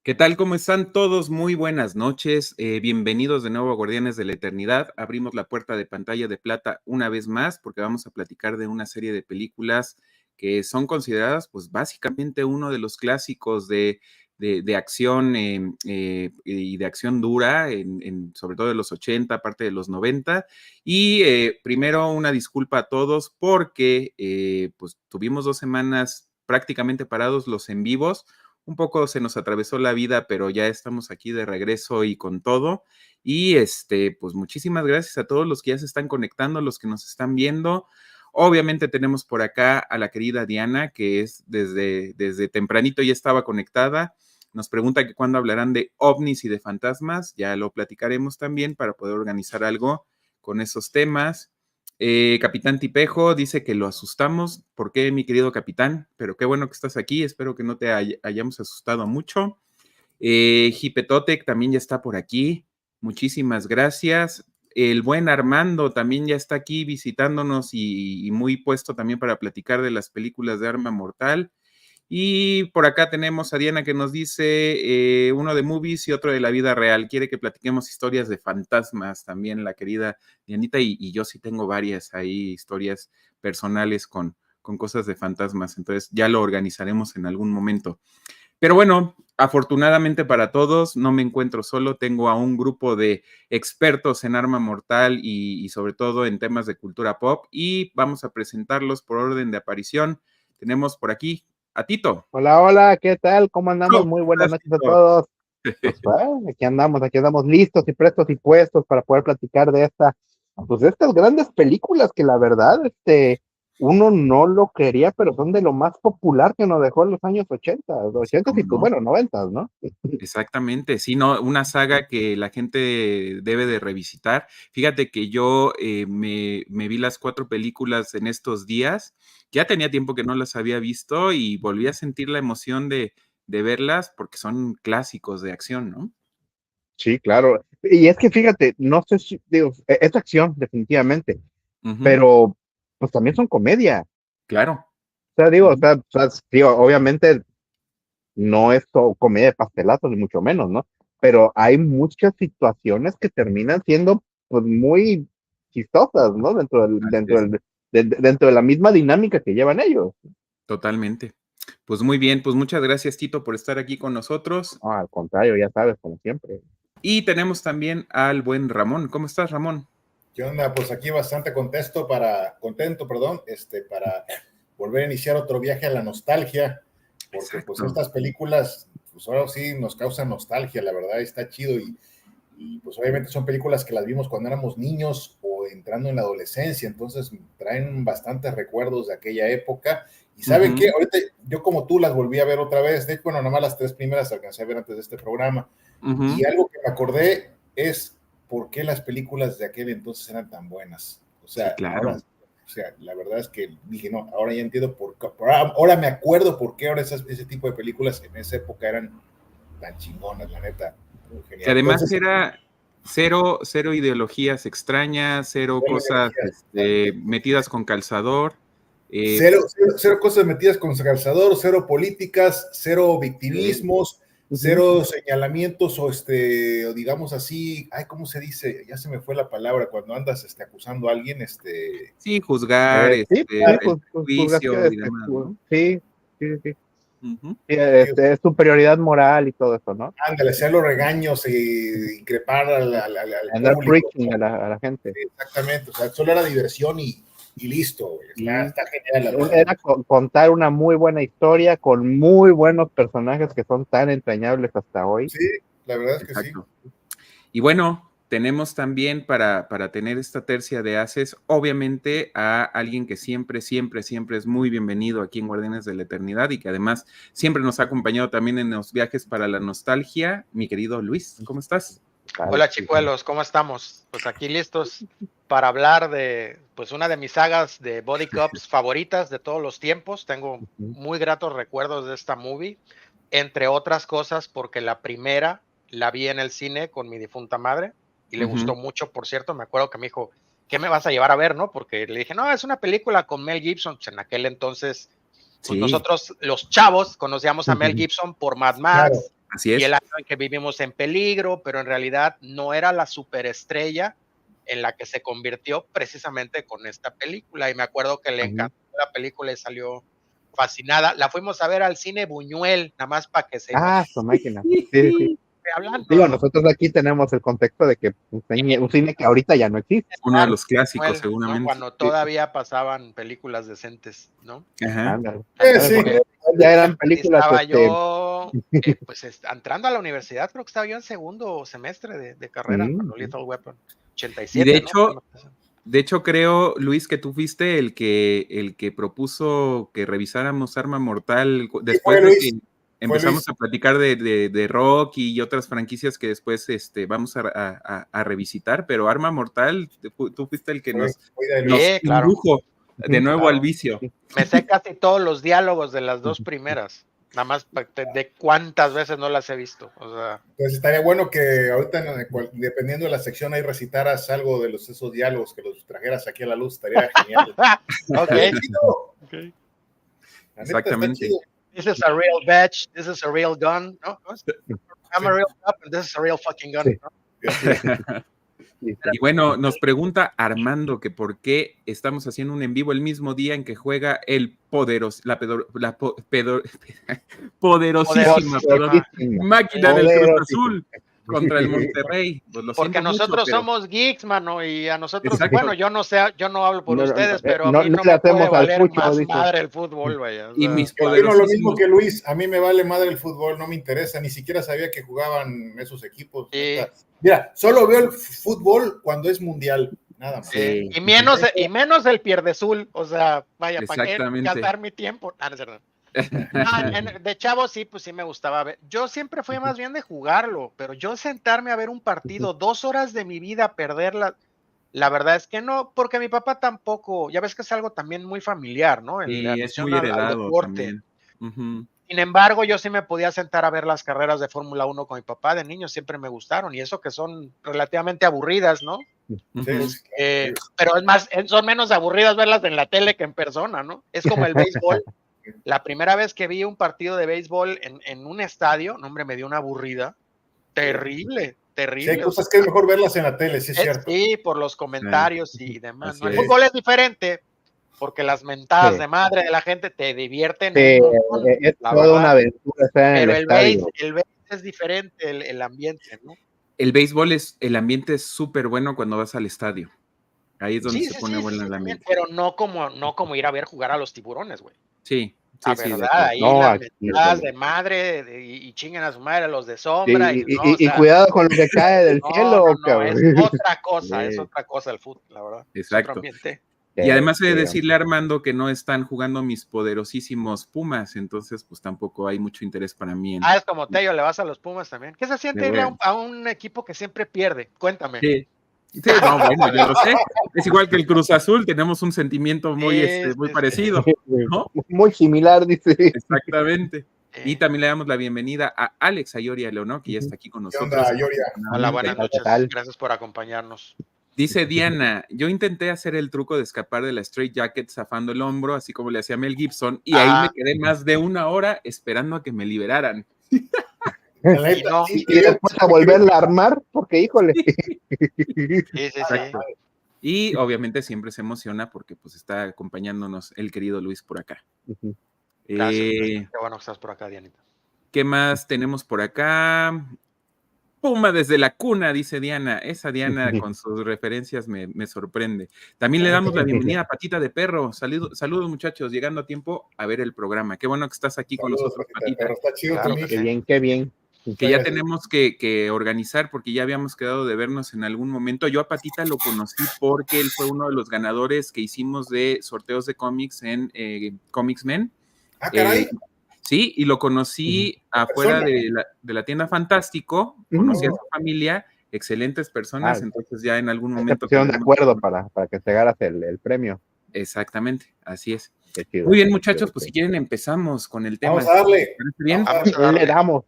¿Qué tal? ¿Cómo están todos? Muy buenas noches. Bienvenidos de nuevo a Guardianes de la Eternidad. Abrimos la puerta de pantalla de plata una vez más porque vamos a platicar de una serie de películas que son consideradas, pues básicamente uno de los clásicos de acción y de acción dura, sobre todo de los 80, parte de los 90. Y primero una disculpa a todos porque pues tuvimos 2 semanas prácticamente parados los en vivos. Un poco se nos atravesó la vida, pero ya estamos aquí de regreso y con todo. Y pues muchísimas gracias a todos los que ya se están conectando, los que nos están viendo. Obviamente tenemos por acá a la querida Diana, que es desde tempranito ya estaba conectada. Nos pregunta que cuándo hablarán de ovnis y de fantasmas. Ya lo platicaremos también para poder organizar algo con esos temas. Capitán Tipejo dice que lo asustamos. ¿Por qué, mi querido capitán? Pero qué bueno que estás aquí. Espero que no te hayamos asustado mucho. Jipetotec también ya está por aquí. Muchísimas gracias. El buen Armando también ya está aquí visitándonos y muy puesto también para platicar de las películas de Arma Mortal. Y por acá tenemos a Diana que nos dice uno de movies y otro de la vida real. Quiere que platiquemos historias de fantasmas también, la querida Dianita, y yo sí tengo varias ahí, historias personales con cosas de fantasmas. Entonces ya lo organizaremos en algún momento. Pero bueno, afortunadamente para todos, no me encuentro solo, tengo a un grupo de expertos en Arma Mortal y sobre todo en temas de cultura pop, y vamos a presentarlos por orden de aparición. Tenemos por aquí a Tito. Hola, hola, ¿qué tal? ¿Cómo andamos? ¿Cómo Muy buenas estás, noches a Tito? todos. Pues bueno, aquí andamos listos y prestos y puestos para poder platicar de estas grandes películas que la verdad, uno no lo quería, pero son de lo más popular que nos dejó en los años 80, Sí, 80 y cómo pues no. bueno, 90, ¿no? Exactamente, sí, no, una saga que la gente debe de revisitar. Fíjate que yo me vi las 4 películas en estos días, ya tenía tiempo que no las había visto y volví a sentir la emoción de verlas porque son clásicos de acción, ¿no? Sí, claro. Y es que fíjate, no sé si, digo, es acción, definitivamente, Ujú, pero pues también son comedia. claro. O sea, digo, Ujú, digo, obviamente no es comedia de pastelazos, ni mucho menos, ¿no? Pero hay muchas situaciones que terminan siendo pues muy chistosas, ¿no? así es, Dentro de la misma dinámica que llevan ellos. totalmente. Pues muy bien, pues muchas gracias, Tito, por estar aquí con nosotros. No, al contrario, ya sabes, como siempre. Y tenemos también al buen Ramón. ¿Cómo estás, Ramón? ¿Qué onda? Pues aquí bastante contento, perdón, para volver a iniciar otro viaje a la nostalgia, porque pues Exacto. estas películas, pues ahora sí nos causan nostalgia, la verdad está chido y pues obviamente son películas que las vimos cuando éramos niños o entrando en la adolescencia, entonces traen bastantes recuerdos de aquella época. Y ¿saben qué? Ujú, Ahorita yo como tú las volví a ver otra vez, de hecho, bueno, nada más las 3 primeras alcancé a ver antes de este programa. ujú. Y algo que me acordé es por qué las películas de aquel entonces eran tan buenas. O Sí, sea, ahora, claro. o sea, la verdad es que dije, no, ahora ya entiendo ahora me acuerdo por qué ahora ese tipo de películas en esa época eran tan chingonas, la neta. Muy Que genial. además Entonces, era cero ideologías extrañas, cero cosas metidas con calzador. Eh, cero cosas metidas con calzador, cero políticas, cero sí, victimismos, Ujú. cero señalamientos o digamos así, ay, ¿cómo se dice? Ya se me fue la palabra cuando andas acusando a alguien, sí, juzgar, Sí, sí, el pues, prejuicio y demás, ¿no? sí, sí, sí. Ujú. Sí, sí, es superioridad moral y todo eso, ¿no? ándale, hacer los regaños y increpar al Andar público. preaching a la gente. Sí, exactamente, o sea, solo era diversión y listo, güey. Sí. Está genial, la verdad. Era contar una muy buena historia con muy buenos personajes que son tan entrañables hasta hoy. Sí, la verdad es que sí. Exacto. Y bueno, tenemos también para tener esta tercia de haces, obviamente a alguien que siempre es muy bienvenido aquí en Guardianes de la Eternidad y que además siempre nos ha acompañado también en los viajes para la nostalgia, mi querido Luis, ¿cómo estás? Tal. Hola chicuelos, ¿cómo estamos? Pues aquí listos para hablar de pues una de mis sagas de Body Cops favoritas de todos los tiempos. Tengo muy gratos recuerdos de esta movie, entre otras cosas porque la primera la vi en el cine con mi difunta madre y le Ujú, gustó mucho, por cierto. Me acuerdo que me dijo, ¿qué me vas a llevar a ver, no? Porque le dije, no, es una película con Mel Gibson. Pues en aquel entonces, pues sí, nosotros los chavos conocíamos a Mel Gibson por Mad Claro, Max, Así es. Y el año en que vivimos en peligro, pero en realidad no era la superestrella en la que se convirtió precisamente con esta película. Y me acuerdo que le encantó la película y salió fascinada. La fuimos a ver al cine Buñuel, nada más para que se su máquina. Sí. hablando. Digo, nosotros aquí tenemos el contexto de que un cine que ahorita ya no existe. Uno de los clásicos, Buñuel, seguramente. ¿no? Cuando todavía pasaban películas decentes, ¿no? Ajá. Sí. Ya eran películas. Estaba yo, pues entrando a la universidad, creo que estaba yo en segundo semestre de carrera cuando Lethal Weapon, 87. Y de hecho, ¿no? De hecho, creo, Luis, que tú fuiste el que propuso que revisáramos Arma Mortal después de que empezamos a platicar de Rocky y otras franquicias que después vamos a revisitar, pero Arma Mortal, tú fuiste el que nos indujo de nuevo al vicio. Me sé casi todos los diálogos de las dos primeras. Nada más de cuántas veces no las he visto. O sea. Pues estaría bueno que ahorita, dependiendo de la sección, ahí recitaras algo de esos diálogos, que los trajeras aquí a la luz, estaría genial. Okay. Exactamente. This is a real badge, this is a real gun, ¿no? I'm a real cop and this is a real fucking gun, sí. ¿no? Y bueno, nos pregunta Armando que por qué estamos haciendo un en vivo el mismo día en que juega el poderosísima máquina del Cruz Azul contra el Monterrey. Pues porque nosotros somos geeks, mano, y a nosotros, bueno, yo no sé, yo no hablo por ustedes, pero a mí no me puede valer más madre el fútbol, vaya. Y mis poderosísimos... Lo mismo que Luis, a mí me vale madre el fútbol, no me interesa, ni siquiera sabía que jugaban esos equipos. Sí. Mira, solo veo el fútbol cuando es mundial, nada más. Sí. Y menos el Pierdezul, o sea, vaya, ¿para qué gastar mi tiempo? No es verdad. De chavo sí, pues sí me gustaba ver. Yo siempre fui más bien de jugarlo, pero yo sentarme a ver un partido 2 horas de mi vida, perderla, la verdad es que no, porque mi papá tampoco, ya ves que es algo también muy familiar, ¿no? Es muy heredado al deporte. Sin embargo, yo sí me podía sentar a ver las carreras de Fórmula 1 con mi papá de niño, siempre me gustaron, y eso que son relativamente aburridas, ¿no? Sí. Pero es más, son menos aburridas verlas en la tele que en persona, ¿no? Es como el béisbol. La primera vez que vi un partido de béisbol en un estadio, no, hombre, me dio una aburrida terrible. Sí, hay cosas que es mejor verlas en la tele, sí es cierto. Sí, por los comentarios y demás. ¿No? El fútbol es diferente, porque las mentadas de madre de la gente te divierten. Es toda una aventura estar en el estadio. El béisbol es diferente, el ambiente, ¿no? El béisbol el ambiente es súper bueno cuando vas al estadio. Ahí es donde se pone bueno el ambiente. Pero no como ir a ver jugar a los Tiburones, güey. Sí. La verdad, ahí las mentadas de madre y chinguen a su madre los de sombra. Y cuidado con lo que cae del cielo, cabrón. Es otra cosa el fútbol, la verdad. Exacto. Y además he de decirle a Armando que no están jugando mis poderosísimos Pumas, entonces pues tampoco hay mucho interés para mí. Es como Tello, le vas a los Pumas también. ¿Qué se siente ir a un equipo que siempre pierde? Cuéntame. Sí, no, bueno, yo lo sé. Es igual que el Cruz Azul, tenemos un sentimiento muy parecido, ¿no? Muy similar, dice. Exactamente. Y también le damos la bienvenida a Alex Ayoria Leonó, que ya está aquí con nosotros. ¿Qué onda, Ayoria? Hola, buenas noches. Gracias por acompañarnos. Dice Diana, yo intenté hacer el truco de escapar de la straight jacket zafando el hombro, así como le hacía Mel Gibson, y ahí me quedé más de 1 hora esperando a que me liberaran. Y después a volverla a armar, porque híjole. Sí. Y obviamente siempre se emociona porque pues está acompañándonos el querido Luis por acá. Gracias, qué bueno que estás por acá, Dianita. ¿Qué más tenemos por acá? Puma desde la cuna, dice Diana. Esa Diana con sus referencias me sorprende. También le damos la bienvenida a Patita de Perro. Saludos muchachos, llegando a tiempo a ver el programa. Qué bueno que estás aquí con nosotros, Patita. Está chido, claro, qué bien. Que ya tenemos que organizar porque ya habíamos quedado de vernos en algún momento. Yo a Patita lo conocí porque él fue uno de los ganadores que hicimos de sorteos de cómics en Comics Men. Ah, caray. Sí, y lo conocí afuera de la tienda Fantástico, conocí a su familia, excelentes personas, entonces ya en algún momento... Se pusieron de acuerdo para que te ganas el premio. Exactamente, así es. Chido, muy bien, muchachos, pues si quieren empezamos con el tema. Vamos a darle. ¿Bien? Le damos.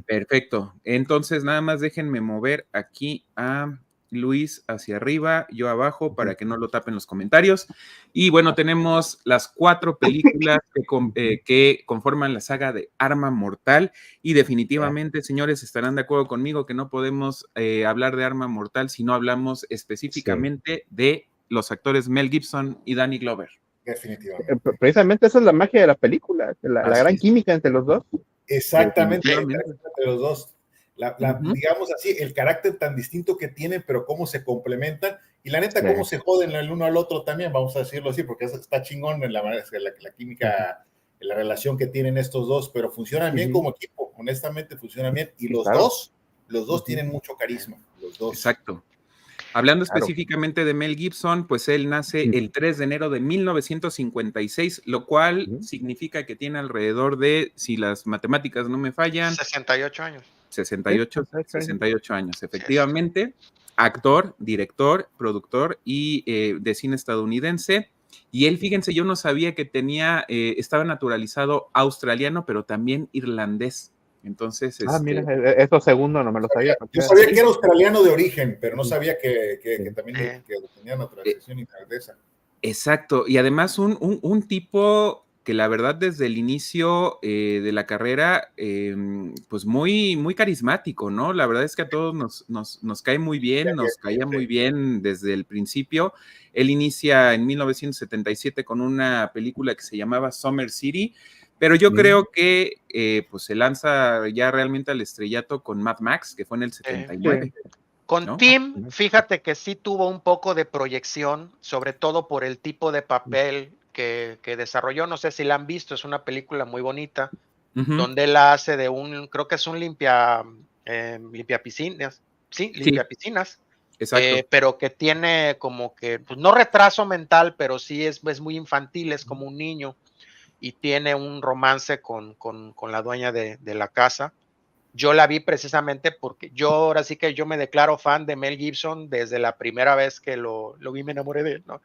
Perfecto, entonces nada más déjenme mover aquí a Luis hacia arriba, yo abajo, para que no lo tapen los comentarios. Y bueno, tenemos las 4 películas que conforman la saga de Arma Mortal. Y definitivamente, señores, estarán de acuerdo conmigo que no podemos hablar de Arma Mortal si no hablamos específicamente de los actores Mel Gibson y Danny Glover. Definitivamente. Precisamente esa es la magia de la película, la gran química entre los dos. Exactamente, entre los dos. Digamos así, el carácter tan distinto que tienen, pero cómo se complementan, y la neta, cómo se joden el uno al otro también, vamos a decirlo así, porque está chingón en la química, en la relación que tienen estos dos, pero funcionan bien como equipo, honestamente funcionan bien, y los dos tienen mucho carisma, los dos. Exacto. Hablando específicamente de Mel Gibson, pues él nace el 3 de enero de 1956, lo cual significa que tiene alrededor de, si las matemáticas no me fallan, 68 años. 68 años, efectivamente. Actor, director, productor y de cine estadounidense. Y él, fíjense, yo no sabía que estaba naturalizado australiano, pero también irlandés. Entonces, mira, eso segundo no me lo sabía. Yo sabía que era australiano de origen, pero no sabía que también tenía naturalización irlandesa. Exacto, y además un tipo que la verdad desde el inicio de la carrera, pues muy, muy carismático, ¿no? La verdad es que a todos nos cae muy bien, nos caía muy bien desde el principio. Él inicia en 1977 con una película que se llamaba Summer City, pero yo creo que pues se lanza ya realmente al estrellato con Mad Max, que fue en el 79. Con ¿no? Tim, fíjate que sí tuvo un poco de proyección, sobre todo por el tipo de papel que desarrolló. No sé si la han visto, es una película muy bonita, donde él hace de creo que es un limpia piscinas, limpia piscinas, pero que tiene como que, pues no retraso mental, pero sí es muy infantil, es como un niño, y tiene un romance con la dueña de la casa. Yo la vi precisamente porque ahora sí que yo me declaro fan de Mel Gibson desde la primera vez que lo vi, me enamoré de él, ¿no?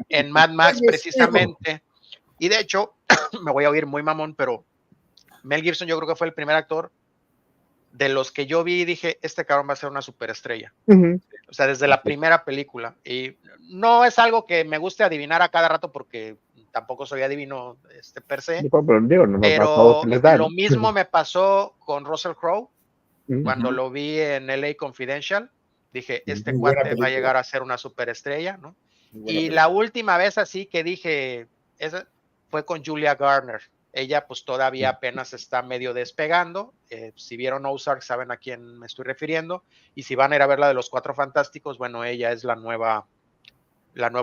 En Mad Max precisamente. Y de hecho, me voy a oír muy mamón, pero Mel Gibson yo creo que fue el primer actor de los que yo vi y dije, este cabrón va a ser una superestrella. O sea, desde la primera película. Y no es algo que me guste adivinar a cada rato porque tampoco soy adivino per se, pero lo mismo me pasó con Russell Crowe cuando lo vi en LA Confidential. Dije, este cuate va a llegar a ser una superestrella, ¿no? Y la última vez así que dije, esa fue con Julia Garner. Ella pues todavía apenas está medio despegando. Si vieron Ozark saben a quién me estoy refiriendo. Y si van a ir a ver la de los Cuatro Fantásticos, bueno, ella es la nueva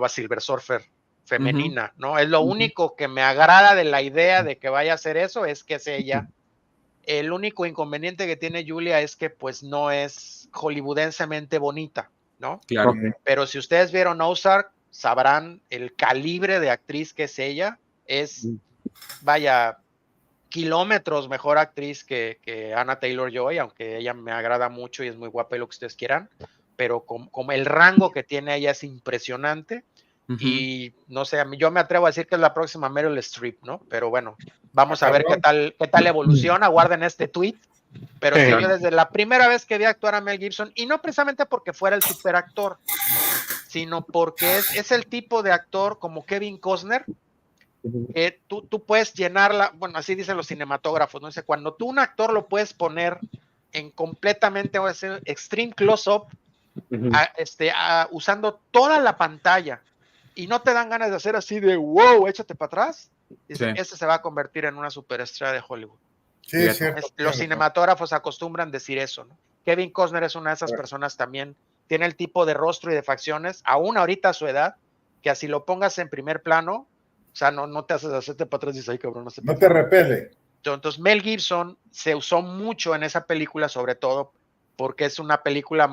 Silver Surfer femenina, ¿no? Es lo único que me agrada de la idea de que vaya a hacer eso, es que es ella. El único inconveniente que tiene Julia es que pues no es hollywoodensemente bonita, ¿no? Claro. Pero si ustedes vieron Ozark, sabrán el calibre de actriz que es ella. Es, vaya, kilómetros mejor actriz que Anna Taylor-Joy, aunque ella me agrada mucho y es muy guapa y lo que ustedes quieran, pero como el rango que tiene ella es impresionante. Y no sé, yo me atrevo a decir que es la próxima Meryl Streep, ¿no? Pero bueno, vamos a ver qué tal evoluciona. Guarden este tweet. Pero sí, yo desde la primera vez que vi actuar a Mel Gibson, y no precisamente porque fuera el superactor, sino porque es el tipo de actor como Kevin Costner, que tú puedes llenarla, bueno, así dicen los cinematógrafos, ¿no? Dice, cuando tú un actor lo puedes poner en completamente extreme close-up, usando toda la pantalla, y no te dan ganas de hacer así de wow, échate para atrás. Dice, ese se va a convertir en una superestrella de Hollywood. Sí, es cierto. Los cinematógrafos acostumbran decir eso, ¿no? Kevin Costner es una de esas personas también, tiene el tipo de rostro y de facciones, aún ahorita a su edad, que así lo pongas en primer plano, o sea, no te haces hacerte para atrás y dices, ay cabrón, no te repele. Entonces Mel Gibson se usó mucho en esa película, sobre todo porque es una película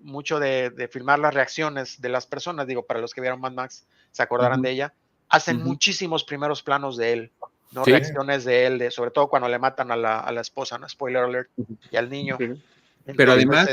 mucho de filmar las reacciones de las personas. Digo, para los que vieron Mad Max se acordarán de ella. Hacen muchísimos primeros planos de él, ¿no? Reacciones de él, sobre todo cuando le matan a la esposa, ¿no? Spoiler alert, y al niño. Entonces, pero además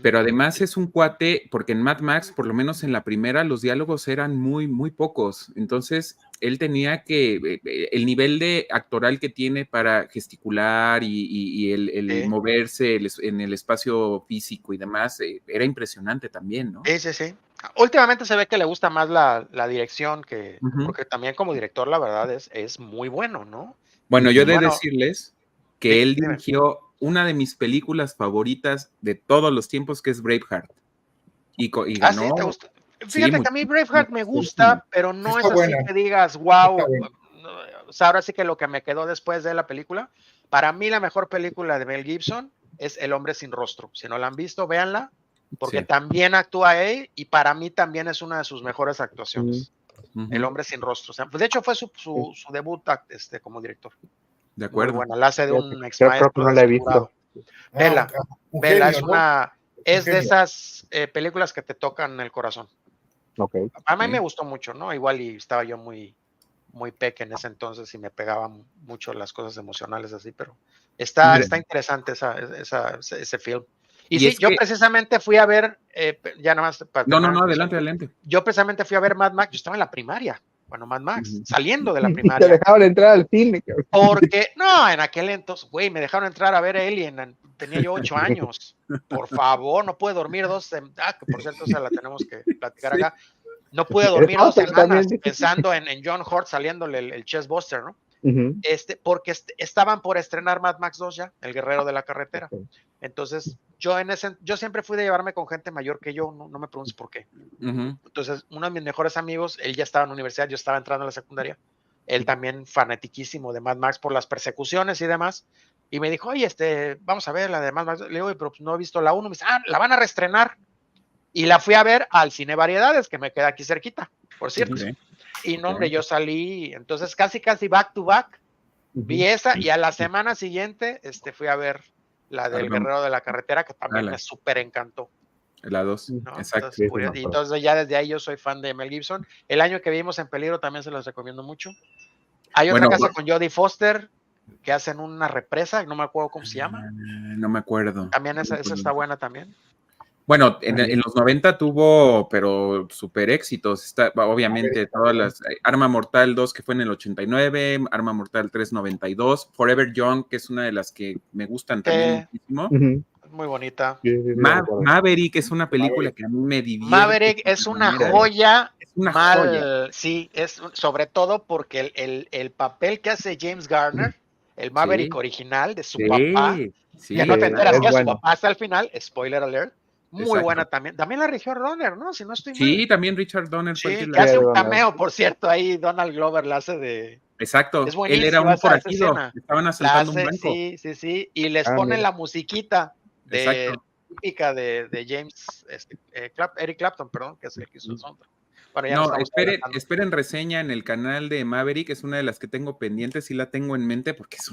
Pero además es un cuate, porque en Mad Max, por lo menos en la primera, los diálogos eran muy, muy pocos. Entonces, él tenía que, el nivel de actoral que tiene para gesticular y el moverse en el espacio físico y demás, era impresionante también, ¿no? Sí. Últimamente se ve que le gusta más la dirección que, porque también como director, la verdad, es muy bueno, ¿no? Bueno, yo he de Bueno, decirles que él dime. dirigió una de mis películas favoritas de todos los tiempos, que es Braveheart. Y ganó. ¿Sí? ¿Te gusta? Sí, Fíjate que a mí Braveheart me gusta, pero no es así buena. que digas, wow. O sea, ahora sí que lo que me quedó después de la película, para mí la mejor película de Mel Gibson es El hombre sin rostro. Si no la han visto, véanla, porque también actúa él y para mí también es una de sus mejores actuaciones. El hombre sin rostro. O sea, de hecho fue su debut como director. De acuerdo. Muy buena, la hace de un ex Creo maestro que no la he visto. Vela, genio, ¿no? es de esas películas que te tocan el corazón. Okay. A mí me gustó mucho, ¿no? Igual y estaba yo muy peque en ese entonces y me pegaban mucho las cosas emocionales así, pero está interesante ese film. Y sí, yo precisamente fui a ver, ya nada más. No, adelante. Yo precisamente fui a ver Mad Max, yo estaba en la primaria. Bueno, Mad Max, saliendo de la primaria. Te dejaban entrar al cine. Porque, no, en aquel entonces, güey, me dejaron entrar a ver Alien, tenía yo 8 años. Por favor, no pude dormir que por cierto, esa la tenemos que platicar acá. No pude dormir 2 semanas pensando en John Hurt saliéndole el chestbuster, ¿no? Porque estaban por estrenar Mad Max 2 ya, El Guerrero de la Carretera. Entonces, yo siempre fui de llevarme con gente mayor que yo, no me preguntes por qué. Entonces, uno de mis mejores amigos, él ya estaba en la universidad, yo estaba entrando a la secundaria, él también fanatiquísimo de Mad Max por las persecuciones y demás, y me dijo, oye, vamos a ver la de Mad Max. Le digo, pero pues no he visto la 1, me dice, la van a reestrenar, y la fui a ver al Cine Variedades, que me queda aquí cerquita, por cierto. Y no, hombre, yo salí, entonces casi back to back, vi esa, y a la semana siguiente fui a ver la del Guerrero de la Carretera, que también me súper encantó. La 2, ¿no? exacto. Entonces ya desde ahí yo soy fan de Mel Gibson. El año que vimos En Peligro también se los recomiendo mucho. Hay otra casa con Jodie Foster, que hacen una represa, no me acuerdo cómo se llama. No me acuerdo. También esa está buena también. Bueno, en los 90 tuvo, pero súper éxitos. Obviamente, todas las. Arma Mortal 2, que fue en el 89, Arma Mortal 3, 92, Forever Young, que es una de las que me gustan también muchísimo. Muy bonita. Maverick es una película que a mí me divierte. Maverick es una joya. Es una joya. Sí, es sobre todo porque el papel que hace James Garner, el Maverick original de su papá, que no te enteras que es su papá hasta el final, spoiler alert. Muy buena también. También la Richard Donner, ¿no? Si no estoy mal. Sí, también Richard Donner. Sí, que hace un cameo, por cierto, ahí Donald Glover la hace de... Exacto, él era un forajido, estaban asaltando un banco. Sí, y les ponen la musiquita típica de James, Eric Clapton, perdón, que es el que hizo el soundtrack. No, esperen reseña en el canal de Maverick, es una de las que tengo pendientes y la tengo en mente porque es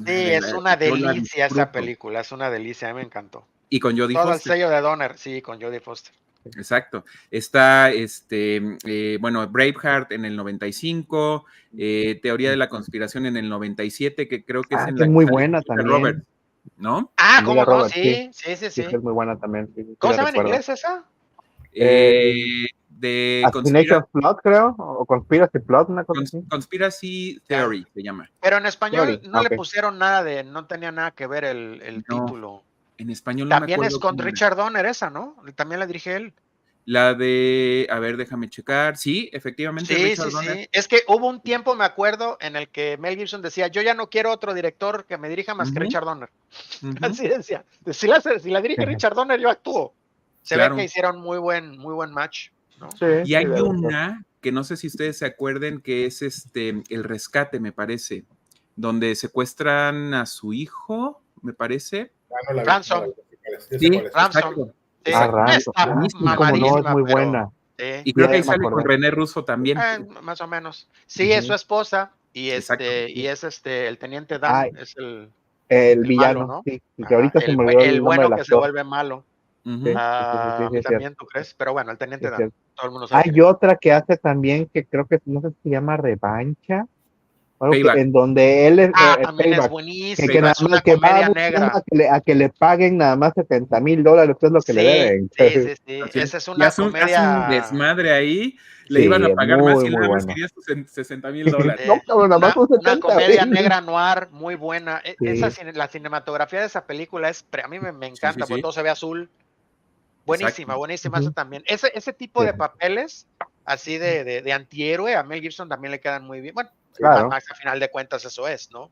una delicia esa película, es una delicia, a mí me encantó. Y con Jodie Foster. Todo el sello de Donner, sí, con Jodie Foster. Exacto. Está, Braveheart en el 95, Teoría de la Conspiración en el 97, que creo que es en la muy buena también. Robert, ¿no? ¿Cómo no? Sí. Es muy buena también. ¿Cómo se llama en inglés esa? De Assassination Plot, creo, o Conspiracy Plot, una cosa así. Conspiracy Theory se llama. Pero en español no le pusieron nada no tenía nada que ver el título. En español también es con Richard Donner esa, ¿no? También la dirige él. La de, a ver, déjame checar. Sí, efectivamente. Sí. Es que hubo un tiempo, me acuerdo, en el que Mel Gibson decía, yo ya no quiero otro director que me dirija más que Richard Donner. Así decía. Si la dirige Richard Donner, yo actúo. Se ve que hicieron muy buen match, ¿no? Sí, y hay una que no sé si ustedes se acuerden, que es El Rescate, me parece, donde secuestran a su hijo, me parece. Ransom. Sí, Ransom. Es muy buena. Y creo que ahí sale con René Russo también. Más o menos. Sí, es su esposa y es el teniente Dan, es el villano, malo, ¿no? Sí, que ahorita se me olvidó el bueno que se vuelve malo. También tú crees, pero bueno, el teniente Dan, todo el mundo sabe. Hay otra que hace también que creo que no sé si se llama Revancha. algo Payback. en donde él es también es Payback, buenísimo. que nada Es una más que va comedia buscando negra. a que le paguen nada más $70,000, que es lo que le deben. Sí. Así, Esa es y una hace un comedia. desmadre ahí, le iban a Sí, pagar más muy, y él muy nada más bueno. quería sus $60,000. No, cabrón, nada más son Una 70 comedia mil. negra noir muy buena. Sí. La cinematografía de esa película a mí me encanta, porque Sí, todo se ve azul. Buenísima, exacto. buenísima Ujú. esa también. Ese tipo Sí, de papeles, así de antihéroe, a Mel Gibson también le quedan muy bien. Bueno, Mad claro. Max a final de cuentas eso es, ¿no? Así.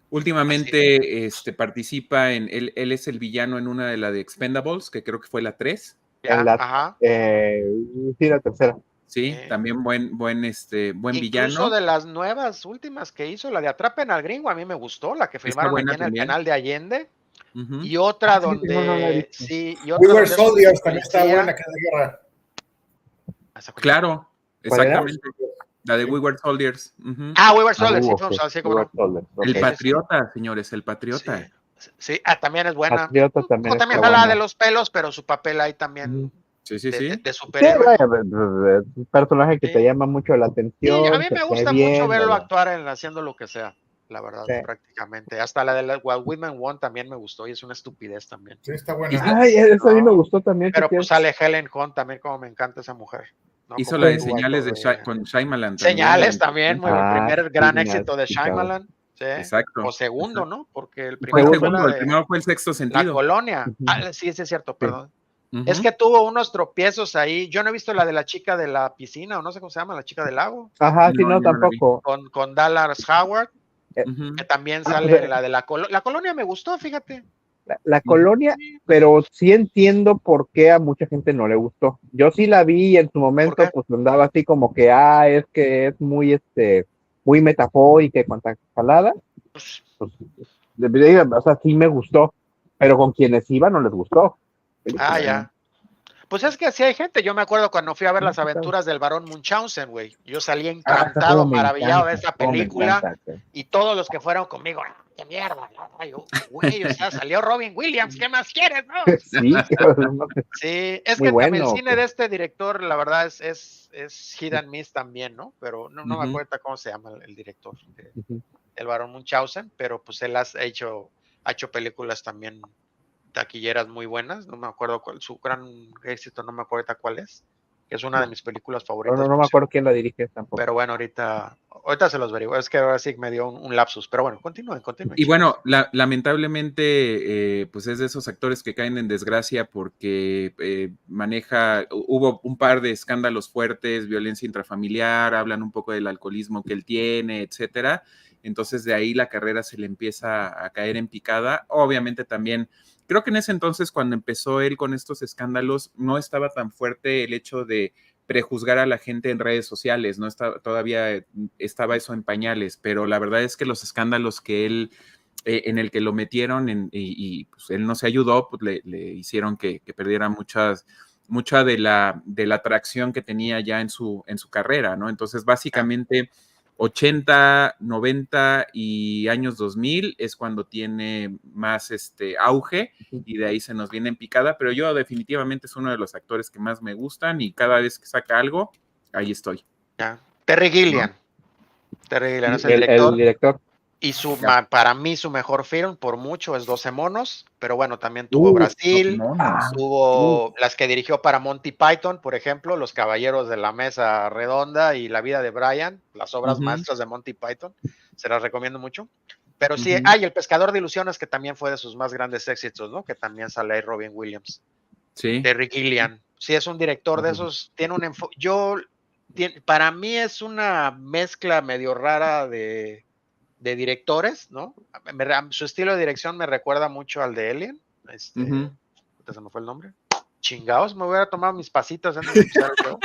Últimamente participa él es el villano en una de la de Expendables, que creo que fue la 3. En Ya, la, ajá. sí, la tercera. Sí, eh. también buen Incluso villano. de las nuevas últimas que hizo, la de Atrapen al Gringo, a mí me gustó, la que Está filmaron aquí buena en el también. penal de Allende. Ujú. Y otra Fíjate, no la he donde, visto. sí, y We otra Were donde es un Soldiers también está buena, policía. que es de guerra. Claro, ¿Cuál era? exactamente. La de Sí. We Were Soldiers. Ujú. We Were Soldiers, sí, Ok. así como Igual no. Soldier, El ok. Sí. Patriota, señores, el Sí, Patriota. sí, también es buena. Patriota Un también poco también está jala de buena. los pelos, pero su papel ahí Ujú. también Sí, sí, sí. de Sí, superhéroe. vaya, un personaje que te Sí. llama mucho la Sí, a atención, mí que me te ve gusta mucho bien, verlo vaya. actuar haciendo lo que sea, la verdad, Sí. prácticamente. Hasta la de What Women Want también me gustó y es una estupidez también. Sí, está buena. Hizo, Ay, eso a mí me ¿No? gustó también, Pero pues fíjate. sale Helen Hunt también, como me encanta esa mujer, ¿no? hizo Como la de Sí. actúa y señales todo. con Shyamalan también, la de Señales también, Interestelar. el Ah, primer sí, gran éxito de chingado. Shyamalan, ¿sí? O Exacto, segundo, exacto. ¿no? Porque el Fue el primero fue Segundo. la segundo, el de primero fue el Sexto La Sentido. Colonia. Ujú. Sí, sí es cierto, Sí. perdón. Es Ujú. que tuvo unos tropiezos ahí. Yo no he visto la de la chica de la piscina, o no sé cómo se llama, la chica del lago, Ajá, sí, No, no, yo no la vi. tampoco. con Dallas Howard, Eh, que Ujú, también o sale sea, en la de la Colonia. La Colonia me gustó, fíjate. la ujú. colonia, Sí. pero sí entiendo por qué a mucha gente no le gustó. Yo sí la vi y en su ¿Por momento qué? pues andaba así como que, es que es muy, muy metafórica y cuanta jalada. Pues, Pues, o sea, sí me gustó, pero con quienes iba no les gustó. Película. Sí. ya. Pues es que así hay gente. Yo me acuerdo cuando fui a ver Sí, las sí, claro. aventuras del Barón Munchausen, güey. Yo salí Esa como encantado, me maravillado de encanta, esa como me película. encanta. Y todos los que fueron conmigo, qué mierda, ¿no? Yo, güey, o sea, salió Robin Williams, ¿qué más quieres, no? Sí, Sí, es muy que también el bueno. cine de este director, la verdad, es hit and miss también, ¿no? Pero no me Ujú. acuerdo cómo se llama el director, Ujú. el Barón Munchausen, pero pues él ha hecho películas también taquilleras muy buenas, no me acuerdo cuál, su gran éxito, no me acuerdo ahorita cuál es, que es una de mis películas No, favoritas, no me por acuerdo cierto. quién la dirige tampoco. Pero bueno, ahorita se los averiguo, es que ahora sí me dio un lapsus, pero bueno, continúen, Y chicos. bueno, lamentablemente, pues es de esos actores que caen en desgracia porque hubo un par de escándalos fuertes, violencia intrafamiliar, hablan un poco del alcoholismo que él tiene, etcétera. Entonces de ahí la carrera se le empieza a caer en picada. Obviamente también, creo que en ese entonces cuando empezó él con estos escándalos, no estaba tan fuerte el hecho de prejuzgar a la gente en redes sociales, no todavía estaba eso en pañales, pero la verdad es que los escándalos que él en el que lo metieron y pues, él no se ayudó, pues le hicieron que perdiera mucha de la atracción que tenía ya en su carrera, ¿no? Entonces, básicamente, 80, 90 y años 2000 es cuando tiene más auge y de ahí se nos viene en picada, pero yo definitivamente es uno de los actores que más me gustan y cada vez que saca algo, ahí estoy. Ya. Terry Gilliam, ¿No? Terry Gilliam es el El director. director. Y Ya. para mí su mejor film por mucho es 12 monos, pero bueno, también tuvo Brasil, Monos. tuvo las que dirigió para Monty Python, por ejemplo, Los Caballeros de la Mesa Redonda y La Vida de Brian, las obras Ujú, maestras de Monty Python, se las recomiendo mucho. Pero sí, ujú. y El Pescador de Ilusiones, que también fue de sus más grandes éxitos, ¿no? Que también sale ahí Robin Williams. Sí. Terry Gilliam, sí es un director de esos, tiene un enfoque, para mí es una mezcla medio rara de directores, ¿no? Su estilo de dirección me recuerda mucho al de Alien. Ujú. Se me fue el nombre. Chingados, me voy a tomar mis pasitas antes de empezar el show.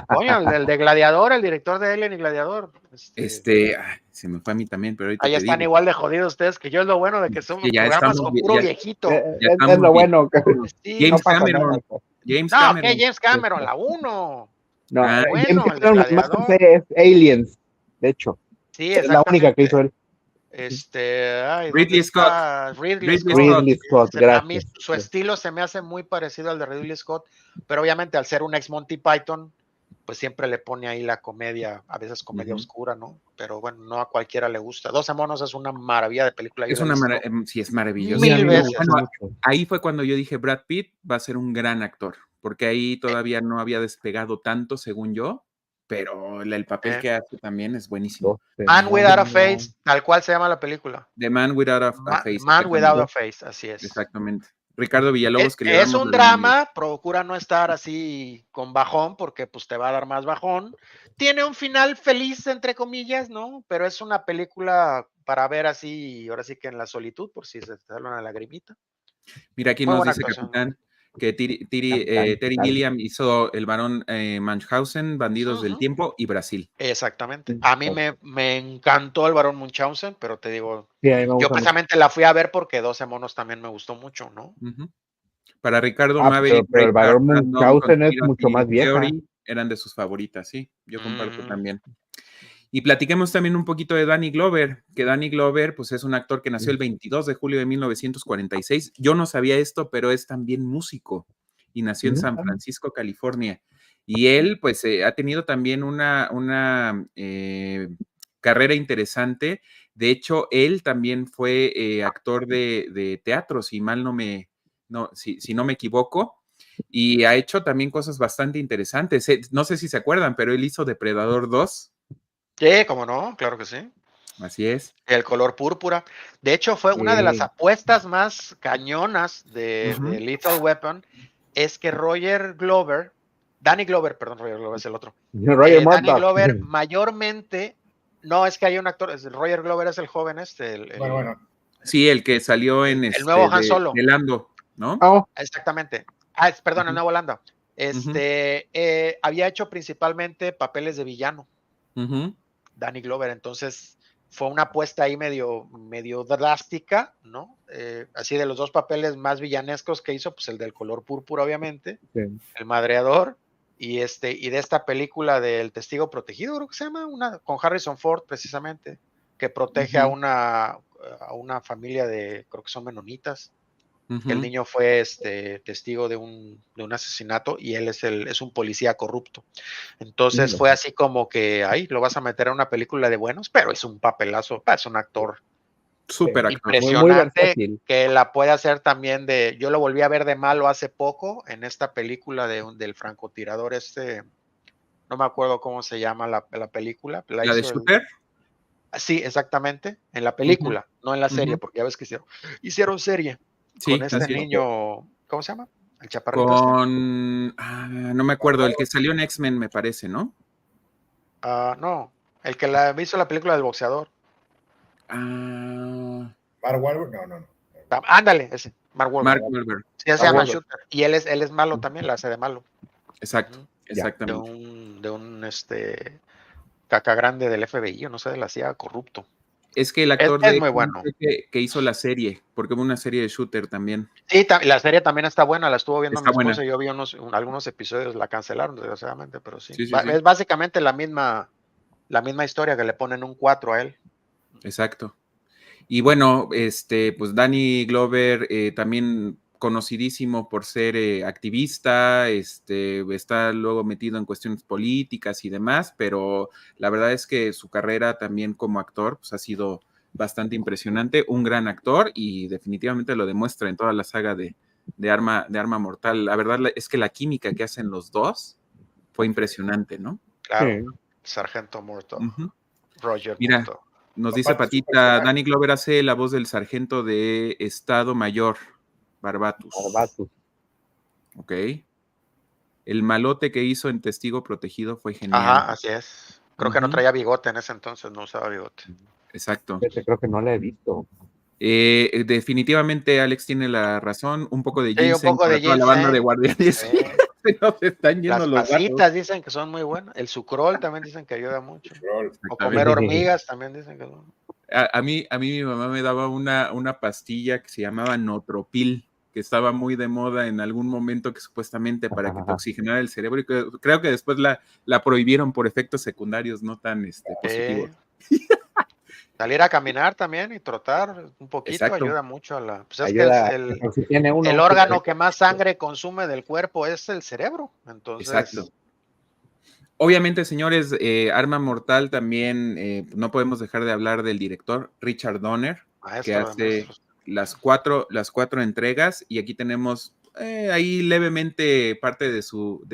Coño, el de Gladiador, el director de Alien y Gladiador. Se me fue a mí también, pero ahorita Ahí te están digo. igual de jodidos ustedes que yo, es lo bueno de que son Que ya programas estamos, con puro ya, viejito. ya Es estamos lo bueno, que Sí, no James pasa exacto. nada. Cameron. James No, que Cameron. James Cameron, la 1. No, El Ah, James bueno, el de Cameron nada más Gladiador. hace es Aliens, de hecho. Sí, Es la única que hizo exactamente. él. ¿Dónde Ridley Scott. está Ridley Ridley Scott? Scott. Ridley Scott, A mí gracias. su estilo se me hace muy parecido al de Ridley Scott, pero obviamente al ser un ex Monty Python, pues siempre le pone ahí la comedia, a veces comedia oscura, ¿no? Pero bueno, no a cualquiera le gusta. 12 monos es una maravilla de película. Es una sí, es maravillosa. Mil veces. Bueno, ahí fue cuando yo dije, Brad Pitt va a ser un gran actor, porque ahí todavía no había despegado tanto, según yo, pero el papel que hace también es buenísimo. Man Without a Face, tal cual se llama la película. The Man Without a Face. Man Without a Face, así es. Exactamente. Ricardo Villalobos, que es un drama, procura no estar así con bajón, porque pues te va a dar más bajón. Tiene un final feliz, entre comillas, ¿no? Pero es una película para ver así, ahora sí que en la solitud, por si se te sale una lagrimita. Mira, aquí nos dice Capitán que Terry Gilliam hizo El Barón Munchausen, Bandidos del Tiempo y Brasil. Exactamente. A mí me encantó El Barón Munchausen, pero te digo, Sí, yo precisamente la fui a ver porque 12 monos también me gustó mucho, ¿no? Para Ricardo Maverick, pero El Barón Munchausen es mucho más vieja. Eran de sus favoritas, sí, yo comparto también. Y platiquemos también un poquito de Danny Glover, que Danny Glover pues es un actor que nació el 22 de julio de 1946. Yo no sabía esto, pero es también músico y nació en San Francisco, California. Y él pues ha tenido también una carrera interesante. De hecho, él también fue actor de teatro, si mal no me equivoco. Y ha hecho también cosas bastante interesantes. No sé si se acuerdan, pero él hizo Depredador 2. Sí, cómo no, claro que sí. Así es. El color púrpura. De hecho, fue una de las apuestas más cañonas de Lethal Weapon, es que Danny Glover es el otro. Danny Glover mayormente, no es que haya un actor, Roger Glover es el joven bueno. Sí, el que salió en el nuevo Han Solo. de Lando, ¿no? Exactamente. Perdón, el nuevo Lando. Había hecho principalmente papeles de villano. Danny Glover, entonces fue una apuesta ahí medio drástica, ¿no? Así de los dos papeles más villanescos que hizo, pues el del color púrpura, obviamente, el madreador, y de esta película del Testigo Protegido, creo que se llama, con Harrison Ford, precisamente, que protege a una familia creo que son menonitas. Que el niño fue testigo de un asesinato y él es un policía corrupto. Entonces fue así como que ahí lo vas a meter a una película de buenos, pero es un papelazo, es un actor súper impresionante, muy que la puede hacer también yo lo volví a ver de malo hace poco en esta película del francotirador no me acuerdo cómo se llama la película. ¿La de Shooter? Sí, exactamente, en la película, no en la serie, porque ya ves que hicieron serie. Sí, con niño, ¿cómo se llama? El chaparrito. No me acuerdo, el que salió en X-Men, me parece, ¿no? No, el que hizo la película del boxeador. Mark Wahlberg, no. Ándale, ese, Mark Wahlberg. Sí, se llama Shooter. Y él es malo también, la hace de malo. Exacto, exactamente. De un caca grande del FBI, o no sé, de la CIA, corrupto. Es que el actor es muy bueno. que hizo la serie, porque hubo una serie de Shooter también. Sí, la serie también está buena, la estuvo viendo mi esposa, yo vi algunos episodios, la cancelaron desgraciadamente, pero sí. Es básicamente la misma historia, que le ponen un 4 a él. Exacto. Y bueno, pues Danny Glover también conocidísimo por ser activista, está luego metido en cuestiones políticas y demás, pero la verdad es que su carrera también como actor pues ha sido bastante impresionante, un gran actor y definitivamente lo demuestra en toda la saga de Arma Mortal. La verdad es que la química que hacen los dos fue impresionante, ¿no? Claro, Sargento Morto, Roger Mira, Morto. Nos dice Patita, Danny Glover hace la voz del sargento de Estado Mayor, Barbatus. Ok. El malote que hizo en Testigo Protegido fue genial. Ajá, así es. Creo que no traía bigote en ese entonces, no usaba bigote. Exacto. Creo que no la he visto. Definitivamente Alex tiene la razón, un poco de ginseng para toda la banda de guardianes. Nos están yendo las pasitas dicen que son muy buenas. El sucrol también dicen que ayuda mucho. O comer hormigas también dicen que son. A mí mi mamá me daba una pastilla que se llamaba Notropil, que estaba muy de moda en algún momento, que supuestamente para que te oxigenara el cerebro, y creo que después la prohibieron por efectos secundarios no tan positivos. Salir a caminar también y trotar un poquito. Exacto. Ayuda mucho a la... Pues es ayuda, que el órgano que más sangre consume del cuerpo es el cerebro. Entonces, exacto. Obviamente, señores, Arma Mortal también, no podemos dejar de hablar del director Richard Donner, que Maestro de hace maestros. las cuatro entregas, y aquí tenemos ahí levemente parte de su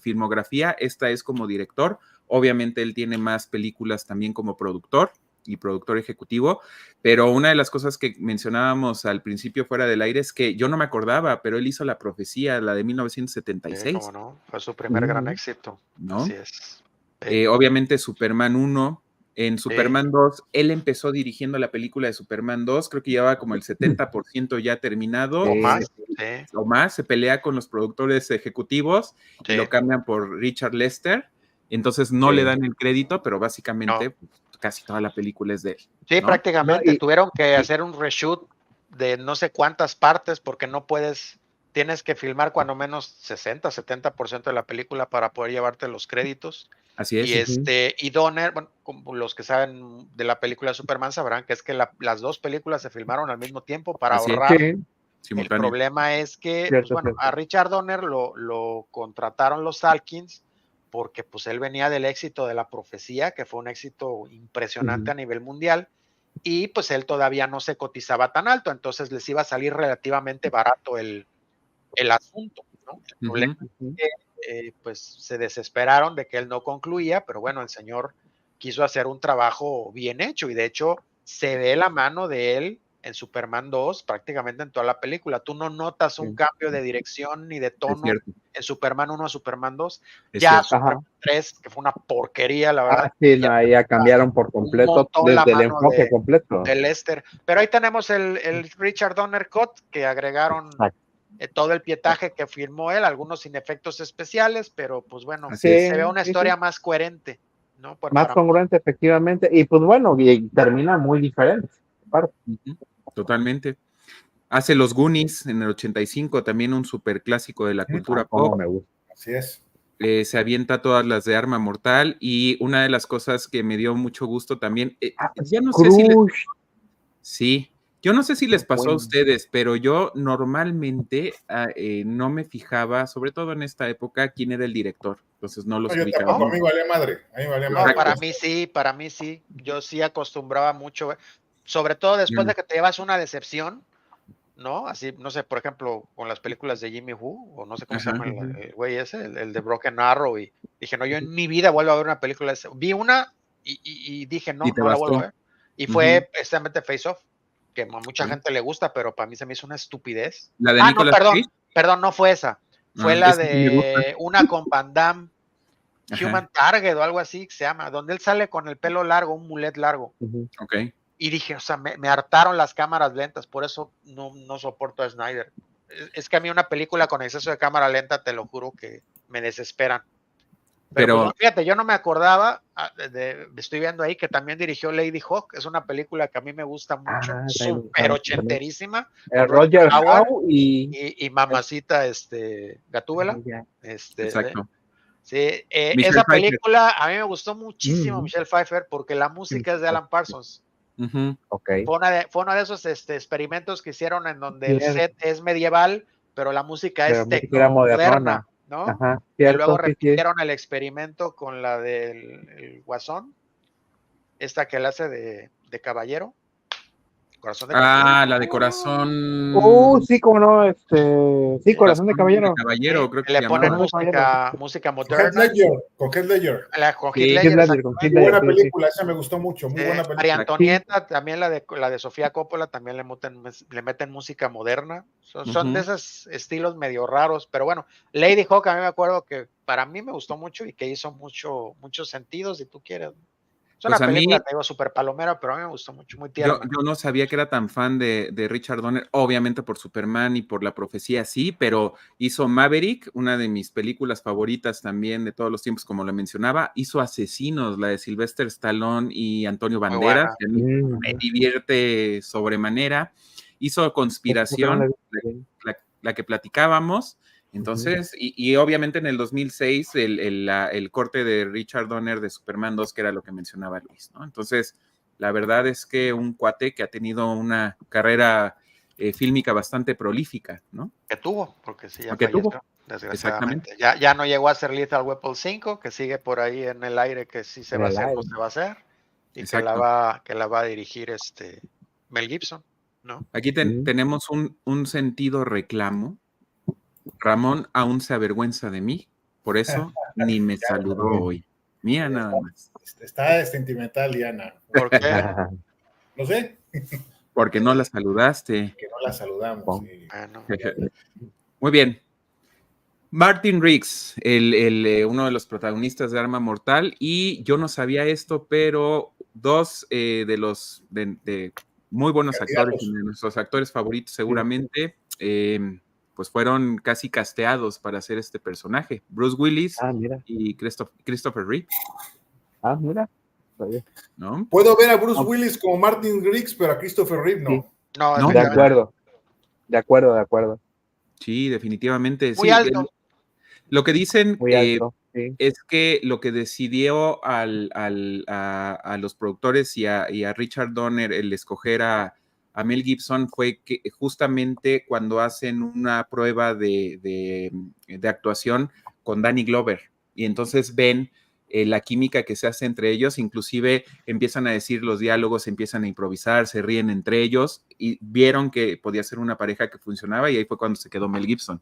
filmografía. Esta es como director. Obviamente él tiene más películas también como productor y productor ejecutivo, pero una de las cosas que mencionábamos al principio fuera del aire es que yo no me acordaba, pero él hizo La Profecía, la de Sí, 1976, cómo no, fue su primer gran éxito. Así ¿no? es. Sí, Obviamente Superman 1, en sí, Superman 2, él empezó dirigiendo la película de Superman 2, creo que llevaba como el 70% ya terminado, o Sí, más. Sí, o más, se pelea con los productores ejecutivos y sí, lo cambian por Richard Lester, entonces no le sí. dan el crédito, pero no. básicamente pues, casi toda la película es de él, Sí, ¿no? No, prácticamente tuvieron que hacer un reshoot de no sé cuántas partes porque no puedes, tienes que filmar cuando menos 60, 70% de la película para poder llevarte los créditos. Así Y es, y Donner, bueno, como los que saben de la película de Superman sabrán que es que las dos películas se filmaron al mismo tiempo para así es, ahorrar. sí, El simultáneo. problema es que, pues cierto, bueno, a cierto. Richard Donner lo contrataron los Salkins porque pues él venía del éxito de La Profecía, que fue un éxito impresionante a nivel mundial, y pues él todavía no se cotizaba tan alto, entonces les iba a salir relativamente barato el asunto, ¿no? El problema Ujú. es que pues se desesperaron de que él no concluía, pero bueno, el señor quiso hacer un trabajo bien hecho y de hecho se ve la mano de él en Superman 2 prácticamente en toda la película. Tú no notas un Sí, cambio de dirección ni de Es tono cierto, en Superman 1 a Superman 2. es Ya cierto. Superman ajá. 3, que fue una porquería, la verdad, Sí, ya no, ya cambiaron por un completo montón la desde el mano enfoque completo. de Lester. Pero ahí tenemos el Richard Donner Cut, que agregaron Exacto. todo el pietaje que firmó él, algunos sin efectos especiales, pero pues bueno, Así Sí, es. se ve una sí, sí. historia más coherente, ¿no? Más Para congruente, efectivamente. Y pues bueno, y termina muy diferente. Aparte. Ujú, totalmente. Hace Los Goonies en el 85, también un super clásico de la cultura Cómo pop. me gusta. Así es. Se avienta todas las de Arma Mortal, y una de las cosas que me dio mucho gusto también, ya no sé si les, Crush. sí, yo no sé si les pasó a Bueno. ustedes, pero yo normalmente no me fijaba, sobre todo en esta época, quién era el director, entonces no No, los yo ubicaba tampoco, a ¿no? mucho. mí valía madre. A mí valía No, madre. Exacto. para mí sí, yo sí acostumbraba mucho, sobre todo después de que te llevas una decepción, ¿no? Así, no sé, por ejemplo, con las películas de Jimmy Who, o no sé cómo se Ajá. llama el güey ese, el de Broken Arrow, y dije, no, yo en mi vida vuelvo a ver una película de esa. Vi una y dije, Y no, te no la vuelvo a bastó. ver. Y Ujú, fue precisamente Face Off, que a mucha ok. gente le gusta, pero para mí se me hizo una estupidez. La de Ah, no, Nicolas Cage, perdón, no fue esa. Fue la esa sí me gusta. de una con Van Damme, Ajá, Human Target o algo así que se llama, donde él sale con el pelo largo, un mulet largo. ok. Y dije, o sea, me hartaron las cámaras lentas, por eso no soporto a Snyder. Es que a mí una película con exceso de cámara lenta, te lo juro que me desesperan. Pero pues Pero, fíjate, yo no me acordaba, estoy viendo ahí que también dirigió Lady Hawk, es una película que a mí me gusta mucho, súper También. ochenterísima, con Rodger Roger Hauer Howe y. y mamacita Gatúbela. Ya. exacto. Sí, Michelle esa Pfeiffer. película a mí me gustó muchísimo, Mm, Michelle Pfeiffer, porque la música es de Alan Parsons. Ujú, ok. Fue uno de esos experimentos que hicieron en donde el Cierto. set es medieval, pero la música Pero es música era tecnomoderna, modernona. ¿no? Ajá, Y luego cierto, sí, sí. repitieron el experimento con la del el Guasón, esta que él hace de caballero, corazón de caballero. la de Corazón, Sí, cómo no, sí, Corazón de Corazón de Caballero. Caballero, Sí, creo que que se le ponen Corazón llamaba. de Caballero. música Con Heath moderna, Ledger, con Heath Ledger. con Heath Sí, Heath Ledger, Ledger, con Heath Muy Ledger, buena sí, sí. película, esa me gustó mucho, muy buena María película. Sí. Antonieta, también la de Sofía Coppola, también le meten música moderna. Son de ujú. esos estilos medio raros, pero bueno, Lady Hawk a mí me acuerdo que para mí me gustó mucho y que hizo mucho sentido, si tú quieres. Es Pues una a película, mí, te digo, súper palomera, pero a mí me gustó mucho, muy yo, tierna. yo no sabía que era tan fan de Richard Donner, obviamente por Superman y por La Profecía, sí, pero hizo Maverick, una de mis películas favoritas también de todos los tiempos, como lo mencionaba. Hizo Asesinos, la de Sylvester Stallone y Antonio Muy Banderas, buena. que a mí me divierte sobremanera. Hizo Esa creo que no la he Conspiración, visto. la que platicábamos. Ujú. Entonces, y obviamente en el 2006, el corte de Richard Donner de Superman 2, que era lo que mencionaba Luis, ¿no? Entonces, la verdad es que un cuate que ha tenido una carrera fílmica bastante prolífica, ¿no? Que tuvo, porque sí, ya Que falleció, tuvo. desgraciadamente. Ya no llegó a ser Lethal Weapon 5, que sigue por ahí en el aire, que sí se va a hacer, no se va a hacer, y que la va a dirigir Mel Gibson, ¿no? Aquí tenemos un sentido reclamo. Ramón aún se avergüenza de mí, por eso ni me saludó hoy. Mía nada más. Está sentimental, Diana. ¿Por qué? No sé. Porque no la saludaste. Que no la saludamos. Sí. Bueno. Muy bien. Martin Riggs, uno de los protagonistas de Arma Mortal, y yo no sabía esto, pero dos de los de muy buenos actores, de nuestros actores favoritos seguramente, pues fueron casi casteados para hacer este personaje. Bruce Willis y Christopher Reeve. Mira. ¿No? Puedo ver a Bruce Willis como Martin Riggs, pero a Christopher Reeve no. No, de acuerdo. Sí, definitivamente. Muy alto. Lo que dicen alto, es que lo que decidió a los productores y a Richard Donner el escoger a Mel Gibson fue que justamente cuando hacen una prueba de actuación con Danny Glover, y entonces ven la química que se hace entre ellos, inclusive empiezan a decir los diálogos, empiezan a improvisar, se ríen entre ellos, y vieron que podía ser una pareja que funcionaba, y ahí fue cuando se quedó Mel Gibson.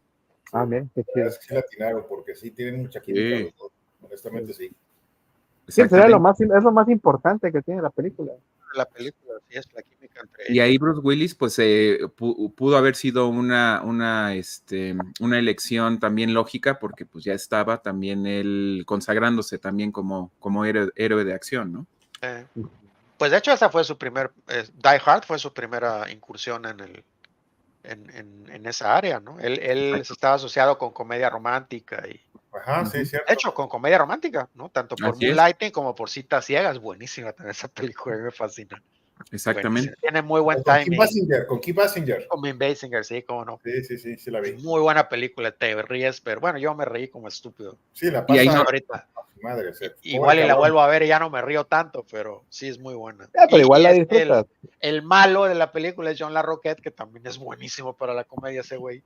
Bien, qué chido. Es que la atinaron, porque sí tienen mucha química los dos. Honestamente sí. Sí, es lo más importante que tiene la película. La película, sí, es la química entre ellos. Y ahí Bruce Willis, pues pudo haber sido una elección también lógica, porque pues ya estaba también él consagrándose también como héroe de acción, ¿no? Pues de hecho esa fue su Die Hard fue su primera incursión en esa área, ¿no? Él se estaba asociado con comedia romántica y ajá, sí, cierto. De hecho, con comedia romántica, ¿no? Tanto por Moonlighting como por Citas Ciegas, buenísima también esa película, me fascina. Exactamente. Buenísima. Tiene muy buen timing. Con Kim Basinger. Con Kim Basinger, sí, cómo no. Sí, la vi. Muy buena película, te ríes, pero bueno, yo me reí como estúpido. Sí, la pasa y ahí ahorita. Madre, igual y la vuelvo a ver y ya no me río tanto, pero sí es muy buena. Pero igual la disfrutas. El malo de la película es John LaRoquette, que también es buenísimo para la comedia ese güey.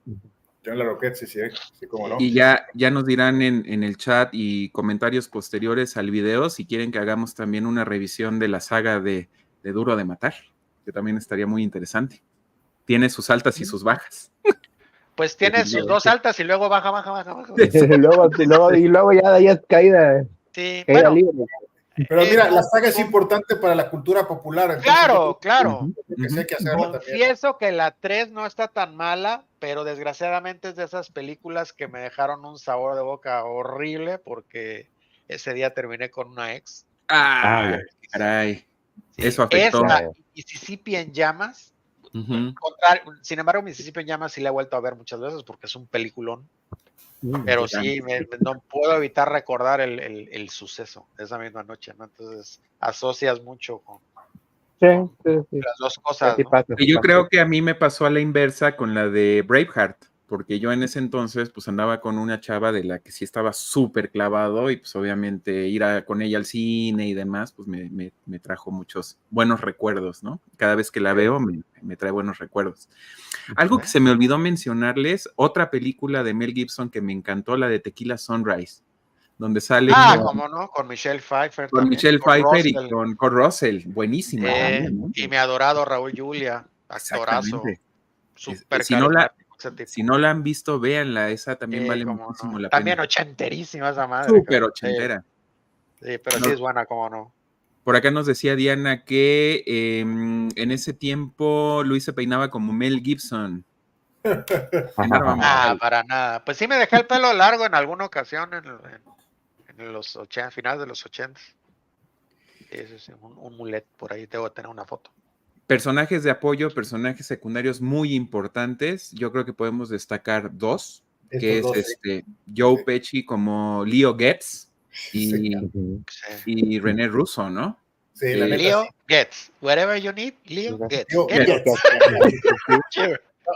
John LaRoquette, sí, cómo no. Y ya nos dirán en el chat y comentarios posteriores al video si quieren que hagamos también una revisión de la saga de Duro de Matar, que también estaría muy interesante. Tiene sus altas y sus bajas. Pues tiene sus dos altas y luego baja. y luego ya es caída. Sí, caída bueno. Libre. Pero mira, la saga es importante para la cultura popular. Entonces, claro. Confieso que la 3 no está tan mala, pero desgraciadamente es de esas películas que me dejaron un sabor de boca horrible porque ese día terminé con una ex. Caray. Sí, eso afectó. Mississippi en Llamas. Sin embargo, Mississippi en Llamas sí la he vuelto a ver muchas veces porque es un peliculón. Pero sí, no puedo evitar recordar el suceso de esa misma noche, ¿no? Entonces asocias mucho con las dos cosas, ¿no? Y yo creo que a mí me pasó a la inversa con la de Braveheart, porque yo en ese entonces pues andaba con una chava de la que sí estaba súper clavado y pues obviamente ir con ella al cine y demás pues me trajo muchos buenos recuerdos, ¿no? Cada vez que la veo me trae buenos recuerdos. Algo que se me olvidó mencionarles, otra película de Mel Gibson que me encantó, la de Tequila Sunrise, donde sale cómo no, con Michelle Pfeiffer con también, Michelle Pfeiffer y con Kurt Russell, buenísima también, ¿no? Y mi adorado Raúl Julia, actorazo, súper si no la han visto, véanla, esa también vale muchísimo la pena. También ochenterísima esa madre. Súper ochentera. Sí, pero sí es buena, cómo no. Por acá nos decía Diana que en ese tiempo Luis se peinaba como Mel Gibson. Para nada. Pues sí me dejé el pelo largo en alguna ocasión en los 80, finales de los 80. Eso es un mulet, por ahí tengo que tener una foto. Personajes de apoyo, personajes secundarios muy importantes. Yo creo que podemos destacar dos, que es Joe Pesci como Leo Getz y René Russo, ¿no? Sí, Leo Getz. Whatever you need, Leo Getz.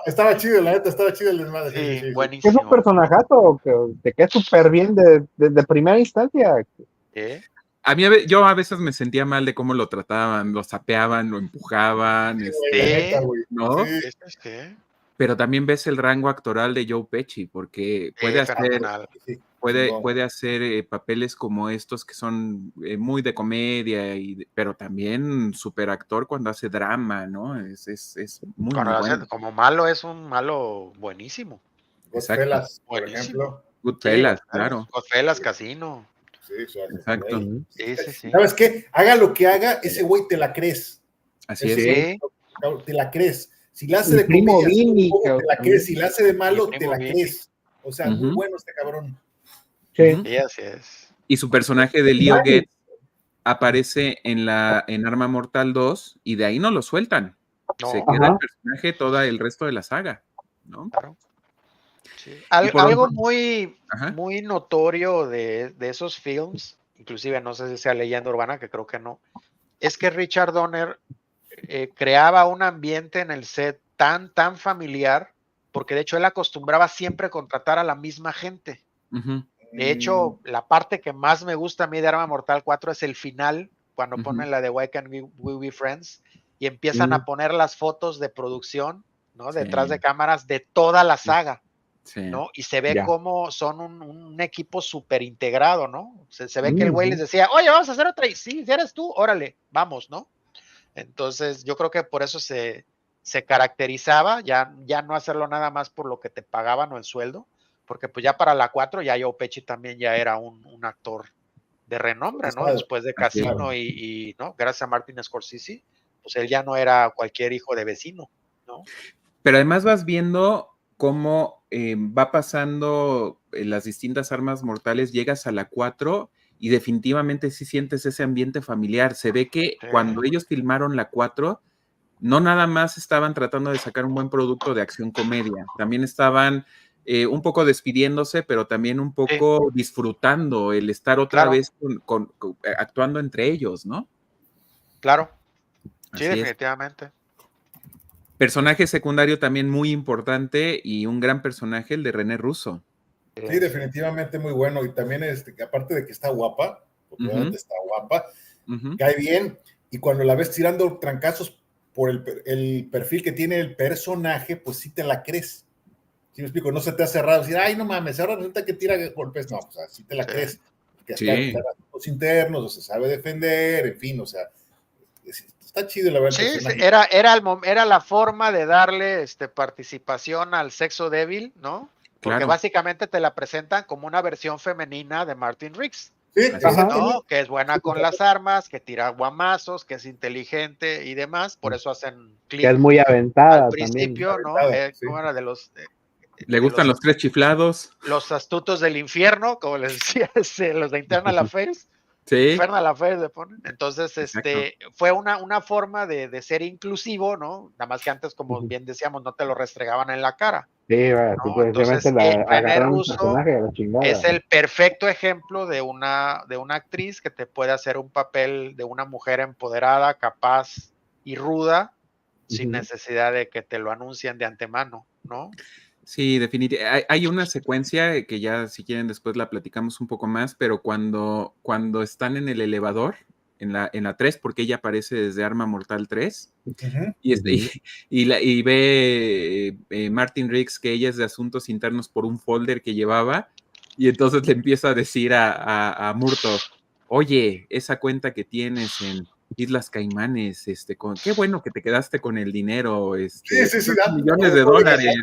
Estaba chido, la neta, estaba chido el desmadre. Sí, buenísimo. Es un personajazo que te queda súper bien de primera instancia. yo a veces me sentía mal de cómo lo trataban, lo sapeaban, lo empujaban, Sí, güey, la neta, güey. ¿no? Sí, Sí, Pero también ves el rango actoral de Joe Pesci, porque puede hacer, fenomenal. sí, puede hacer papeles como estos que son muy de comedia, pero también super actor cuando hace drama, ¿no? Es muy, Cuando muy lo hace bueno. como malo es un malo buenísimo. Exacto. Goodfellas, por Buenísimo. ejemplo. Sí, Goodfellas, claro. Goodfellas, Casino. Sí, Exacto. Sí. ¿Sabes qué? Haga lo que haga, ese güey te la crees. Así Ese es. Sí. güey, te la crees. Si la hace Mi de primo comedia, Vini, te la crees. Si la hace de malo, Mi te primo la Vini. crees. O sea, muy Ujú. bueno este cabrón. Sí. Ujú. Sí, así es. Y su personaje de Leo Getz aparece en Arma Mortal 2 y de ahí no lo sueltan. Se No, queda el Ajá. personaje todo el resto de la saga, ¿no? claro. Sí. Y por Algo otro, muy, ajá, muy notorio de esos films, inclusive no sé si sea leyenda urbana, que creo que no, es que Richard Donner creaba un ambiente en el set tan familiar, porque de hecho él acostumbraba siempre a contratar a la misma gente. ujú, De hecho, la parte que más me gusta a mí de Arma Mortal 4 es el final, cuando ujú, ponen la de Why Can't We Be Friends y empiezan a poner las fotos de producción, ¿no? Detrás de sí, cámaras de toda la saga, sí, ¿no? Y se ve Ya. como son un equipo súper integrado, ¿no? Se ve que el güey les Ujú. decía, oye, vamos a hacer otra, y sí, si eres tú, órale, vamos, ¿no? Entonces, yo creo que por eso se caracterizaba, ya no hacerlo nada más por lo que te pagaban o el sueldo, porque pues ya para la 4 ya Joe Pesci también ya era un actor de renombre, ¿no? Después de así es. Casino ¿no? Gracias a Martin Scorsese, pues él ya no era cualquier hijo de vecino, ¿no? Pero además vas viendo cómo va pasando las distintas armas mortales, llegas a la 4 y definitivamente sí sientes ese ambiente familiar. Se ve que Sí, cuando ellos filmaron la 4 no nada más estaban tratando de sacar un buen producto de acción comedia, también estaban un poco despidiéndose, pero también un sí, poco disfrutando el estar otra claro, vez actuando entre ellos, ¿no? claro, sí, Así es. definitivamente. Personaje secundario también muy importante y un gran personaje, el de René Russo. Sí, definitivamente muy bueno. Y también, aparte de que está guapa, porque obviamente está guapa, cae bien. Y cuando la ves tirando trancazos por el perfil que tiene el personaje, pues sí te la crees. ¿Sí me explico? No se te hace raro decir, ay, no mames, ahora resulta que tira golpes. No, o sea, sí te la Sí. crees. Que Sí. está los internos, o se sabe defender, en fin, o sea, está chido la verdad el Sí, personaje. era la forma de darle participación al sexo débil, ¿no? Porque Claro. básicamente te la presentan como una versión femenina de Martin Riggs, Sí, Así es. exactamente. ¿no? Que es buena con las armas, que tira guamazos, que es inteligente y demás. Por eso hacen Que es clic muy al aventada también. principio, ¿no? Aventada, sí. ¿Cómo era? Le gustan los tres chiflados. Los astutos del infierno, como les decía, los de Internal Affairs. Sí, Infernal Affairs le ponen. Entonces, exacto. fue una forma de ser inclusivo, ¿no? Nada más que antes, como bien decíamos, no te lo restregaban en la cara, Sí, bueno, sí, ¿no? precisamente Entonces, la René agarraron el Russo personaje de la chingada. es el perfecto ejemplo de una actriz que te puede hacer un papel de una mujer empoderada, capaz y ruda, sin necesidad de que te lo anuncien de antemano, ¿no? Sí, definitivamente. Hay una secuencia que ya, si quieren, después la platicamos un poco más, pero cuando están en el elevador, en la 3, porque ella aparece desde Arma Mortal 3, y ve Martin Riggs que ella es de asuntos internos por un folder que llevaba, y entonces le empieza a decir a Murtaugh, oye, esa cuenta que tienes en Islas Caimanes, qué bueno que te quedaste con el dinero, Sí, millones de dólares.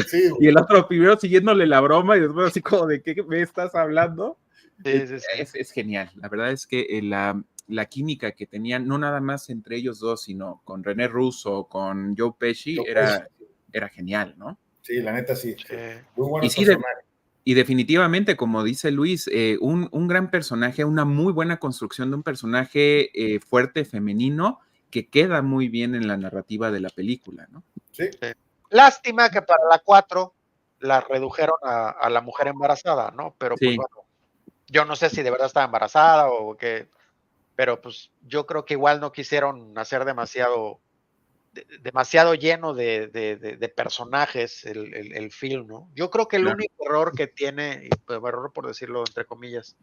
Sí, Y el otro primero siguiéndole la broma y después así como de ¿qué me estás hablando? Sí. Es genial. La verdad es que la química que tenían, no nada más entre ellos dos, sino con René Russo, con Joe Pesci, era genial, ¿no? Sí, la neta sí. Sí. Muy Y buenos sí, personajes. y definitivamente, como dice Luis, un gran personaje, una muy buena construcción de un personaje fuerte, femenino, que queda muy bien en la narrativa de la película, ¿no? Sí. Lástima que para la 4 la redujeron a la mujer embarazada, ¿no? Pero pues Sí, bueno, yo no sé si de verdad estaba embarazada o qué, pero pues yo creo que igual no quisieron hacer demasiado lleno de personajes el film, ¿no? Yo creo que el claro. único error que tiene, y pues, error por decirlo entre comillas,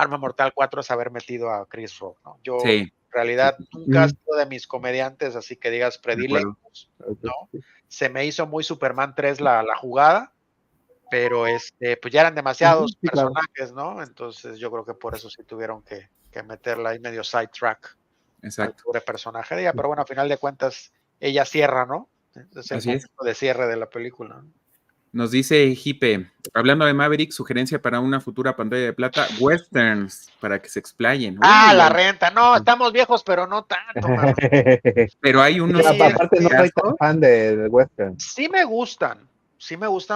Arma Mortal 4 es haber metido a Chris Rock, ¿no? Yo, Sí, en realidad, nunca ha sido de mis comediantes, así que digas de acuerdo. predilectos, ¿no? Se me hizo muy Superman 3 la jugada, pero pues ya eran demasiados Sí, claro. personajes, ¿no? Entonces yo creo que por eso sí tuvieron que meterla ahí medio sidetrack al Exacto. pobre personaje de ella, pero bueno, a final de cuentas, ella cierra, ¿no? Es el Así es. momento de cierre de la película, ¿no? Nos dice Jipe, hablando de Maverick, sugerencia para una futura pantalla de plata, westerns, para que se explayen. La renta, no, estamos viejos, pero no tanto, mano. Pero hay unos Sí, aparte no soy tan clásicos. fan de western. Sí me gustan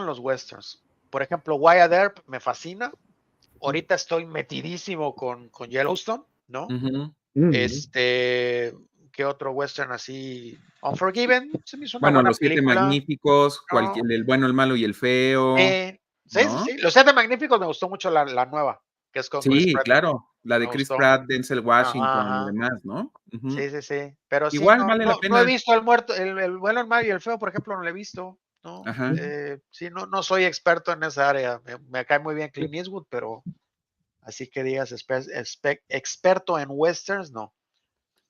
los westerns. Por ejemplo, Wyatt Earp me fascina. Ahorita estoy metidísimo con Yellowstone, ¿no? Ujú. ¿Qué otro western así? Unforgiven, se me hizo una Bueno, buena Los Siete película. Magníficos, ¿No? el bueno, el malo y el feo. Sí. Los Siete Magníficos me gustó mucho la nueva, que es con Chris Sí, Pratt. claro, la de Me Chris gustó. Pratt, Denzel Washington y Ajá. demás, ¿no? Ujú. Sí. Pero sí, Igual vale la no he pena. visto el muerto, el bueno, el malo y el feo, por ejemplo, no lo he visto, ¿no? Ajá. Sí, no soy experto en esa área. Me cae muy bien Clint Eastwood, pero así que digas experto en westerns, no.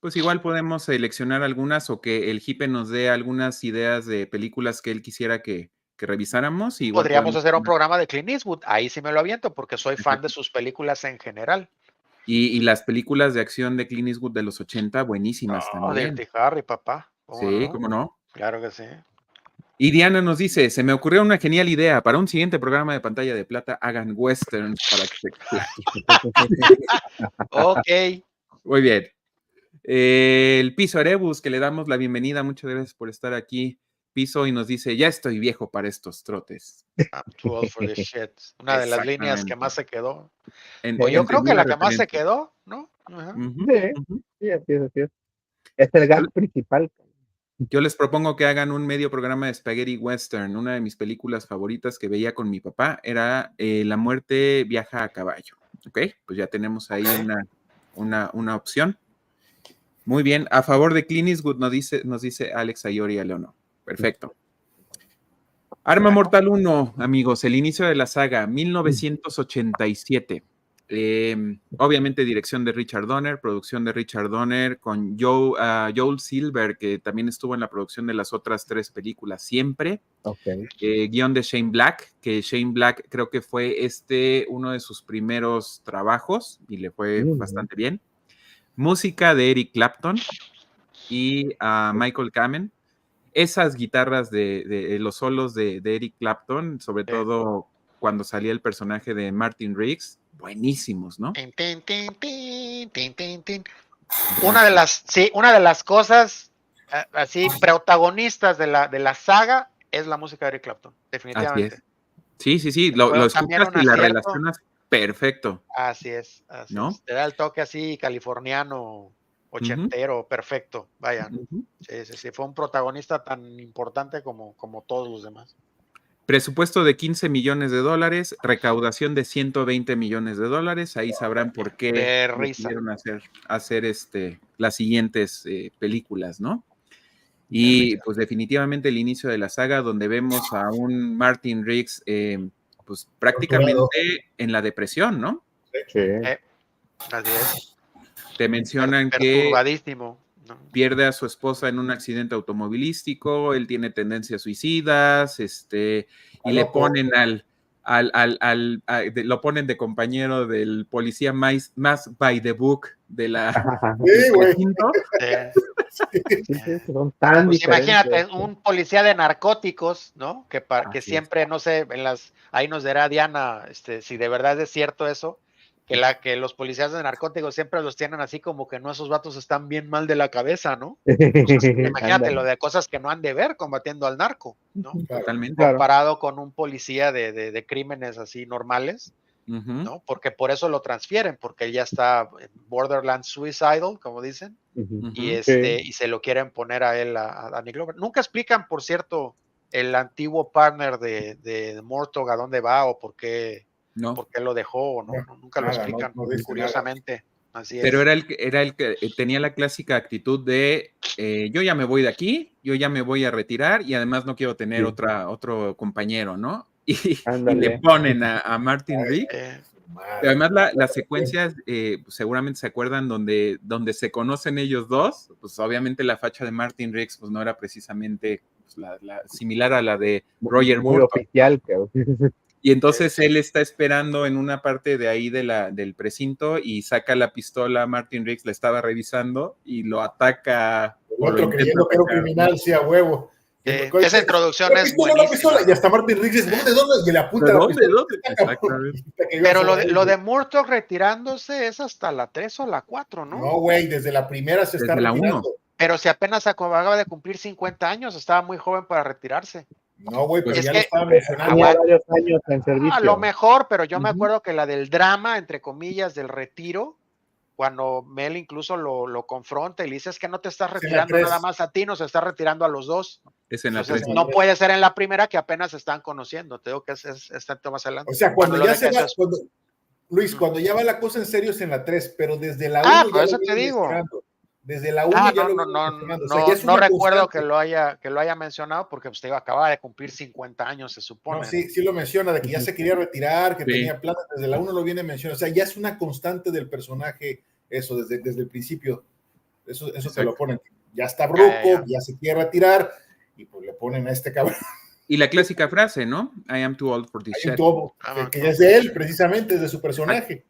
Pues igual podemos seleccionar algunas o que el Jipe nos dé algunas ideas de películas que él quisiera que revisáramos. Y igual Podríamos podemos hacer un programa de Clint Eastwood, ahí sí me lo aviento, porque soy fan Exacto. de sus películas en general. Y las películas de acción de Clint Eastwood de los 80, buenísimas también. Dirty Harry, papá. ¿Cómo Sí, no? cómo no. Claro que sí. Y Diana nos dice, se me ocurrió una genial idea, para un siguiente programa de Pantalla de Plata, hagan westerns para que se explayen. Ok. Muy bien. El Piso Erebus, que le damos la bienvenida, muchas gracias por estar aquí, Piso, y nos dice, ya estoy viejo para estos trotes. I'm too old for this shit. Una de las líneas que más se quedó. O yo creo que la que más se quedó, ¿no? Ajá. Sí, así es. Es el gas principal. Yo les propongo que hagan un medio programa de Spaghetti Western. Una de mis películas favoritas que veía con mi papá era La muerte viaja a caballo. ¿Ok? Pues ya tenemos ahí una opción. Muy bien. A favor de Clint Eastwood nos dice Alex Ayori Leono. Perfecto. Arma Mortal 1, amigos. El inicio de la saga, 1987. Obviamente dirección de Richard Donner, producción de Richard Donner con Joel Silver, que también estuvo en la producción de las otras 3 películas siempre. Guión de Shane Black, que Shane Black creo que fue uno de sus primeros trabajos y le fue bastante bien. Música de Eric Clapton y Michael Kamen. Esas guitarras de los solos de Eric Clapton, sobre todo cuando salía el personaje de Martin Riggs, buenísimos, ¿no? Una de las cosas así protagonistas de la saga es la música de Eric Clapton, definitivamente. Así es. Sí. Lo escuchas y la relacionas perfecto. Así es. ¿No? Te da el toque así californiano, ochentero, perfecto. Vaya. Sí. Fue un protagonista tan importante como todos los demás. Presupuesto de $15 millones, recaudación de $120 millones. Ahí sabrán por qué decidieron hacer las siguientes películas, ¿no? Y pues definitivamente el inicio de la saga, donde vemos a un Martin Riggs pues prácticamente en la depresión, ¿no? Sí. Así es. Te mencionan perturbadísimo, ¿no? Pierde a su esposa en un accidente automovilístico, él tiene tendencias suicidas, y le ponen lo ponen de compañero del policía más by the book de la son tan pues diferentes. imagínate, un policía de narcóticos, ¿no? Que siempre, no sé, ahí nos dirá Diana, si de verdad es cierto eso, que los policías de narcóticos siempre los tienen así como que no, esos vatos están bien mal de la cabeza, ¿no? Imagínate lo de cosas que no han de ver combatiendo al narco, ¿no? Totalmente. Comparado con un policía de crímenes así normales, ¿no? Porque por eso lo transfieren, porque él ya está borderline suicidal, como dicen, y se lo quieren poner a él, a Danny Glover. Nunca explican, por cierto, el antiguo partner de Murtaugh a dónde va o por qué lo dejó, ¿no? Nunca lo explican, curiosamente. Así Pero es. era el que tenía la clásica actitud de yo ya me voy de aquí, yo ya me voy a retirar y además no quiero tener otro compañero, ¿no? Y le ponen a Martin Riggs madre. Además, las secuencias, seguramente se acuerdan, donde se conocen ellos dos, pues obviamente la facha de Martin Riggs pues no era precisamente pues, similar a la de Roger muy Murtaugh. oficial, creo. Y entonces él está esperando en una parte de ahí del precinto y saca la pistola a Martin Riggs, la estaba revisando y lo ataca. El otro creyendo que era un criminal, sí, a huevo. Esa introducción es buenísima. buenísima. Y hasta Martin Riggs, ¿de dónde? Y le apunta ¿De la dónde? pistola. Exactamente. Pero lo de Murtaugh retirándose es hasta la 3 o la 4, ¿no? No, güey, desde la primera se está retirando. 1. Pero si apenas acababa de cumplir 50 años, estaba muy joven para retirarse. No, güey, pero Es ya que lo estaba mencionando. Tenía varios años en servicio. A lo mejor, pero yo me acuerdo que la del drama, entre comillas, del retiro, cuando Mel incluso lo confronta y le dice, es que no te estás retirando nada más a ti, nos está retirando a los dos. Es en la Entonces, 3. no puede ser en la primera, que apenas se están conociendo. Te digo que es tanto más adelante. O sea, cuando ya se va, Luis, cuando ya va la cosa en serio es en la 3, pero desde la 1 por eso te digo. Desde la 1 ya no recuerdo que lo haya mencionado, porque pues, te digo, acababa de cumplir 50 años, se supone. No, sí lo menciona, de que ya se quería retirar, que tenía plata, desde la 1 lo viene mencionando. O sea, ya es una constante del personaje, eso, desde el principio. Eso te lo ponen. Ya está bruco, ya se quiere retirar, y pues le ponen a este cabrón. Y la clásica frase, ¿no? I am too old for this shit. Que es de él, precisamente, es de su personaje.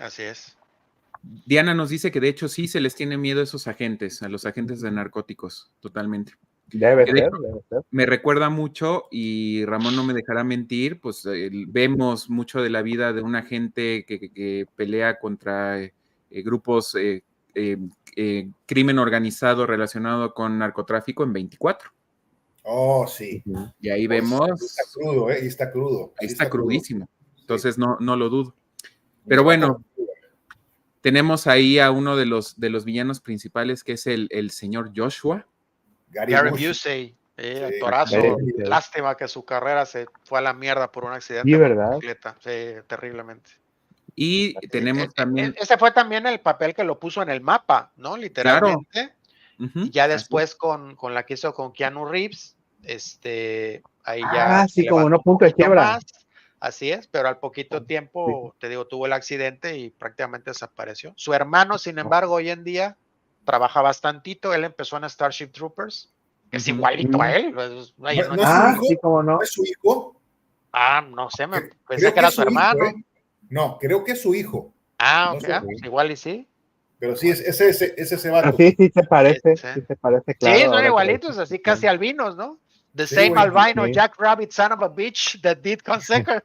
Así es. Diana nos dice que de hecho sí se les tiene miedo a esos agentes, a los agentes de narcóticos, totalmente. Debe ser. Me recuerda mucho, y Ramón no me dejará mentir, pues vemos mucho de la vida de un agente que pelea contra grupos, crimen organizado relacionado con narcotráfico en 24. Oh, sí. Y ahí vemos. Está crudo, está crudo. Ahí está crudísimo. Entonces no lo dudo. Pero bueno, tenemos ahí a uno de los villanos principales, que es el señor Joshua. Gary Busey, actorazo. Lástima que su carrera se fue a la mierda por un accidente. Sí, ¿verdad? Sí, terriblemente. Y tenemos también. Ese fue también el papel que lo puso en el mapa, ¿no? Literalmente. Claro. Y ya después con la que hizo con Keanu Reeves, ahí ya. Sí, como no, punto de quiebra. Más. Así es, pero al poquito tiempo, te digo, tuvo el accidente y prácticamente desapareció. Su hermano, sin embargo, hoy en día trabaja bastantito. Él empezó en Starship Troopers, que es igualito a él. Sí, cómo no. ¿No es su hijo? No sé, pensé que era su hermano. Hijo, No, creo que es su hijo. Ok, pues igual y sí. Pero sí, es ese vato. Sí se parece, sí se parece, claro. Sí, son igualitos, así casi albinos, ¿no? The same albino Jack Rabbit son of a bitch that did Consequer.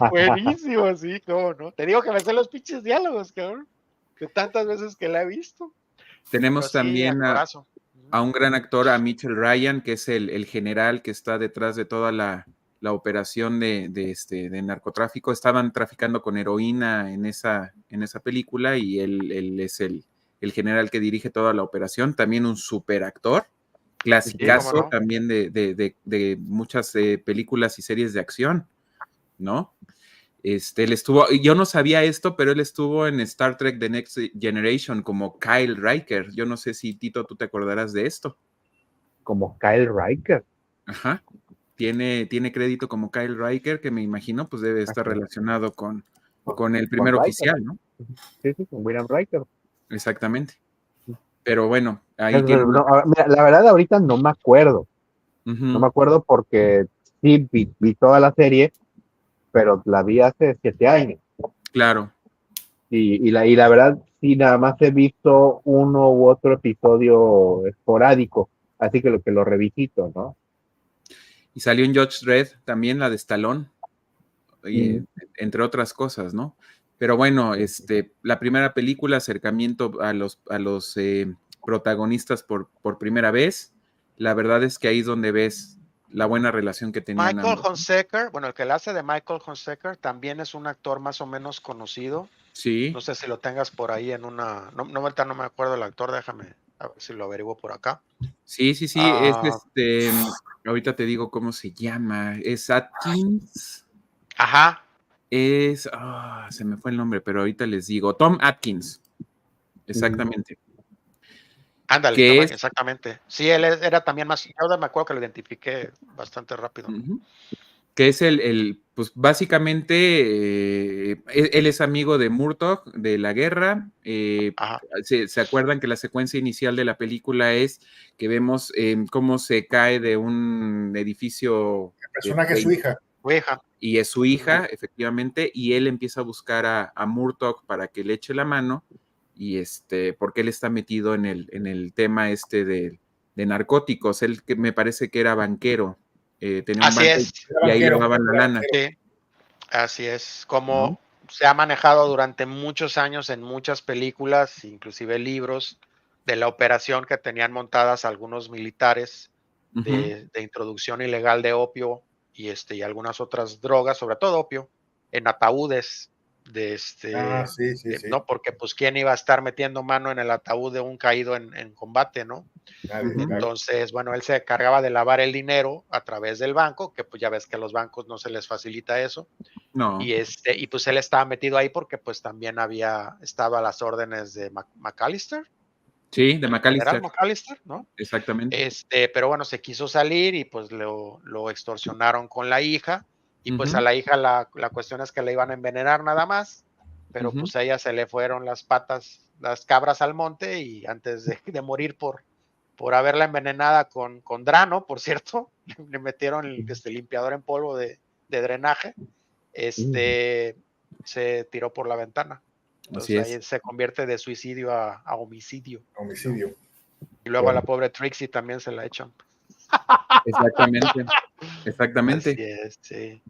Buenísimo, sí, cómo no. Te digo que me sé los pinches diálogos, cabrón. De tantas veces que la he visto. Tenemos también a un gran actor, a Mitchell Ryan, que es el general que está detrás de toda la operación de narcotráfico. Estaban traficando con heroína en esa película, y él es el general que dirige toda la operación. También un super actor. Clasicazo también de muchas películas y series de acción, ¿no? Él estuvo, yo no sabía esto, pero él estuvo en Star Trek The Next Generation como Kyle Riker. Yo no sé si, Tito, tú te acordarás de esto. Como Kyle Riker. Ajá. Tiene crédito como Kyle Riker, que me imagino pues debe estar relacionado con el primer oficial, ¿no? Sí, con William Riker. Exactamente. Pero bueno, ahí mira, la verdad ahorita no me acuerdo. No me acuerdo porque sí vi toda la serie, pero la vi hace 7 años. Claro. Y la verdad sí, nada más he visto uno u otro episodio esporádico, así que lo revisito, ¿no? Y salió en Judge Dredd también, la de Stallone, entre otras cosas, ¿no? Pero bueno, la primera película, acercamiento a los protagonistas por primera vez, la verdad es que ahí es donde ves la buena relación que tenían Michael ambos. Hunsaker, bueno, el que la hace de Michael Hunsaker también es un actor más o menos conocido. Sí. No sé si lo tengas por ahí en una... No me acuerdo el actor, déjame a ver si lo averiguo por acá. Sí, es ahorita te digo cómo se llama, es Atkins. Ajá. Se me fue el nombre, pero ahorita les digo, Tom Atkins. Exactamente. Ándale, exactamente. Sí, él era también más, yo me acuerdo que lo identifiqué bastante rápido. que es pues básicamente, él es amigo de Murtaugh, de la guerra. ¿Se acuerdan que la secuencia inicial de la película es que vemos cómo se cae de un edificio? El personaje es su hija. Y es su hija, efectivamente, y él empieza a buscar a Murtaugh para que le eche la mano, y porque él está metido en el tema de narcóticos. Él, que me parece que era banquero, tenía un banco y ahí llevaban la lana. Sí, así es, como se ha manejado durante muchos años en muchas películas, inclusive libros, de la operación que tenían montadas algunos militares de introducción ilegal de opio y algunas otras drogas, sobre todo opio, en ataúdes ¿no? Porque pues quién iba a estar metiendo mano en el ataúd de un caído en combate, ¿no? Entonces, bueno, él se cargaba de lavar el dinero a través del banco, que pues ya ves que a los bancos no se les facilita eso. No. Y pues él estaba metido ahí porque pues también estaba a las órdenes de McAllister. Sí, de McAllister. General McAllister, ¿no? Exactamente. Pero bueno, se quiso salir y pues lo extorsionaron con la hija. Y pues a la hija la cuestión es que le iban a envenenar nada más, pero pues a ella se le fueron las cabras al monte, y antes de morir por haberla envenenada con Drano, por cierto, le metieron el limpiador en polvo de drenaje, se tiró por la ventana. Entonces ahí se convierte de suicidio a homicidio. Y luego a la pobre Trixie también se la echan. Exactamente. Así es, sí.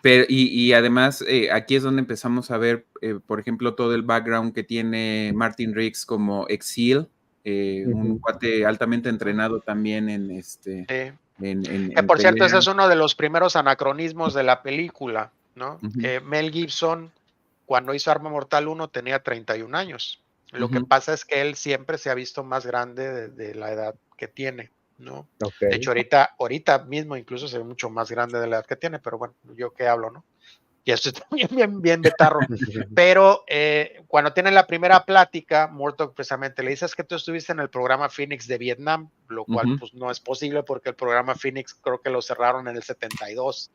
Pero, y además, aquí es donde empezamos a ver, por ejemplo, todo el background que tiene Martin Riggs como ex-SEAL, un cuate altamente entrenado también en que por cierto, ese es uno de los primeros anacronismos de la película, ¿no? Mel Gibson, cuando hizo Arma Mortal 1, tenía 31 años. Lo que pasa es que él siempre se ha visto más grande de la edad que tiene, ¿no? De hecho, ahorita mismo incluso se ve mucho más grande de la edad que tiene, pero bueno, yo qué hablo, ¿no? Y esto está bien betarro. Pero cuando tienen la primera plática, Murtaugh precisamente le dice: es que tú estuviste en el programa Phoenix de Vietnam, lo cual pues no es posible porque el programa Phoenix creo que lo cerraron en el 72.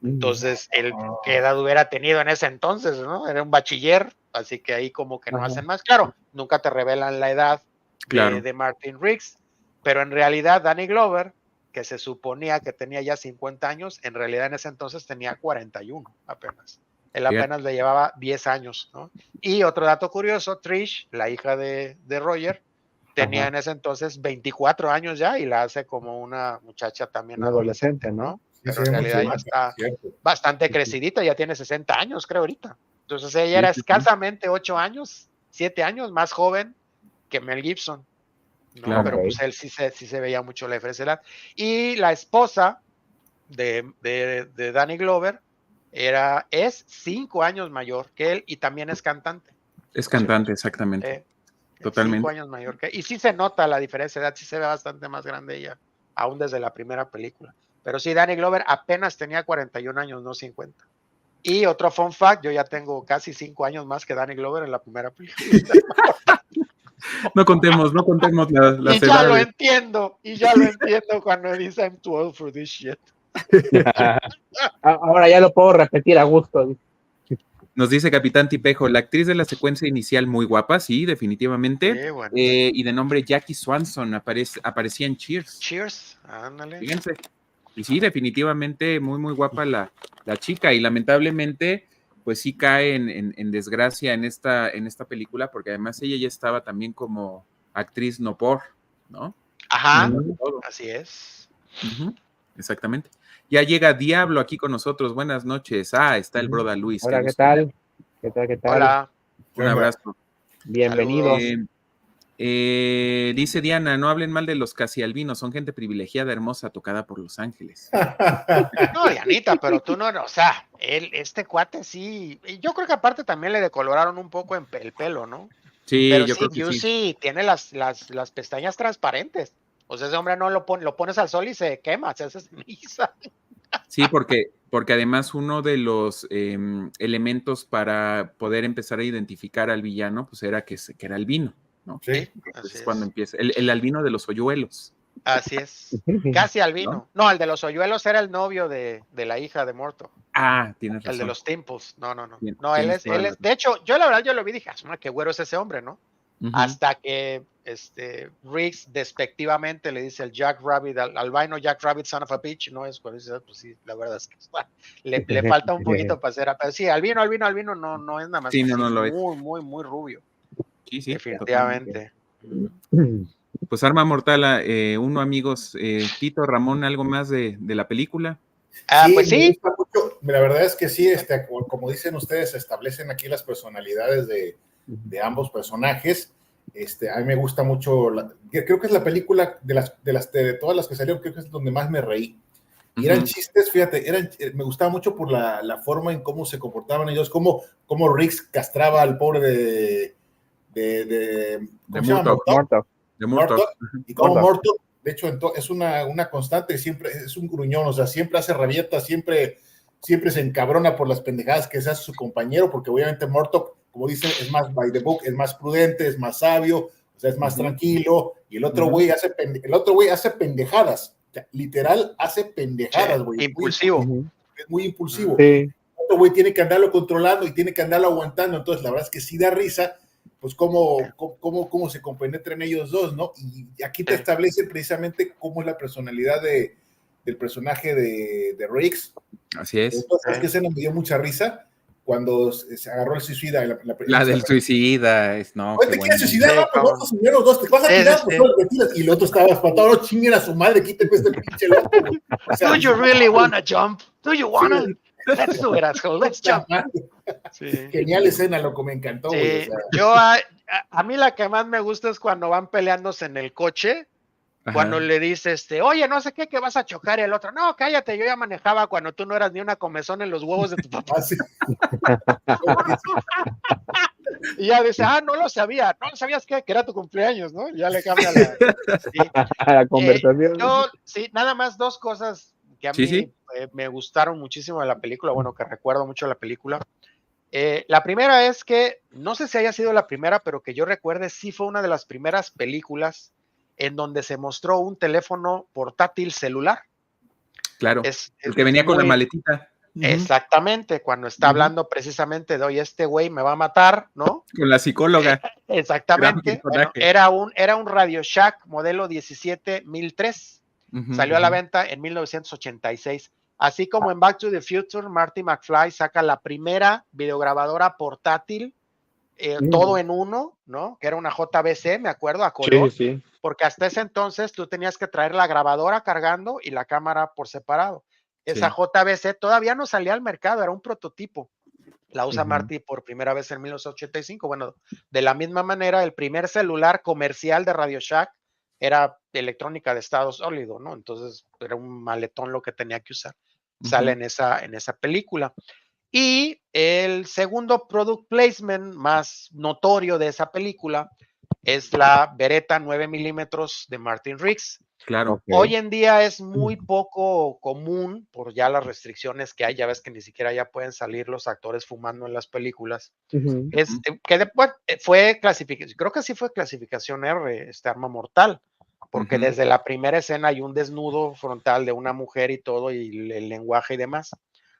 Entonces, él, ¿qué edad hubiera tenido en ese entonces, no? Era un bachiller, así que ahí como que no hacen más. Claro, nunca te revelan la edad de Martin Riggs, pero en realidad Danny Glover, que se suponía que tenía ya 50 años, en realidad en ese entonces tenía 41 apenas. Él apenas le llevaba 10 años, ¿no? Y otro dato curioso, Trish, la hija de Roger, tenía en ese entonces 24 años ya, y la hace como una muchacha también adolescente, ¿no? Pero en realidad ya está bastante crecidita, ya tiene 60 años, creo, ahorita. Entonces ella era escasamente 8 años, 7 años más joven que Mel Gibson, ¿no? Pero pues él sí se veía mucho la diferencia de edad. Y la esposa de Danny Glover es 5 años mayor que él, y también es cantante. Es cantante, exactamente. Totalmente. 5 años mayor que él. Y sí se nota la diferencia de edad, sí se ve bastante más grande ella, aún desde la primera película. Pero sí, Danny Glover apenas tenía 41 años, no 50. Y otro fun fact, yo ya tengo casi 5 años más que Danny Glover en la primera película. No contemos las y ya lo entiendo cuando dice I'm too old for this shit. Ahora ya lo puedo repetir a gusto. Nos dice Capitán Tipejo, la actriz de la secuencia inicial muy guapa, sí, definitivamente. Sí, bueno. Y de nombre Jackie Swanson, aparecía en Cheers. Cheers, ándale. Fíjense. Y sí, definitivamente muy guapa la chica, y lamentablemente pues sí cae en desgracia en esta película, porque además ella ya estaba también como actriz no por, ¿no? Ajá, así es. Exactamente. Ya llega Diablo aquí con nosotros. Buenas noches. Está el Broda Luis. Hola, ¿qué tal? ¿Qué tal? Hola. Un abrazo. Bienvenidos. Dice Diana, no hablen mal de los casi albinos, son gente privilegiada, hermosa, tocada por los ángeles. No, Dianita, pero tú no, o sea, este cuate sí, yo creo que aparte también le decoloraron un poco el pelo, ¿no? Sí, pero yo sí, creo que sí tiene las pestañas transparentes. O sea, ese hombre no lo pones al sol y se quema, se hace ceniza. Sí, porque además uno de los elementos para poder empezar a identificar al villano, pues era que era albino, ¿no? Sí. Es cuando empieza. El albino de los hoyuelos. Así es. Casi albino. No, el de los hoyuelos era el novio de la hija de Morto. Ah, tienes El de razón. los Timples. No. Tien- No, él tienes es, toda él la es. De hecho, yo la verdad, yo lo vi y dije, qué güero es ese hombre, ¿no? Ujú. Hasta que Riggs despectivamente le dice el Jack Rabbit, al albino Jack Rabbit, son of a bitch, no es cuando dice, pues sí, la verdad es que le falta un poquito para ser, pero sí, albino no es nada más Sí, que no, sí, no es lo es. muy rubio, Sí, totalmente. definitivamente. Pues Arma Mortal, uno, amigos, Tito, Ramón, ¿algo más de la película? Sí, Pues me sí, gusta mucho. La verdad es que sí, como dicen ustedes, se establecen aquí las personalidades de ambos personajes. A mí me gusta mucho, creo que es la película de todas las que salieron, creo que es donde más me reí. Y eran chistes, fíjate, me gustaba mucho por la forma en cómo se comportaban ellos, cómo Riggs castraba al pobre ¿cómo se llama? Murtaugh. De Murtaugh. Y como Murtaugh. Murtaugh, de hecho, es una constante, siempre es un gruñón, o sea, siempre hace rabietas, siempre se encabrona por las pendejadas que se hace su compañero, porque obviamente Murtaugh, como dicen, es más by the book, es más prudente, es más sabio, o sea, es más tranquilo, y el otro güey hace pendejadas, o sea, literal hace pendejadas, güey. impulsivo. Es muy impulsivo. Sí. El otro güey tiene que andarlo controlando y tiene que andarlo aguantando, entonces la verdad es que sí da risa, pues cómo se compenetran ellos dos, ¿no? Y aquí te establece precisamente cómo es la personalidad del personaje de Riggs. Así es. Entonces, es que escena me dio mucha risa cuando se agarró el suicida. La del suicida, no, Oye, qué ¿te bueno. quieres suicidar? Sí, No, pues vamos primero dos, te vas a Sí, tirar, sí, pues sí. solo te tiras. Y el otro estaba espantado, no chinguen a su madre, quítenme este pinche loco. O sea, Do you really wanna jump? Do you wanna? Sí. Let's do it, asshole. Let's jump. Sí. Genial escena, loco, me encantó, güey. Sí, O sea, yo a mí la que más me gusta es cuando van peleándose en el coche, cuando Ajá. le dice oye, no sé qué, que vas a chocar, y el otro, no, cállate, yo ya manejaba cuando tú no eras ni una comezón en los huevos de tu papá. así. Y ya dice, no lo sabía, no sabías que era tu cumpleaños, ¿no? Y ya le cambia la. Sí. La conversación. Sí, nada más dos cosas que a Sí, mí sí. me gustaron muchísimo de la película, bueno, que recuerdo mucho de la película. La primera es que, no sé si haya sido la primera, pero que yo recuerde, sí fue una de las primeras películas en donde se mostró un teléfono portátil celular. Claro. El que venía con la maletita. Exactamente, cuando está hablando precisamente de, oye, este güey me va a matar, ¿no? Con la psicóloga. Exactamente. Bueno, era un Radio Shack modelo 17003. Salió a la venta en 1986. Así como en Back to the Future, Marty McFly saca la primera videograbadora portátil, todo en uno, ¿no? Que era una JVC, me acuerdo, a color. Sí. Porque hasta ese entonces tú tenías que traer la grabadora cargando y la cámara por separado. Esa JVC todavía no salía al mercado, era un prototipo. La usa Marty por primera vez en 1985. Bueno, de la misma manera, el primer celular comercial de Radio Shack era electrónica de estado sólido, ¿no? Entonces era un maletón lo que tenía que usar. Sale en esa película. Y el segundo product placement más notorio de esa película es la Beretta 9 milímetros de Martin Riggs. Claro. Okay. Hoy en día es muy poco común por ya las restricciones que hay, ya ves que ni siquiera ya pueden salir los actores fumando en las películas. Que después fue clasificación, creo que sí fue clasificación R, Arma Mortal, porque desde la primera escena hay un desnudo frontal de una mujer y todo, y el lenguaje y demás.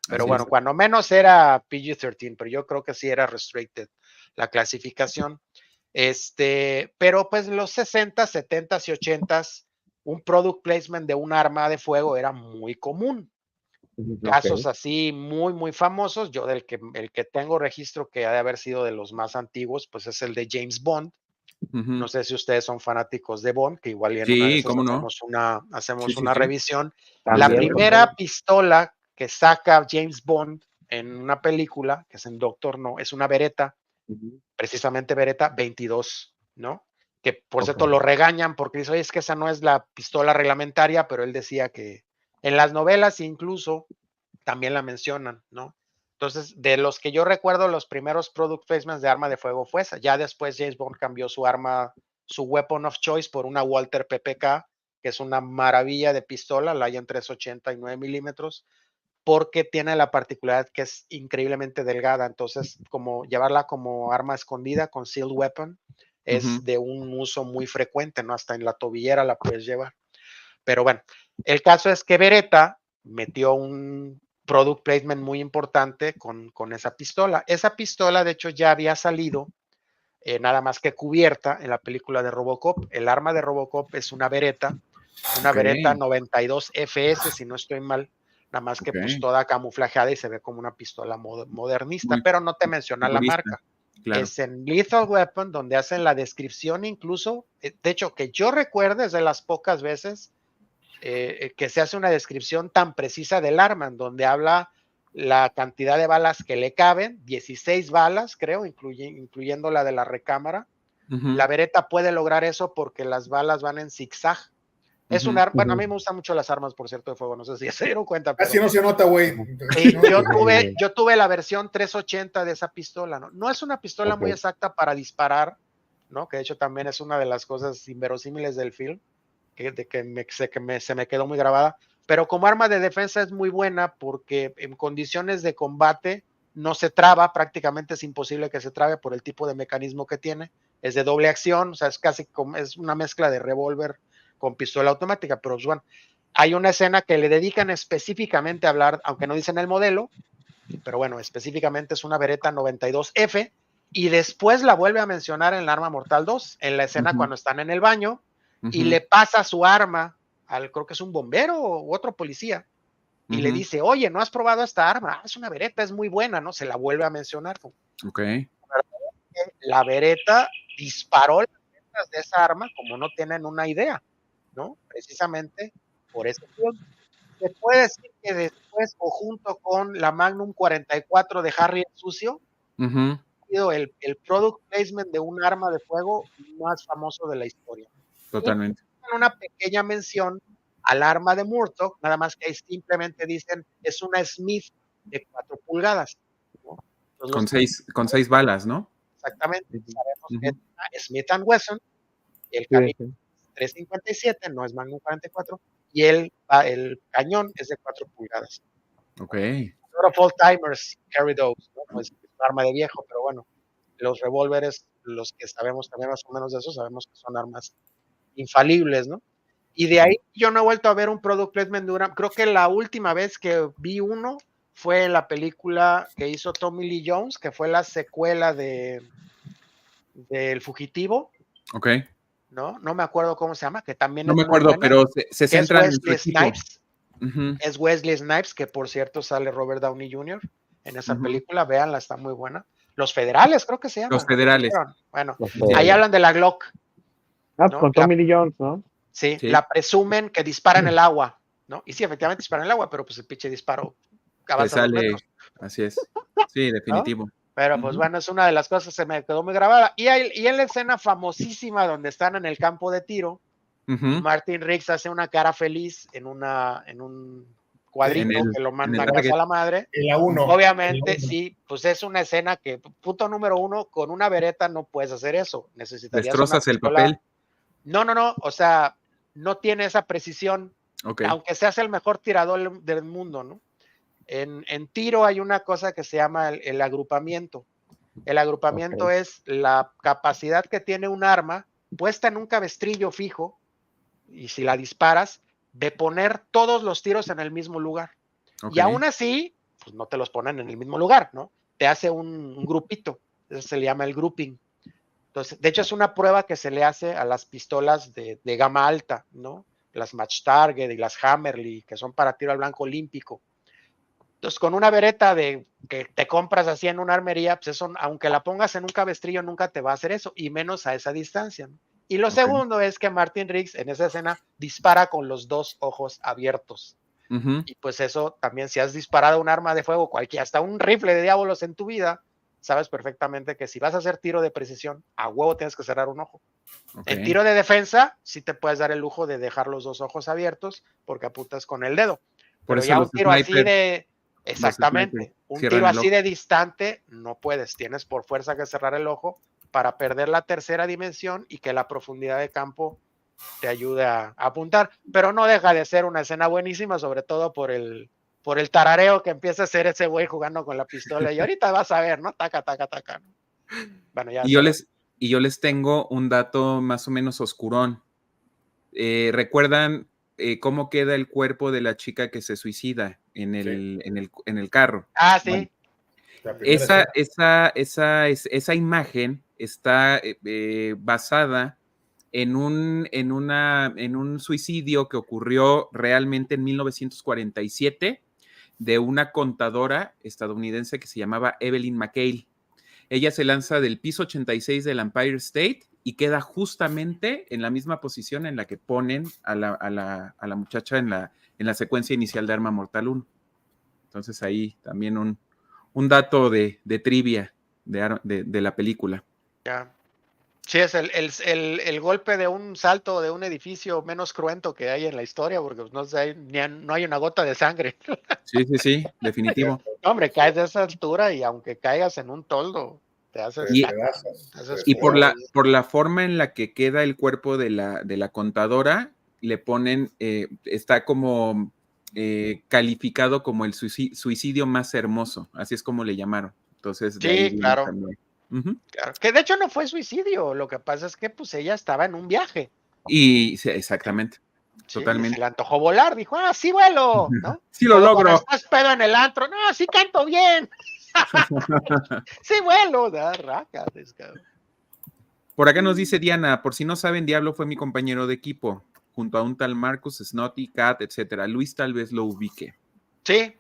Pero Así bueno, es. cuando menos era PG-13, pero yo creo que sí era restricted la clasificación. Pero pues en los 60, 70 y 80 un product placement de un arma de fuego era muy común. Casos así muy, muy famosos. Yo el que tengo registro que ha de haber sido de los más antiguos, pues es el de James Bond. No sé si ustedes son fanáticos de Bond, que igual en una de esas hacemos una revisión. También, la primera pistola que saca James Bond en una película, que es en Doctor No, es una Beretta, precisamente Beretta 22, ¿no? Que por cierto lo regañan porque dice, oye, es que esa no es la pistola reglamentaria, pero él decía que en las novelas incluso también la mencionan, ¿no? Entonces, de los que yo recuerdo, los primeros product placements de arma de fuego fue esa. Ya después James Bond cambió su arma, su weapon of choice por una Walther PPK, que es una maravilla de pistola, la hay en 380 y 9 milímetros, porque tiene la particularidad que es increíblemente delgada. Entonces, como llevarla como arma escondida, concealed weapon, es de un uso muy frecuente, ¿no? Hasta en la tobillera la puedes llevar. Pero bueno, el caso es que Beretta metió un product placement muy importante con esa pistola. Esa pistola, de hecho, ya había salido nada más que cubierta en la película de Robocop. El arma de Robocop es una Beretta Ok. 92 FS, si no estoy mal, nada más que pues Ok. toda camuflajeada y se ve como una pistola modernista, Muy pero no te menciona la futurista, marca. claro. Es en Lethal Weapon donde hacen la descripción incluso, de hecho, que yo recuerde es de las pocas veces que se hace una descripción tan precisa del arma, en donde habla la cantidad de balas que le caben, 16 balas, creo, incluyendo la de la recámara. Ujú, La Beretta puede lograr eso porque las balas van en zigzag. Es un ujú. arma, bueno, a mí me gustan mucho las armas, por cierto, de fuego, no sé si ya se dieron cuenta, Casi pero no se nota, güey. sí, No, yo tuve la versión 380 de esa pistola, ¿no? No es una pistola muy exacta para disparar, ¿no? Que de hecho también es una de las cosas inverosímiles del film, se me quedó muy grabada, pero como arma de defensa es muy buena porque en condiciones de combate no se traba, prácticamente es imposible que se trabe por el tipo de mecanismo que tiene, es de doble acción, o sea, es casi como, es una mezcla de revólver con pistola automática, pero bueno, hay una escena que le dedican específicamente a hablar, aunque no dicen el modelo, pero bueno, específicamente es una Beretta 92F, y después la vuelve a mencionar en el Arma Mortal 2, en la escena Ujú, cuando están en el baño, y ujú, le pasa su arma al, creo que es un bombero u otro policía, y le ujú. dice, oye, ¿no has probado esta arma? Es una Beretta, es muy buena, ¿no? Se la vuelve a mencionar. Ok. La Beretta disparó las ventas de esa arma como no tienen una idea, ¿no? Precisamente por ese film. Se puede decir que después o junto con la Magnum 44 de Harry el Sucio, Ujú, ha sido el product placement de un arma de fuego más famoso de la historia. Incluso totalmente. una pequeña mención al arma de Murtaugh, nada más que ahí simplemente dicen es una Smith de 4 pulgadas, ¿no? Entonces, Con seis balas, ¿no? exactamente, sabemos que es Ujú. una Smith Wesson, el Sí, calibre sí. 357, no es Magnum 44, y el cañón es de 4 pulgadas. Ok. Of all timers carry those, ¿no? Pues es un arma de viejo, pero bueno, los revólveres, los que sabemos también más o menos de eso, sabemos que son armas infalibles, ¿no? Y de ahí yo no he vuelto a ver un product placement de una, creo que la última vez que vi uno fue en la película que hizo Tommy Lee Jones, que fue la secuela El Fugitivo, Ok. ¿no? No me acuerdo cómo se llama, que también No es me muy acuerdo, buena, pero se que es centran en su Wesley equipo. Snipes. Ujú, Es Wesley Snipes, que por cierto sale Robert Downey Jr. en esa ujú. película, véanla, está muy buena. Los Federales, creo que se Los llama, le federales. pusieron. Bueno, Los Sí, ahí federales. hablan de la Glock, ¿no? Con Tommy Lee Jones, ¿no? Sí, sí. la presumen que dispara en el agua, ¿no? Y sí, efectivamente dispara en el agua, pero pues el pinche disparo Te avanza 2 metros, sale, así es. Sí, ¿no? definitivo. Pero pues Ujú, bueno, es una de las cosas que se me quedó muy grabada. Y en la escena famosísima donde están en el campo de tiro, y ujú. Martin Riggs hace una cara feliz en un Sí, En cuadrito que lo en el mandan gas target. a la madre. en la 1. Obviamente, sí, pues es una escena que, punto número uno, con una Beretta no puedes hacer eso. Necesitarías una Destrozas el pistola. papel. No, o sea, no tiene esa precisión, Ok. aunque seas el mejor tirador del mundo, ¿no? En tiro hay una cosa que se llama el agrupamiento. El agrupamiento Ok. es la capacidad que tiene un arma puesta en un cabestrillo fijo, y si la disparas, de poner todos los tiros en el mismo lugar. Ok. Y aún así, pues no te los ponen en el mismo lugar, ¿no? Te hace un grupito, eso se le llama el grouping. Entonces, de hecho, es una prueba que se le hace a las pistolas de gama alta, ¿no? Las Match Target y las Hammerly, que son para tiro al blanco olímpico. Entonces, con una Beretta de que te compras así en una armería, pues eso, aunque la pongas en un cabestrillo, nunca te va a hacer eso, y menos a esa distancia, ¿no? Y lo Ok. segundo es que Martin Riggs en esa escena dispara con los 2 ojos abiertos. Ujú, Y pues eso también, si has disparado un arma de fuego, cualquier, hasta un rifle de diablos en tu vida, sabes perfectamente que si vas a hacer tiro de precisión, a huevo tienes que cerrar un ojo. ok. En tiro de defensa, sí te puedes dar el lujo de dejar los 2 ojos abiertos porque apuntas con el dedo. Por Pero eso ya un tiro así los snipers exactamente, un cierran tiro el así ojo. de distante, no puedes. Tienes por fuerza que cerrar el ojo para perder la tercera dimensión y que la profundidad de campo te ayude a apuntar, pero no deja de ser una escena buenísima, sobre todo por el tarareo que empieza a hacer ese güey jugando con la pistola, y ahorita vas a ver, ¿no? Taca, taca, taca, ¿no? Bueno, ya Y yo se va. les, y yo les tengo un dato más o menos oscurón. ¿Recuerdan cómo queda el cuerpo de la chica que se suicida en el carro. Ah, sí. Bueno, La primera escena. esa imagen está basada en un suicidio que ocurrió realmente en 1947 de una contadora estadounidense que se llamaba Evelyn McHale. Ella se lanza del piso 86 del Empire State y queda justamente en la misma posición en la que ponen a la muchacha en la secuencia inicial de Arma Mortal 1. Entonces ahí también un dato de trivia de la película. Ya. Sí, es el golpe de un salto de un edificio menos cruento que hay en la historia, porque pues, no hay una gota de sangre. Sí, definitivo. Hombre, caes de esa altura y aunque caigas en un toldo, te haces Despedazas. Y por la forma en la que queda el cuerpo de la contadora, le ponen, está como calificado como el suicidio más hermoso, así es como le llamaron. Entonces, de ahí Sí, viene claro. también. Uh-huh. Claro. Que de hecho no fue suicidio, lo que pasa es que pues ella estaba en un viaje. Y sí, exactamente, Sí, totalmente. se le antojó volar, dijo, sí vuelo, ¿no? Sí lo Como logro. cuando estás pedo en el antro, no, sí canto bien. Sí vuelo, da raca. Por acá nos dice Diana, por si no saben, Diablo fue mi compañero de equipo, junto a un tal Marcus, Snotty, Cat, etcétera. Luis tal vez lo ubique. Sí,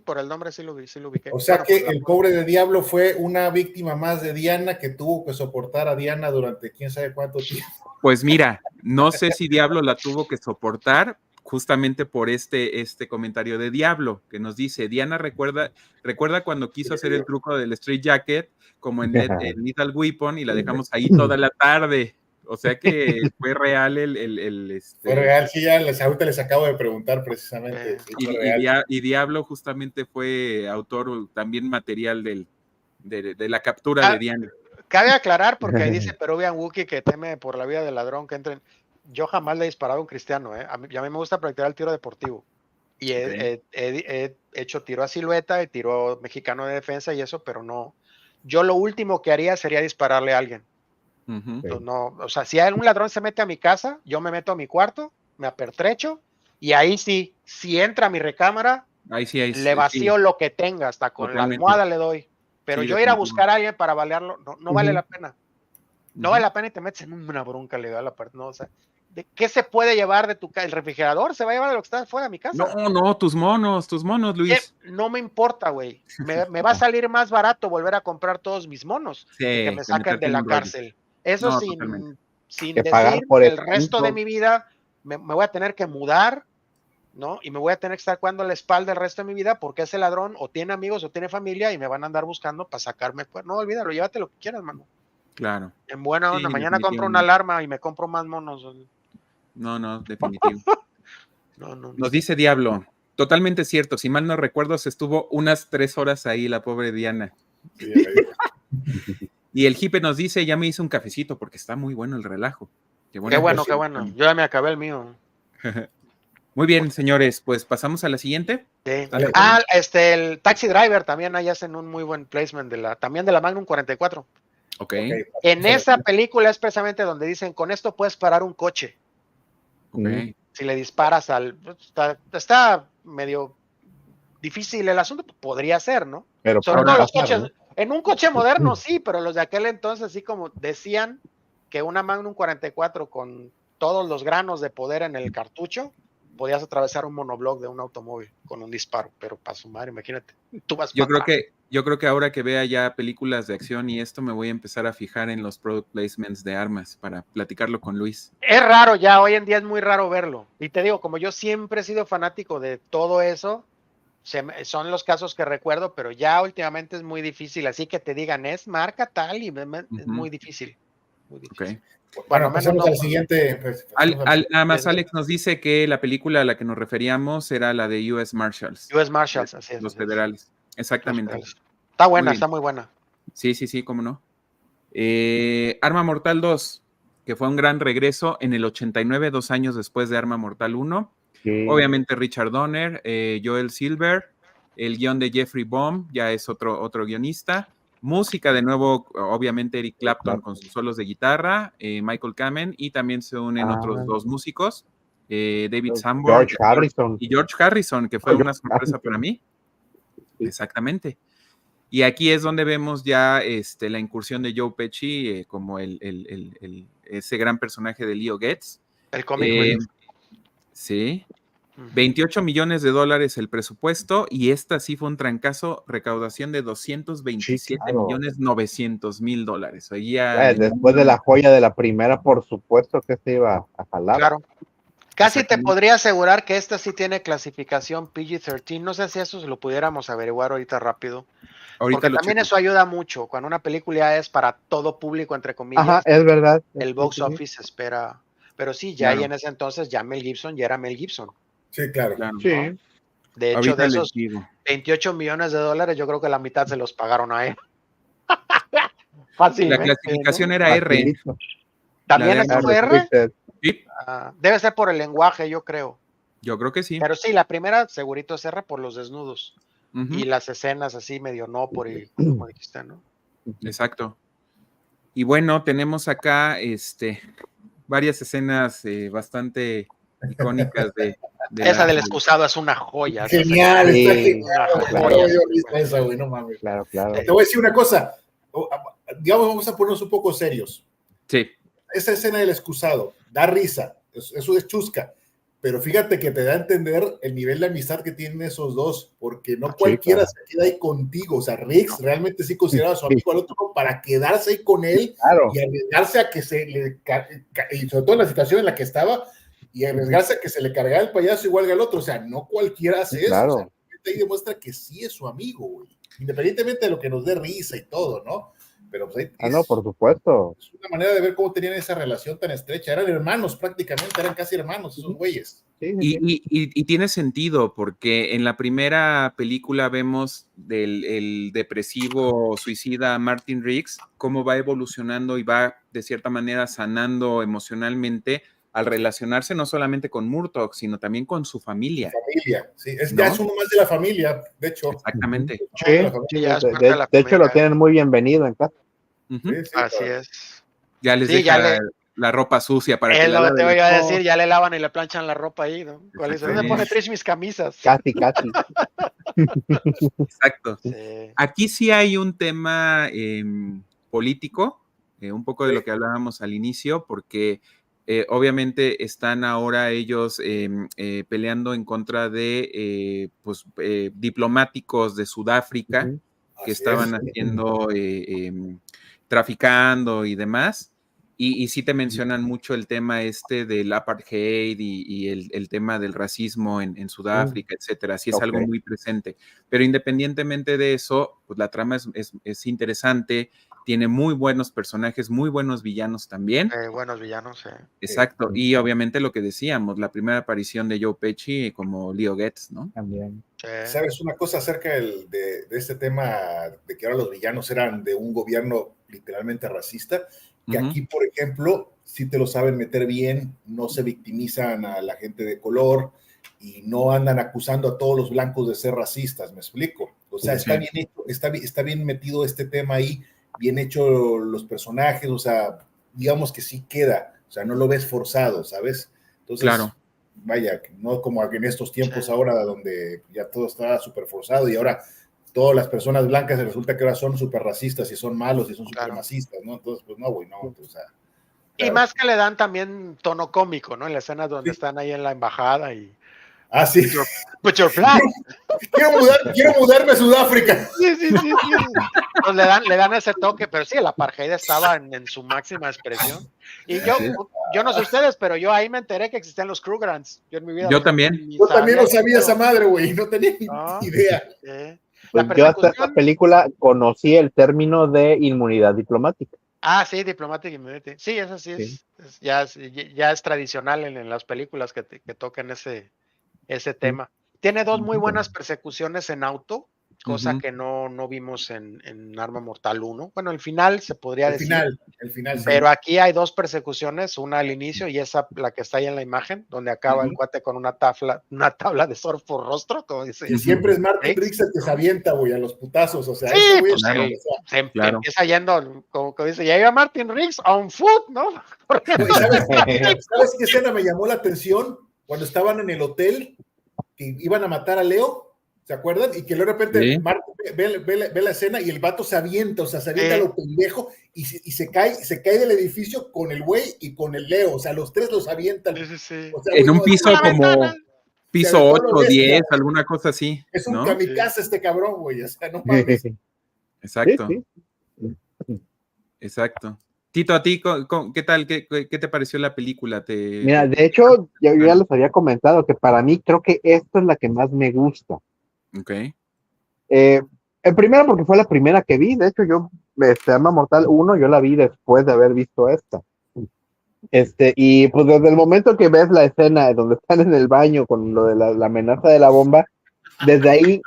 por el nombre sí lo ubiqué. O sea Bueno, que pues, el pobre de Diablo fue una víctima más de Diana que tuvo que soportar a Diana durante quién sabe cuánto tiempo. Pues mira, no sé si Diablo la tuvo que soportar justamente por este comentario de Diablo, que nos dice, Diana recuerda cuando quiso hacer el truco del Street Jacket, como en Lethal Weapon, y la dejamos ahí toda la tarde. O sea que fue real Fue real, sí, ahorita les acabo de preguntar precisamente. Sí, fue real. y Diablo justamente fue autor también material de la captura de Diana. Cabe aclarar, porque ahí dice Peruvian Wookiee que teme por la vida del ladrón que entren. Yo jamás le he disparado a un cristiano, ¿eh? A mí me gusta practicar el tiro deportivo. Y he hecho tiro a silueta, tiro mexicano de defensa y eso, pero no. Yo lo último que haría sería dispararle a alguien. Uh-huh. Entonces, no, o sea, si un ladrón se mete a mi casa, yo me meto a mi cuarto, me apertrecho y ahí sí, si entra a mi recámara, ahí le vacío lo que tenga, hasta con totalmente. la almohada le doy. Pero Sí, yo ir a buscar a alguien para balearlo, no vale la pena. No vale la pena y te metes en una bronca legal aparte, no, o sea, ¿de qué se puede llevar de tu casa? ¿El refrigerador se va a llevar de lo que está fuera de mi casa? No, tus monos, Luis. No me importa, güey. Me va a salir más barato volver a comprar todos mis monos que me saquen de la cárcel. Eso sin decir por el resto de mi vida me voy a tener que mudar, ¿no? Y me voy a tener que estar cuando la espalda el resto de mi vida porque ese ladrón o tiene amigos o tiene familia y me van a andar buscando para sacarme. Pues no, olvídalo, llévate lo que quieras, mano. Claro. En buena onda, mañana compro una alarma y me compro más monos. No, definitivo. No. Nos dice Diablo, totalmente cierto, si mal no recuerdo, se estuvo unas 3 horas ahí la pobre Diana. Sí, y el hippie nos dice, ya me hice un cafecito porque está muy bueno el relajo. Qué bueno. Yo ya me acabé el mío. Muy bien, señores, pues pasamos a la siguiente. Sí. El Taxi Driver también ahí hacen un muy buen placement también de la Magnum 44. Okay. En esa película es precisamente donde dicen, con esto puedes parar un coche. Okay. Si le disparas está medio difícil el asunto, podría ser, ¿no? Pero sobre todo los coches, ¿no? En un coche moderno sí, pero los de aquel entonces, así como decían que una Magnum 44 con todos los granos de poder en el cartucho, podías atravesar un monobloc de un automóvil con un disparo, pero para su madre, imagínate, tú vas yo creo que ahora que vea ya películas de acción y esto, me voy a empezar a fijar en los product placements de armas para platicarlo con Luis. Es raro ya, hoy en día es muy raro verlo. Y te digo, como yo siempre he sido fanático de todo eso, son los casos que recuerdo, pero ya últimamente es muy difícil, así que te digan, es marca tal y es muy difícil. Muy difícil. Okay. Bueno, pasemos al siguiente. Nada más Alex nos dice que la película a la que nos referíamos era la de US Marshals. US Marshals, así es. Los federales, exactamente. Los federales. Está buena, está muy buena. Sí, cómo no. Arma Mortal 2, que fue un gran regreso en el 89, 2 años después de Arma Mortal 1. Sí. Obviamente Richard Donner, Joel Silver, el guión de Jeffrey Baum, ya es otro guionista. Música de nuevo, obviamente Eric Clapton con sus solos de guitarra, Michael Kamen, y también se unen otros 2 músicos. David Sanborn George Harrison. y George Harrison, que fue una sorpresa para mí. Sí. Exactamente. Y aquí es donde vemos ya la incursión de Joe Pesci como ese gran personaje de Leo Getz. El comic relief. Sí. $28 millones el presupuesto, y esta sí fue un trancazo, recaudación de $227,900,000. Después de la joya de la primera, por supuesto que se iba a jalar. Claro. Casi te podría asegurar que esta sí tiene clasificación PG-13. No sé si eso lo pudiéramos averiguar ahorita rápido. Porque también eso ayuda mucho. Cuando una película es para todo público, entre comillas. Ajá, es verdad. El box office espera. Pero sí, ya ahí en ese entonces ya Mel Gibson ya era Mel Gibson. Sí, claro. Sí. De hecho, de esos $28 millones, yo creo que la mitad se los pagaron a él. Fácilmente. La clasificación era R. ¿También es R? Sí. Debe ser por el lenguaje, yo creo. Yo creo que sí. Pero sí, la primera segurito es R por los desnudos. Y las escenas así medio como dijiste, ¿no? Exacto. Y bueno, tenemos acá varias escenas bastante icónicas de esa del excusado es una joya. Genial, está genial. No mames. Claro. Te voy a decir una cosa. Digamos, vamos a ponernos un poco serios. Sí. Esa escena del excusado da risa, eso es chusca, pero fíjate que te da a entender el nivel de amistad que tienen esos dos, porque no cualquiera se queda ahí contigo. O sea, Riggs realmente sí consideraba a su amigo al otro para quedarse ahí con él y arriesgarse a que y sobre todo en la situación en la que estaba, y arriesgarse a que se le cargara el payaso igual que al otro. O sea, no cualquiera hace eso. O sea, ahí demuestra que sí es su amigo, güey, independientemente de lo que nos dé risa y todo, ¿no? Pero pues no, por supuesto. Es una manera de ver cómo tenían esa relación tan estrecha. Eran hermanos prácticamente, eran casi hermanos esos güeyes. Y tiene sentido, porque en la primera película vemos el depresivo suicida Martin Riggs, cómo va evolucionando y va de cierta manera sanando emocionalmente al relacionarse no solamente con Murtaugh, sino también con su familia. Sí, ya es uno más de la familia, de hecho. Exactamente. Sí, de hecho lo tienen muy bienvenido en casa. Así es. Ya les deja la ropa sucia para que lo que te voy a decir, ya le lavan y le planchan la ropa ahí, ¿no? ¿Dónde pone Trish mis camisas? Casi. Exacto. Sí. Aquí sí hay un tema político, un poco de lo que hablábamos al inicio, porque obviamente están ahora ellos peleando en contra de diplomáticos de Sudáfrica que estaban haciendo, traficando y demás. Y sí te mencionan mucho el tema del apartheid y el tema del racismo en Sudáfrica, etcétera. Sí es algo muy presente. Pero independientemente de eso, pues la trama es interesante, tiene muy buenos personajes, muy buenos villanos también. Buenos villanos, Exacto. Y obviamente lo que decíamos, la primera aparición de Joe Pesci como Leo Getz, ¿no? También. ¿Sabes una cosa acerca de este tema de que ahora los villanos eran de un gobierno literalmente racista? Que aquí, por ejemplo, sí te lo saben meter bien, no se victimizan a la gente de color y no andan acusando a todos los blancos de ser racistas, ¿me explico? O sea, está bien hecho, está bien metido este tema ahí, bien hecho los personajes, o sea, digamos que sí queda, o sea, no lo ves forzado, ¿sabes? Entonces, vaya, no como en estos tiempos ahora donde ya todo está súper forzado y ahora todas las personas blancas resulta que ahora son súper racistas y son malos y son supremacistas, ¿no? Entonces, pues no, güey, no. O sea, y más que le dan también tono cómico, ¿no? En la escena donde están ahí en la embajada y... sí. Put your flag. quiero mudarme a Sudáfrica. Sí. Pues le dan ese toque, pero sí, el apartheid estaba en su máxima expresión. Y yo no sé ustedes, pero yo ahí me enteré que existían los Krugerrands. Yo también. Yo también no sabía esa madre, güey, no tenía idea. Pues yo hasta esta película conocí el término de inmunidad diplomática. Sí, Diplomatic Immunity. Sí, eso sí. Ya es tradicional en las películas que toquen ese tema. Tiene dos muy buenas persecuciones en auto, cosa que no vimos en Arma Mortal 1. Bueno, el final se podría decir. El final, pero aquí hay dos persecuciones, una al inicio y esa, la que está ahí en la imagen, donde acaba el cuate con una tabla de surf por rostro, como dice. Y siempre es Martin Riggs el que se avienta, güey, a los putazos, o sea. Sí, pues se empieza yendo, como dice, ya iba Martin Riggs on foot, ¿no? ¿Sabes qué escena me llamó la atención? cuando estaban en el hotel, que iban a matar a Leo, ¿se acuerdan? Y que de repente Sí. Martin ve la escena y el vato se avienta, o sea, se avienta a lo pendejo y se cae del edificio con el güey y con el Leo, o sea, los tres los avientan. Sí. O sea, En güey, un no, piso ¡Una como ventana! piso aventó 8 lo o bestia. 10, alguna cosa así, Es un ¿no? kamikaze este cabrón, güey, o sea, no Sí, mames. Exacto, sí. exacto. Tito, a ti, ¿qué tal? ¿Qué te pareció la película? Mira, de hecho, yo ya les había comentado que para mí creo que esta es la que más me gusta. Ok. En primera porque fue la primera que vi, de hecho yo, Arma Mortal 1, yo la vi después de haber visto esta. Y pues desde el momento que ves la escena donde están en el baño con lo de la amenaza de la bomba, desde ahí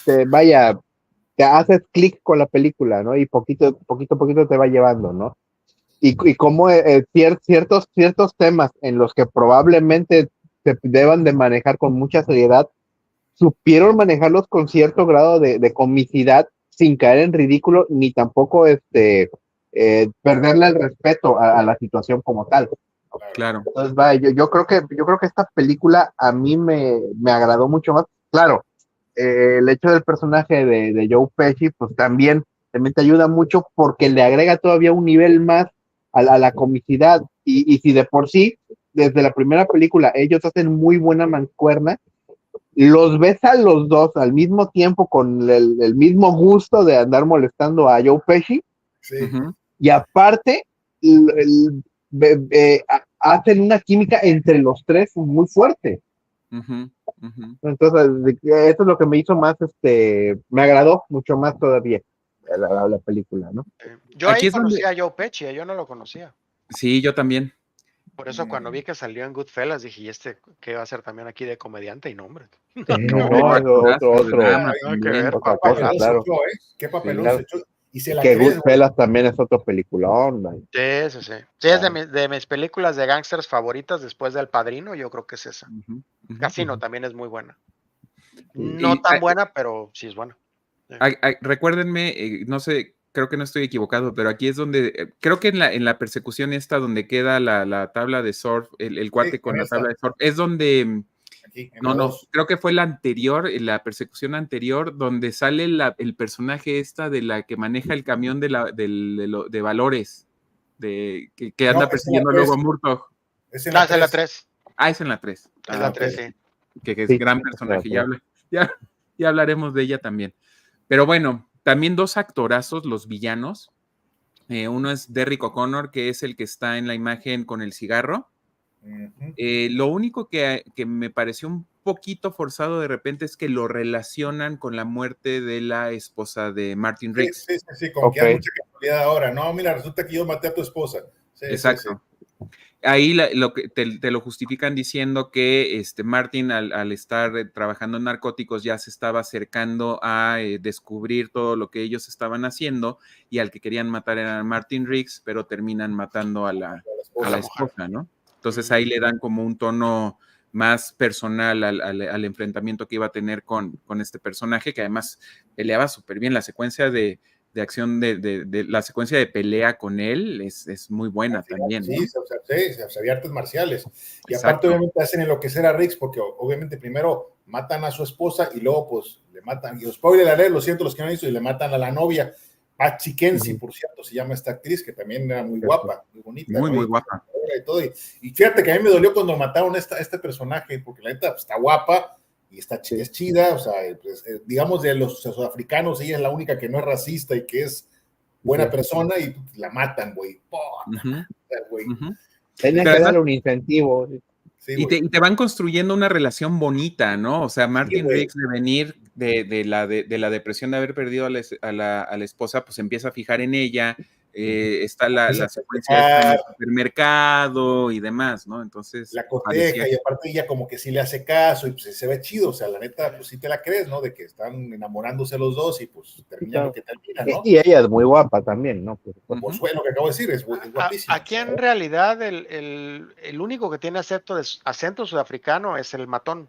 te haces clic con la película, ¿no? Y poquito te va llevando, ¿no? Y cómo ciertos temas en los que probablemente se deban de manejar con mucha seriedad, supieron manejarlos con cierto grado de comicidad sin caer en ridículo ni tampoco perderle el respeto a la situación como tal. Claro. Entonces, yo creo que esta película a mí me agradó mucho más. Claro, el hecho del personaje de Joe Pesci, pues también te ayuda mucho porque le agrega todavía un nivel más a la comicidad. Y si de por sí, desde la primera película, ellos hacen muy buena mancuerna, los ves a los dos al mismo tiempo con el mismo gusto de andar molestando a Joe Pesci, Sí. Uh-huh. y aparte hacen una química entre los tres muy fuerte. Uh-huh. Uh-huh. Entonces, eso es lo que me hizo más, me agradó mucho más todavía la película, ¿no? Yo Aquí ahí es donde... conocí a Joe Pesci, yo no lo conocía. Sí, yo también. Por eso cuando vi que salió en Goodfellas dije, ¿y qué va a hacer también aquí de comediante? Y no, hombre. No, es drama Nada que ver. otra Qué cosa, papelón se claro. echó, ¿eh? Qué papelón Claro. se echó. Y se la Que crees, güey. Goodfellas también es otro peliculón, man. Sí. Sí, es de mis películas de gángsters favoritas después del Padrino, yo creo que es esa. Uh-huh. Uh-huh. Casino también es muy buena. Sí. No tan buena, pero sí es buena. Recuérdenme, no sé, creo que no estoy equivocado, pero aquí es donde, creo que en la persecución esta donde queda la tabla de surf, el cuate Sí, con la esta. tabla de surf, es donde, Aquí, en no, la no, dos. creo que fue la anterior, la persecución anterior, donde sale el personaje esta de la que maneja el camión de valores, que anda No, persiguiendo luego a Murtaugh. Es en la Es en la 3. 3. Es en la 3. Es la ok. 3, sí. Que es Sí, gran personaje, ya hablaremos de ella también. Pero bueno, también dos actorazos, los villanos. Uno es Derrick O'Connor, que es el que está en la imagen con el cigarro. Uh-huh. Lo único que me pareció un poquito forzado de repente es que lo relacionan con la muerte de la esposa de Martin Riggs. Sí, como que hay mucha casualidad ahora. No, mira, resulta que yo maté a tu esposa. Sí, exacto. Ahí lo que te lo justifican diciendo que Martin al estar trabajando en narcóticos ya se estaba acercando a descubrir todo lo que ellos estaban haciendo y al que querían matar era Martin Riggs, pero terminan matando a la esposa, ¿no? Entonces ahí le dan como un tono más personal al enfrentamiento que iba a tener con este personaje, que además peleaba súper bien. La secuencia de acción de la secuencia de pelea con él es muy buena también. Sí, ¿no? Sabía artes marciales. Y exacto. Aparte, obviamente, hacen enloquecer a Riggs porque, obviamente, primero matan a su esposa y luego, pues, le matan. Y spoiler alert, lo siento, los que no han visto, y le matan a la novia. Patsy Kenzie, por cierto, se llama esta actriz, que también era muy guapa, muy bonita. Muy, ¿no? muy guapa. Y, todo. Y fíjate que a mí me dolió cuando mataron a este personaje, porque la neta pues, está guapa y es chida. O sea, pues, digamos, de los sudafricanos, ella es la única que no es racista y que es buena persona y la matan, güey. Tenía que darle un incentivo. Sí, y te van construyendo una relación bonita, ¿no? O sea, Martin Riggs de venir de la depresión de haber perdido a la esposa, pues empieza a fijar en ella, está la secuencia en el supermercado y demás, ¿no? Entonces... La coteja y aparte ella como que sí le hace caso y pues se ve chido, o sea, la neta, pues sí te la crees, ¿no? De que están enamorándose los dos y pues termina lo que termina, ¿no? Y ella es muy guapa también, ¿no? Pues fue lo que acabo de decir, es guapísima. Aquí en realidad el único que tiene acento sudafricano es el matón,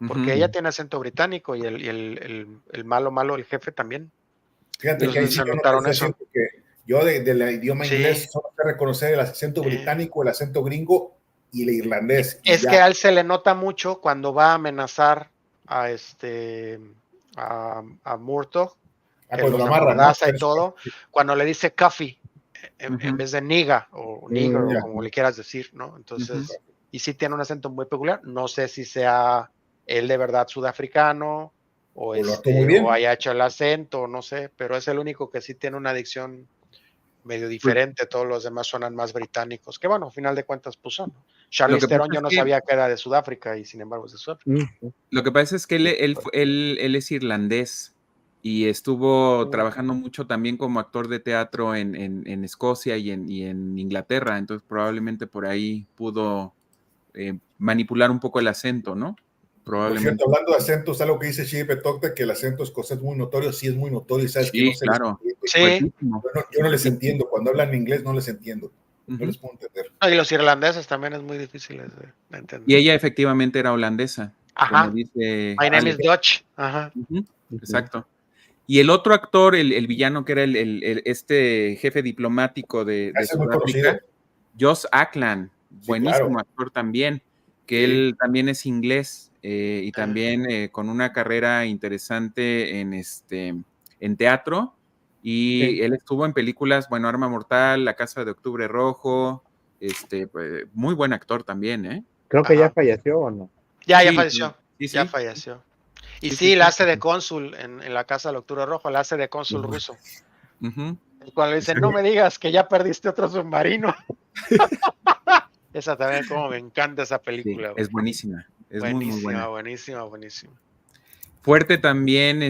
porque ella tiene acento británico y el malo, el jefe también. Fíjate que ahí sí notaron eso. Que yo del idioma inglés solo sé reconocer el acento británico, el acento gringo y el irlandés. Es que a él se le nota mucho cuando va a amenazar a a Murtaugh, que cuando los lo amarra, amordaza ¿no? y todo, cuando le dice coffee en Ujú. vez de nigga o nigger o ya. como le quieras decir, ¿no? Entonces, Ujú. y sí tiene un acento muy peculiar. No sé si sea él de verdad sudafricano o lo actuó muy o bien. haya hecho el acento, no sé, pero es el único que sí tiene una dicción medio Pues diferente. Todos los demás suenan más británicos, que bueno, al final de cuentas, pues son, ¿no? lo Charlize que pasa Theron yo es no que sabía que era de Sudáfrica y sin embargo es de Sudáfrica. Lo que pasa es que él es irlandés y estuvo Mm. trabajando mucho también como actor de teatro en Escocia y en Inglaterra, entonces probablemente por ahí pudo manipular un poco el acento, ¿no? Por Probablemente. cierto, hablando de acentos, algo que dice Shirley Tocte, que el acento escocés es muy notorio, sí es muy notorio, y sabes que no Sí, se les claro. entiende. Sí, Fuertísimo. Yo no les Sí. entiendo, cuando hablan inglés no les entiendo, no Ujú. les puedo entender. y los irlandeses también es muy difíciles de Y entender. ella efectivamente era holandesa, como Ajá, dice my name is Alex. Dutch. Ajá. Ujú. Exacto. Y el otro actor, el villano que era este jefe diplomático de Ese es muy conocido. Sudáfrica, Josh Ackland, Sí, claro. buenísimo actor también, que Sí. él también es inglés y también con una carrera interesante en teatro. Y Sí. él estuvo en películas, bueno, Arma Mortal, La Casa de Octubre Rojo, pues, muy buen actor también, ¿eh? Creo que ya Ajá. falleció o no. Ya Sí, falleció. sí, Ya sí, falleció. Y sí, sí, sí, la sí. hace de cónsul en la Casa del Octubre Rojo, la hace de cónsul Ujú. ruso. Ujú. Cuando le dicen, no me digas que ya perdiste otro submarino. Esa también, como me encanta esa Sí, película, güey. es buenísima, es muy, muy Buenísima, buena. buenísima, buenísima. Fuerte también,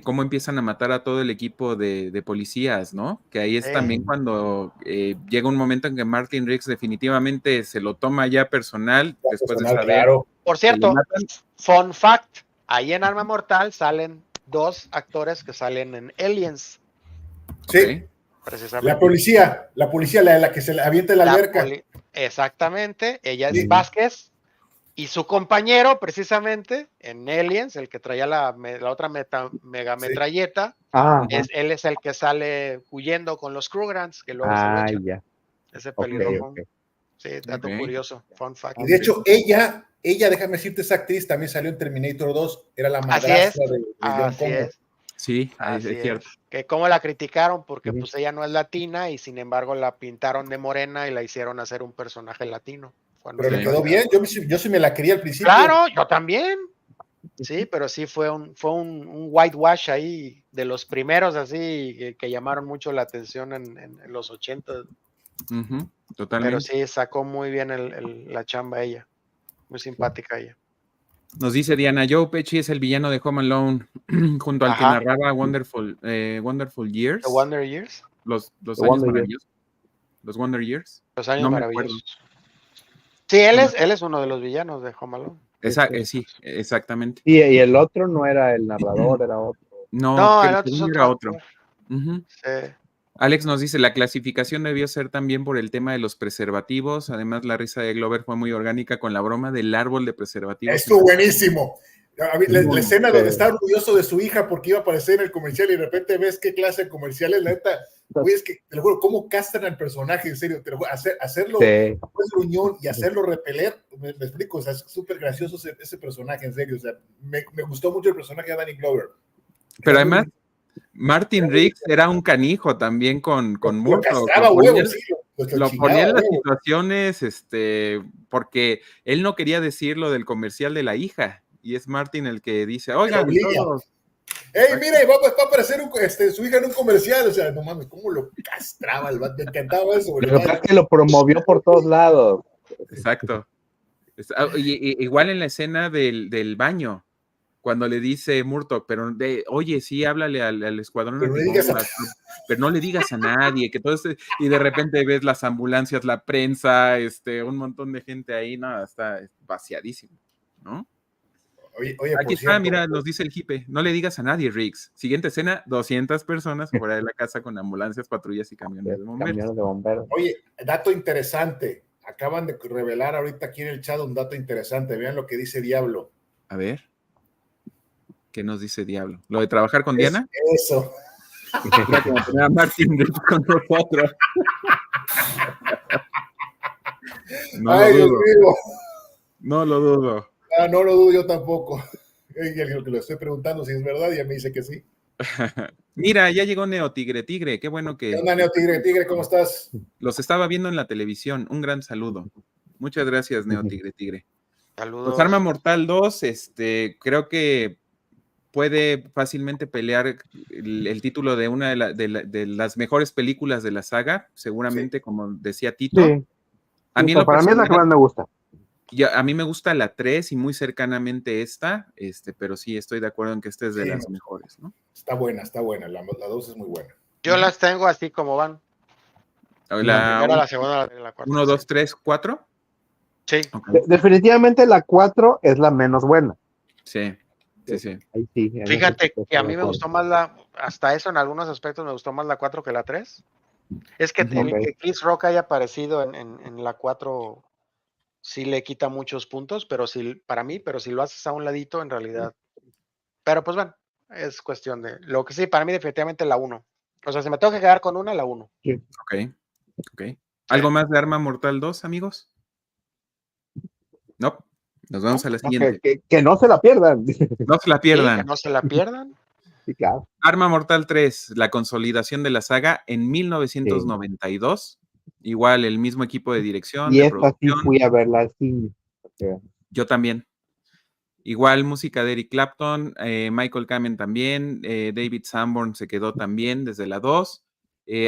cómo empiezan a matar a todo el equipo de policías, ¿no? Que ahí es también cuando llega un momento en que Martin Riggs definitivamente se lo toma ya personal, Ya después de personal, saber claro. Por que lo cierto, matan. fun fact, ahí en Arma Mortal salen dos actores que salen en Aliens, Sí, Ok. precisamente. la policía, la que se le avienta en la alberca. Exactamente, ella es Sí. Vázquez y su compañero, precisamente, en Aliens, el que traía la otra mega Sí. metralleta, Ajá. él es el que sale huyendo con los Krugerrands, que luego se lo echan. Ya. Ese Ok, pelirrojo. ok. Sí, dato Ok. curioso, fun fact. Y de hecho, ella, déjame decirte, esa actriz también salió en Terminator 2, era la Así es, madrastra de John así Connor. es, Sí, así es cierto. es. Que cómo la criticaron porque Ujú. pues ella no es latina y sin embargo la pintaron de morena y la hicieron hacer un personaje latino. Cuando Pero en le quedó realidad- bien, yo sí me la quería al principio. Claro, yo también. Sí, pero sí fue un whitewash ahí de los primeros así que llamaron mucho la atención en los 80. Ujú, Pero totalmente. sí sacó muy bien la chamba ella. Muy simpática ella. Nos dice Diana, Joe Pesci es el villano de Home Alone, junto al que Ajá. narraba Wonderful Years, The Wonder Years. los The años Wonder Years. maravillosos, los Wonder Years. Los años No me acuerdo. maravillosos. Sí, él No me es uno de los villanos de Home Alone. Sí, exactamente. Y el otro no era el narrador, era otro. No, No, que el otro es según otro era otro. actor. Ujú. Sí. Alex nos dice, la clasificación debió ser también por el tema de los preservativos. Además, la risa de Glover fue muy orgánica con la broma del árbol de preservativos. Estuvo buenísimo. La escena Sí. donde está orgulloso de su hija porque iba a aparecer en el comercial y de repente ves qué clase de comercial es, la neta. Güey, es que te lo juro, cómo castran al personaje, en serio, te lo juro, hacerlo pues, gruñón y hacerlo repeler, me explico, o sea, es súper gracioso ese personaje, en serio, o sea, me gustó mucho el personaje de Danny Glover. Pero además, Martin Riggs era un canijo también con Lo Murtaugh. castraba huevo, sí, Lo chingaba ponía en las huevo. situaciones, porque él no quería decir lo del comercial de la hija. Y es Martin el que dice, oigan, todos. ¡Ey, mire, va a aparecer su hija en un comercial! O sea, no mames, cómo lo castraba el vato, me encantaba eso. Lo que pasa es que lo promovió por todos lados. Exacto. Igual en la escena del baño, cuando le dice Murtaugh, pero oye, sí, háblale al escuadrón Pero, pero no le digas a nadie, que todo y de repente ves las ambulancias, la prensa, un montón de gente ahí, no, está vaciadísimo, ¿no? Oye, Aquí está, mira, nos dice el jipe, no le digas a nadie, Riggs. Siguiente escena, 200 personas fuera de la casa con ambulancias, patrullas y camiones de bomberos. Oye, dato interesante, acaban de revelar ahorita aquí en el chat un dato interesante, vean lo que dice Diablo. A ver, ¿qué nos dice Diablo? ¿Lo de trabajar con Diana? Eso. Era como tener a Martin Riggs con nosotros. No Ay, lo Dios dudo. mío. No lo dudo. Ah, no lo dudo yo tampoco. Y el que lo estoy preguntando si es verdad, ya me dice que sí. Mira, ya llegó Neo Tigre Tigre. Qué bueno ¿Qué que onda, Neo Tigre? Tigre, ¿cómo estás? los estaba viendo en la televisión. Un gran saludo. Muchas gracias, Neo Tigre Tigre. Pues Arma Saludos. Mortal 2, creo que puede fácilmente pelear el título de una de las mejores películas de la saga, seguramente, Sí. como decía Tito. Sí, A mí en pero lo para mí es la que personal, más me gusta. a mí me gusta la 3 y muy cercanamente esta, pero sí estoy de acuerdo en que esta es de Sí, las no, mejores, ¿no? está buena. La 2 es muy buena. Yo las tengo así como van. La La primera, la segunda, la cuarta. 1, 2, Sí. 3, 4. Sí. Ok. Definitivamente la 4 es la menos buena. Sí, sí, sí. Ahí sí, en ese Fíjate punto que a estoy de mí me acuerdo. gustó más hasta eso en algunos aspectos me gustó más la 4 que la 3. Es que el Ok. que Chris Rock haya aparecido en la 4 sí le quita muchos puntos, pero para mí, pero si lo haces a un ladito, en realidad. Pero pues bueno, es cuestión de. Lo que sí, para mí, definitivamente la 1. O sea, si me tengo que quedar con una, la 1. Sí. Ok, ok. Sí. ¿Algo más de Arma Mortal 2, amigos? No. Nos vamos a la No, siguiente. que no se la pierdan. No se la Sí, que pierdan. no se la pierdan. Sí, claro. Arma Mortal 3, la consolidación de la saga en Sí. 1992. Igual el mismo equipo de dirección, Y de esta sí producción. fui a verla al cine. Porque Yo también. Igual música de Eric Clapton, Michael Kamen también, David Sanborn se quedó también desde la 2.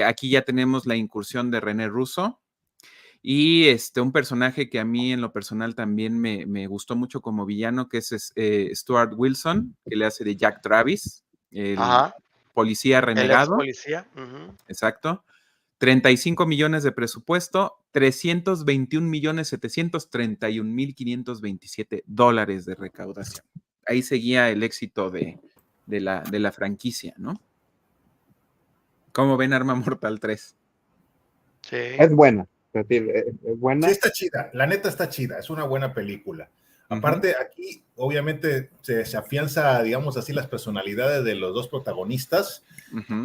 Aquí ya tenemos la incursión de René Russo. Y un personaje que a mí en lo personal también me gustó mucho como villano, que es Stuart Wilson, que le hace de Jack Travis, el Ajá. policía El ex renegado. policía. Ujú. Exacto. 35 millones de presupuesto, 321,731,527 dólares de recaudación. Ahí seguía el éxito de la franquicia, ¿no? ¿Cómo ven Arma Mortal 3? Sí. es buena. Es decir, es buena. Sí, está chida. La neta está chida. Es una buena película. Aparte, aquí obviamente se afianza, digamos así, las personalidades de los dos protagonistas,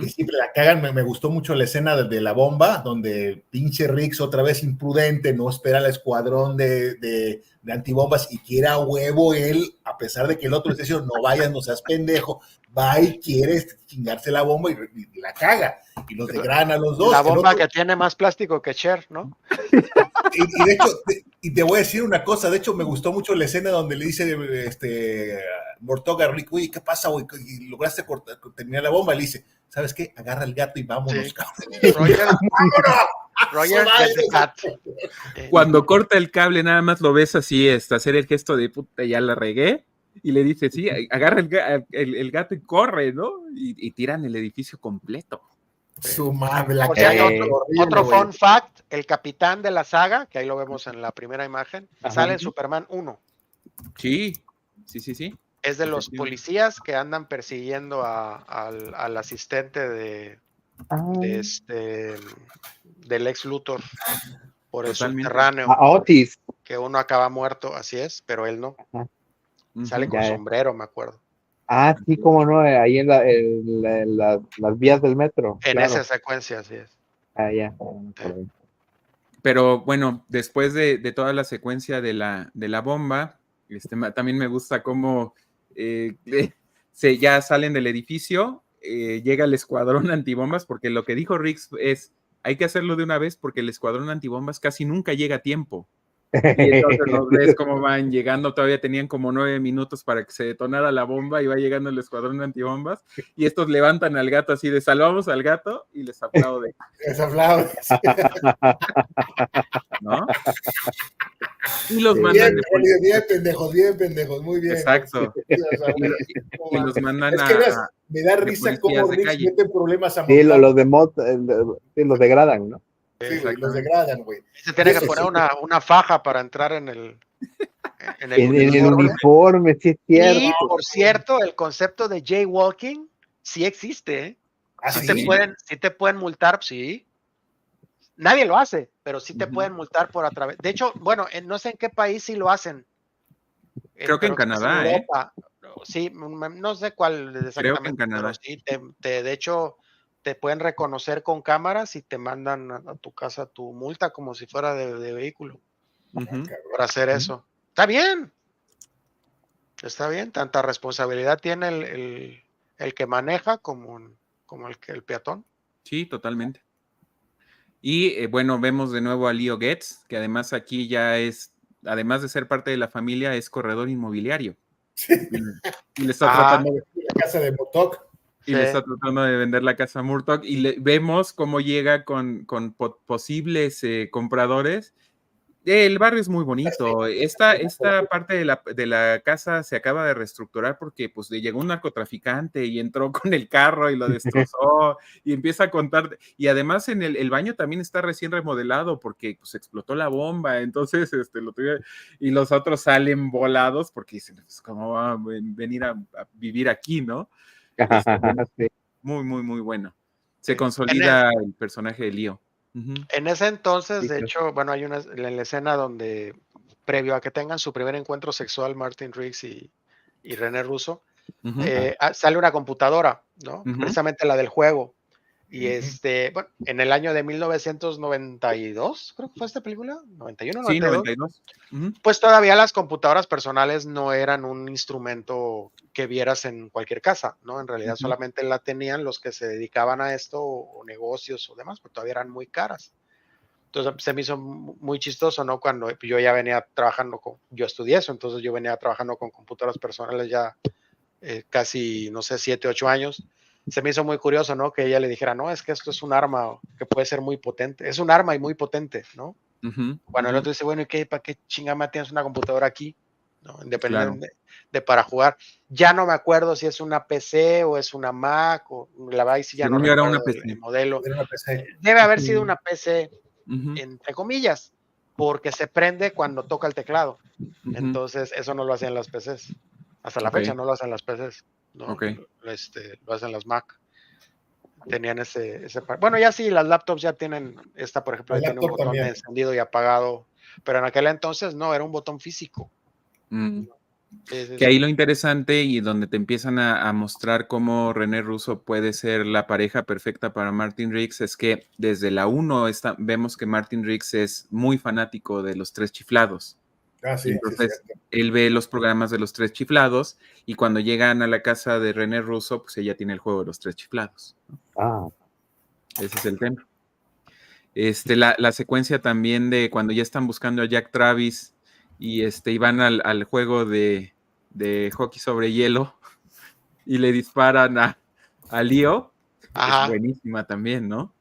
que siempre la cagan. Me gustó mucho la escena de la bomba, donde pinche Riggs, otra vez imprudente, no espera al escuadrón de antibombas y quiere a huevo él, a pesar de que el otro le dice, no vayas, no seas pendejo, va y quiere chingarse la bomba y la caga. Y los degradan a los dos. La bomba otro, que tiene más plástico que Cher, ¿no? y de hecho, te voy a decir una cosa, de hecho me gustó mucho la escena donde le dice Mortog a Rick, oye, ¿qué pasa, güey? Y lograste terminar la bomba, le dice, ¿sabes qué? Agarra el gato y vámonos, Sí. cabrón. Roger, ¡Vámonos! Roger, get the cat. Cuando corta el cable, nada más lo ves así, hacer el gesto de puta, ya la regué, y le dice, sí, agarra el gato y corre, ¿no? Y tiran el edificio completo. Su madre, la Por cierto, caga otro güey. fun fact, el capitán de la saga, que ahí lo vemos en la primera imagen, Ajá. sale en Superman 1. Sí, sí, sí, sí. Es de los policías que andan persiguiendo al asistente del ex Luthor por el Totalmente. subterráneo, A Otis. que uno acaba muerto, así es, pero él no. Ajá. Sale con Ya, sombrero, me acuerdo. Ah, sí, cómo no, ahí en las vías del metro. En Claro. esa secuencia, así es. Ah, ya. Pero bueno, después de toda la secuencia de la bomba, también me gusta cómo ya salen del edificio, llega el escuadrón antibombas, porque lo que dijo Riggs es, hay que hacerlo de una vez porque el escuadrón antibombas casi nunca llega a tiempo. Y entonces nos ves cómo van llegando, todavía tenían como 9 minutos para que se detonara la bomba y va llegando el escuadrón antibombas y estos levantan al gato así de salvamos al gato y les aplaude. Les aplaude. ¿No? Y los mandan de Bien pendejos, muy bien. Exacto. Y los mandan es que ves, a me da de risa policías cómo de Riggs calle. mete problemas a Sí, Mortal. los de Mod, sí, los degradan, ¿no? Sí, güey, los degradan, güey. Se tiene que Eso poner sí. una faja para entrar en el En el uniforme. uniforme, sí es cierto. Y por cierto, el concepto de jaywalking sí existe, ¿eh? ¿Ah, Sí sí? te pueden multar, sí. Nadie lo hace, pero sí te Ujú. pueden multar por a través. De hecho, bueno, no sé en qué país sí lo hacen. Creo que en Pero creo que es en Canadá, ¿eh? Europa. Sí, no sé cuál Creo que en exactamente, pero Canadá. sí, de hecho, te pueden reconocer con cámaras y te mandan a tu casa tu multa como si fuera de vehículo. por hacer eso. Está bien, tanta responsabilidad tiene el que maneja como el peatón. Sí, totalmente. Y bueno, vemos de nuevo a Leo Getz, que además aquí ya es, además de ser parte de la familia, es corredor inmobiliario. Sí. Y le está tratando de la casa de Murtaugh. Y le está tratando de vender la casa a Murtaugh. Y vemos cómo llega con posibles compradores. El barrio es muy bonito. Esta parte de la casa se acaba de reestructurar porque pues le llegó un narcotraficante y entró con el carro y lo destrozó y empieza a contar. Y además en el baño también está recién remodelado porque pues explotó la bomba. Entonces y los otros salen volados porque dicen, pues, ¿cómo va a venir a vivir aquí, no? Sí. Muy, muy, muy bueno. Se consolida el personaje de Leo. En ese entonces, de hecho, bueno, hay en la escena donde, previo a que tengan su primer encuentro sexual, Martin Riggs y René Russo, sale una computadora, ¿no? Precisamente la del juego. Y bueno, en el año de 1992, creo que fue esta película, 91, 92. Sí, 92. Pues todavía las computadoras personales no eran un instrumento que vieras en cualquier casa, ¿no? En realidad solamente la tenían los que se dedicaban a esto o negocios o demás, porque todavía eran muy caras. Entonces se me hizo muy chistoso, ¿no? Cuando yo ya venía trabajando yo estudié eso, entonces yo venía trabajando con computadoras personales ya casi, no sé, 7, 8 años. Se me hizo muy curioso, ¿no? Que ella le dijera, no, es que esto es un arma que puede ser muy potente. Es un arma y muy potente, ¿no? Bueno, el otro dice, bueno, ¿y para qué chingama tienes una computadora aquí? ¿No? Independiente de para jugar. Ya no me acuerdo si es una PC o es una Mac o la verdad sí ya no recuerdo una PC. el modelo. Era una PC. Debe haber sido una PC, entre comillas, porque se prende cuando toca el teclado. Entonces, eso no lo hacían las PCs. Hasta la fecha no lo hacen las PCs. ¿No? Lo hacen las Mac. Tenían ese bueno, ya sí, las laptops ya tienen por ejemplo, ya tiene un botón de encendido y apagado, pero en aquel entonces no, era un botón físico. Que ahí lo interesante y donde te empiezan a mostrar cómo René Russo puede ser la pareja perfecta para Martin Riggs es que desde la 1 vemos que Martin Riggs es muy fanático de los Tres Chiflados. Sí, entonces él ve los programas de los Tres Chiflados y cuando llegan a la casa de René Russo, pues ella tiene el juego de los Tres Chiflados, ¿no? Ese es el tema. La secuencia también de cuando ya están buscando a Jack Travis y van al juego de hockey sobre hielo y le disparan a Leo, es buenísima también, ¿no?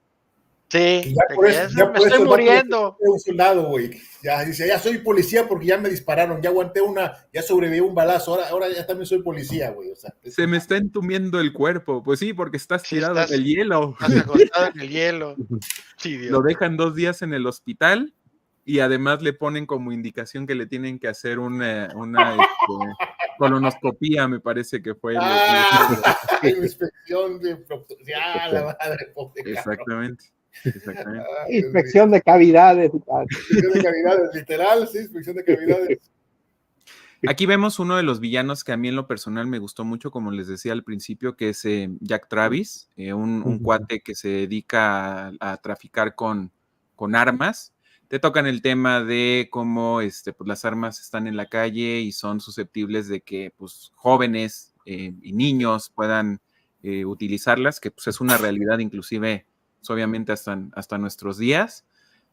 Sí, me estoy muriendo. Un lado, güey. Ya dice, ya soy policía porque ya me dispararon, ya aguanté ya sobreviví un balazo, ahora ya también soy policía, güey. O sea, se me está entumiendo el cuerpo, pues sí, porque estás tirado en el hielo. Estás acostado en el hielo. Sí, Lo dejan 2 días en el hospital y además le ponen como indicación que le tienen que hacer una colonoscopía, me parece que fue. Inspección de la madre, Exactamente. Inspección de cavidades. Inspección de cavidades, literal, sí, inspección de cavidades. Aquí vemos uno de los villanos que a mí en lo personal me gustó mucho, como les decía al principio, que es Jack Travis, un cuate que se dedica a traficar con armas. Te tocan el tema de cómo pues las armas están en la calle y son susceptibles de que pues, jóvenes y niños puedan utilizarlas, que pues, es una realidad inclusive obviamente hasta nuestros días,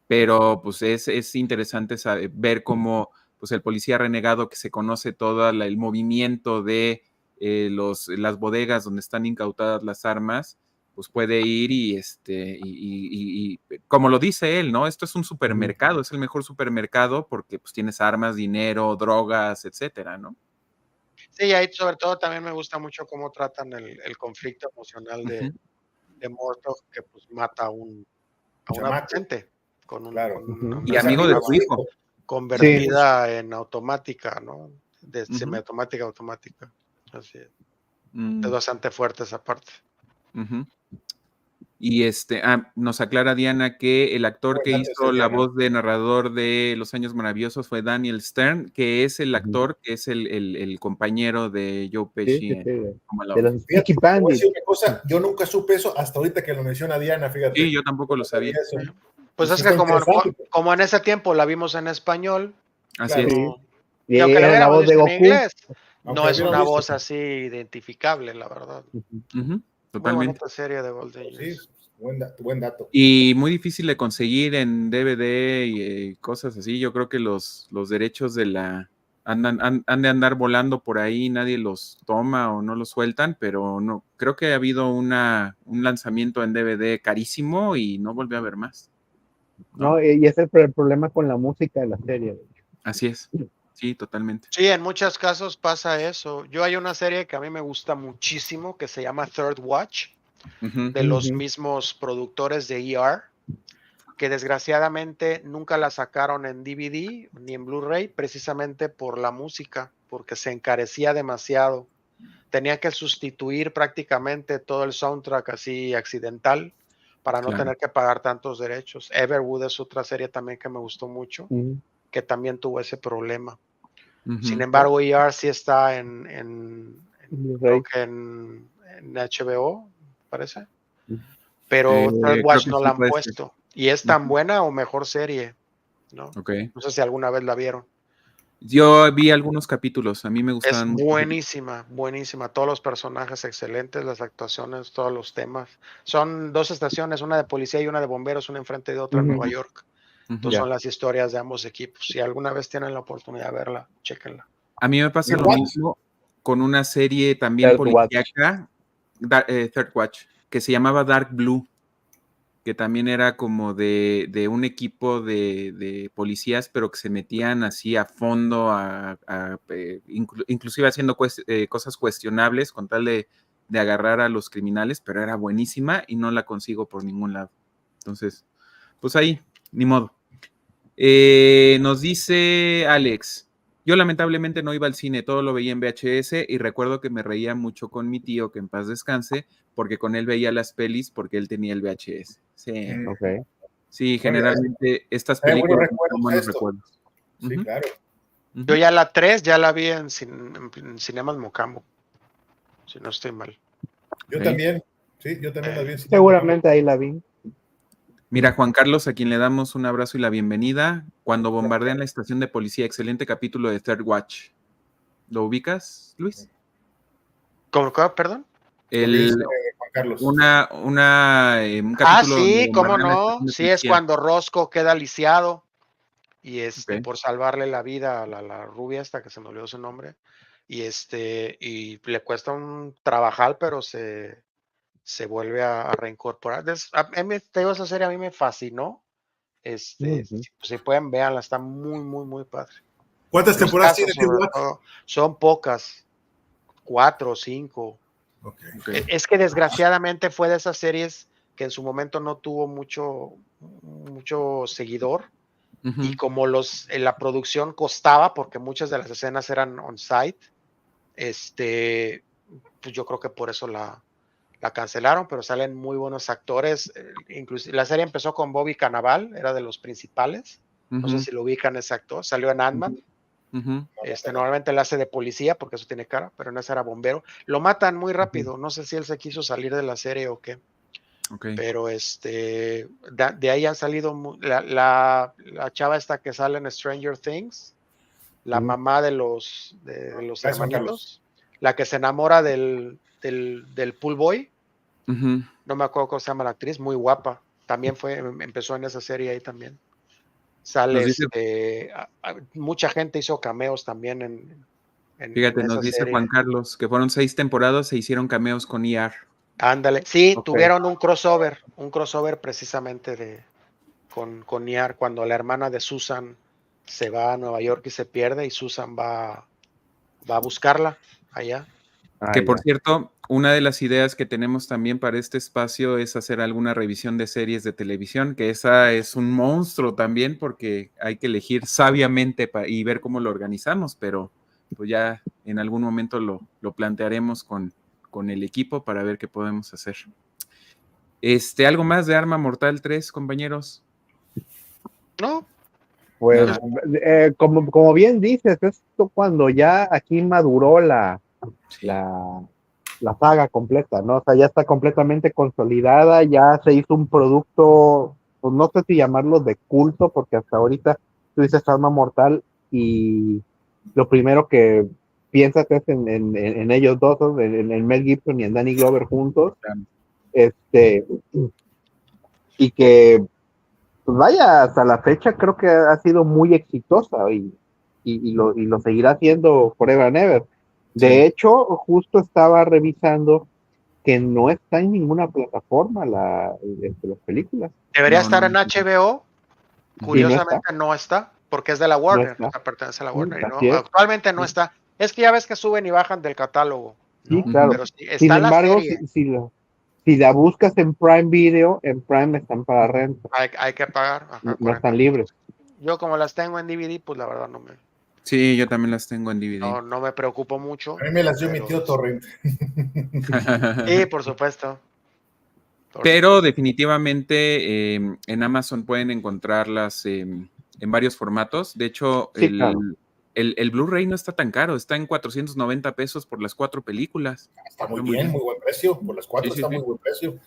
pero pues es interesante ver cómo pues el policía renegado que se conoce todo el movimiento de las bodegas donde están incautadas las armas, pues puede ir y como lo dice él, ¿no? Esto es un supermercado, es el mejor supermercado porque pues tienes armas, dinero, drogas, etcétera, ¿no? Sí, ahí sobre todo también me gusta mucho cómo tratan el conflicto emocional de Murtaugh, que pues mata a un adolescente con y amigo de su hijo, convertida en automática, ¿no? De semiautomática a automática. Así es. Es bastante fuerte esa parte. Y nos aclara Diana que el actor que hizo la voz de narrador de Los Años Maravillosos fue Daniel Stern, que es el actor que es el compañero de Joe Pesci. Fíjate, una cosa, yo nunca supe eso hasta ahorita que lo menciona Diana, fíjate. Sí, yo tampoco lo sabía. Pues es que como en ese tiempo la vimos en español, Así es. Sí. y aunque la Era la hubiéramos voz de visto en Goku. inglés, Aunque no es hubiéramos una visto. voz así identificable, la verdad. Ujú, Muy totalmente. bonita serie de Golden Sí, Years. buen dato. Y muy difícil de conseguir en DVD y cosas así. Yo creo que los derechos de la han de andar volando por ahí, nadie los toma o no los sueltan, pero no, creo que ha habido un lanzamiento en DVD carísimo y no volvió a ver más. No, y ese es el problema con la música de la serie. Así es. Sí, totalmente. Sí, en muchos casos pasa eso. Yo hay una serie que a mí me gusta muchísimo que se llama Third Watch, Ujú. de los mismos productores de ER, que desgraciadamente nunca la sacaron en DVD ni en Blu-ray precisamente por la música, porque se encarecía demasiado. Tenía que sustituir prácticamente todo el soundtrack así accidental para no Claro. tener que pagar tantos derechos. Everwood es otra serie también que me gustó mucho, que también tuvo ese problema. Ujú. Sin embargo, ER sí está creo que en HBO, parece. Pero Third Creo Watch que no sí la han puede ser. puesto. Y es tan Ujú. buena o mejor serie, ¿no? Ok. No sé si alguna vez la vieron. Yo vi algunos capítulos, a mí me Es gustaban mucho. buenísima, buenísima. Todos los personajes excelentes, las actuaciones, todos los temas. Son 2 estaciones, una de policía y una de bomberos, una enfrente de otra en Nueva York. Ujú. Entonces son las historias de ambos equipos. Si alguna vez tienen la oportunidad de verla, chéquenla. A mí me pasa lo Watch. mismo con una serie también Third Watch. policíaca, Third Watch, que se llamaba Dark Blue, que también era como de un equipo de policías, pero que se metían así a fondo, inclusive haciendo cosas cuestionables con tal de agarrar a los criminales, pero era buenísima y no la consigo por ningún lado. Entonces, pues ahí, ni modo. Nos dice Alex, yo lamentablemente no iba al cine, todo lo veía en VHS y recuerdo que me reía mucho con mi tío, que en paz descanse, porque con él veía las pelis porque él tenía el VHS. Sí, Okay. sí, generalmente estas Hay buenos películas recuerdos son de buenos esto. recuerdos. Sí, Ujú, claro. ujú. Yo ya la 3 ya la vi en Cinemas Mocambo, si no estoy mal. Yo Ok. también. Sí, yo también la vi en cine. Seguramente ahí la vi. Mira, Juan Carlos, a quien le damos un abrazo y la bienvenida, cuando bombardean la estación de policía, excelente capítulo de Third Watch. ¿Lo ubicas, Luis? ¿Cómo, perdón? Lo que dice Juan Carlos. Un capítulo donde Sí, cómo bombardean la estación no. de Sí, es policía. cuando Roscoe queda lisiado y Ok. por salvarle la vida a la rubia esta que se me olvidó su nombre y le cuesta un trabajal, pero se vuelve a reincorporar. Te digo, esa serie a mí me fascinó. Si pueden, véanla, está muy, muy, muy padre. ¿Cuántas Los temporadas casos, tiene Third sobre Watch? todo, son pocas, 4 o 5. Okay. Ok. Es que desgraciadamente fue de esas series que en su momento no tuvo mucho seguidor. Ujú. Y como la producción costaba, porque muchas de las escenas eran on-site, pues yo creo que por eso la cancelaron, pero salen muy buenos actores. Inclusive la serie empezó con Bobby Cannavale, era de los principales. No sé Ujú, si lo ubican ese actor, salió en Ant-Man. ujú. Normalmente él hace de policía porque eso tiene cara, pero en esa era bombero. Lo matan muy rápido, no sé si él se quiso salir de la serie o qué, Ok. pero de ahí han salido la chava esta que sale en Stranger Things, la mamá de los Gracias, Juan Carlos. hermanitos, la que se enamora del pool boy, Ujú. no me acuerdo cómo se llama la actriz, muy guapa, también empezó en esa serie ahí también. Sale Nos dice, mucha gente hizo cameos también en fíjate, nos esa dice serie. Juan Carlos que fueron 6 temporadas, se hicieron cameos con ER. Ándale, sí, Ok. tuvieron un crossover precisamente con ER, cuando la hermana de Susan se va a Nueva York y se pierde y Susan va a buscarla allá. Que por cierto, una de las ideas que tenemos también para este espacio es hacer alguna revisión de series de televisión, que esa es un monstruo también porque hay que elegir sabiamente y ver cómo lo organizamos, pero pues ya en algún momento lo plantearemos con el equipo para ver qué podemos hacer. ¿Algo más de Arma Mortal 3, compañeros? No, Pues, Nada. como bien dices, esto cuando ya aquí maduró la saga completa, ¿no? O sea, ya está completamente consolidada, ya se hizo un producto pues no sé si llamarlos de culto, porque hasta ahorita tú dices Arma Mortal y lo primero que piensas es en ellos dos, ¿no? en Mel Gibson y en Danny Glover juntos, y que pues vaya, hasta la fecha creo que ha sido muy exitosa y lo seguirá haciendo forever and ever. De hecho, justo estaba revisando que no está en ninguna plataforma las películas. Debería estar en HBO, no curiosamente no está, porque es de la Warner, está. pertenece a la Warner, y no, Así es. actualmente no está. Es que ya ves que suben y bajan del catálogo, ¿no? Sí, claro. Pero sí, Sin está la embargo, serie. si la buscas en Prime Video, en Prime están para renta. Hay que pagar. Ajá, No 40. están libres. Yo como las tengo en DVD, pues la verdad Sí, yo también las tengo en DVD. no me preocupo mucho. A mí me las dio mi pero tío Torrent. sí, por supuesto. Pero definitivamente en Amazon pueden encontrarlas en varios formatos. De hecho, Sí, claro. el Blu-ray no está tan caro, está en 490 pesos por las 4 películas. Está muy bien, muy buen precio. Por las 4 Sí, está sí. muy buen precio.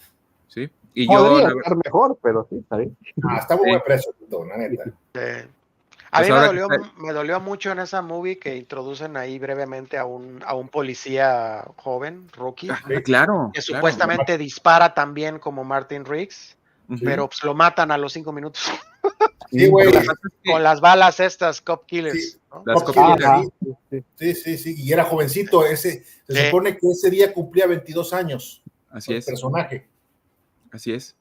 Sí. Y Podría estar mejor, pero sí, está bien. Está muy buen precio, la neta. A Pues mí ahora me dolió mucho en esa movie que introducen ahí brevemente a un policía joven, rookie, claro. que supuestamente dispara también como Martin Riggs, pero pues lo matan a los 5 minutos. Sí, güey. Con las balas estas, Cop Killers. Sí, ¿no? Las copias. Sí. Y era jovencito. Se supone que ese día cumplía 22 años. Así es. Personaje. Así es.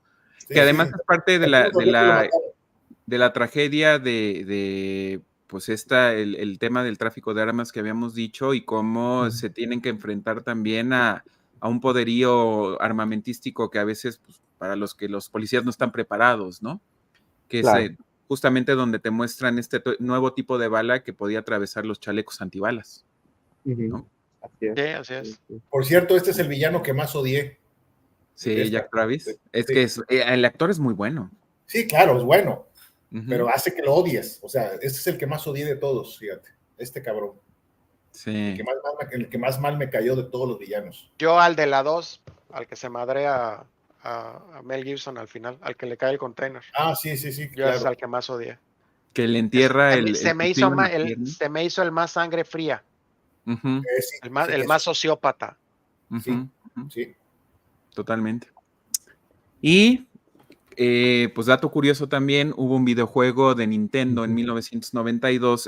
Que además es parte de la tragedia de pues el tema del tráfico de armas que habíamos dicho y cómo se tienen que enfrentar también a un poderío armamentístico que a veces, pues, para los que los policías no están preparados, ¿no? Que es justamente donde te muestran este nuevo tipo de bala que podía atravesar los chalecos antibalas, ¿no? Así es. Sí, así es. Por cierto, este es el villano que más odié. Sí, Jack Travis. Es que el actor es muy bueno. Sí, claro, es bueno. Pero hace que lo odies. O sea, este es el que más odié de todos, fíjate. Este cabrón. Sí. El que más mal me cayó de todos los villanos. Yo al de la 2, al que se madrea a Mel Gibson al final, al que le cae el container. Sí, Yo claro. es al que más odié. Que le entierra se me hizo el más sangre fría. El más sociópata. Sí. Totalmente. Y pues dato curioso también, hubo un videojuego de Nintendo en 1992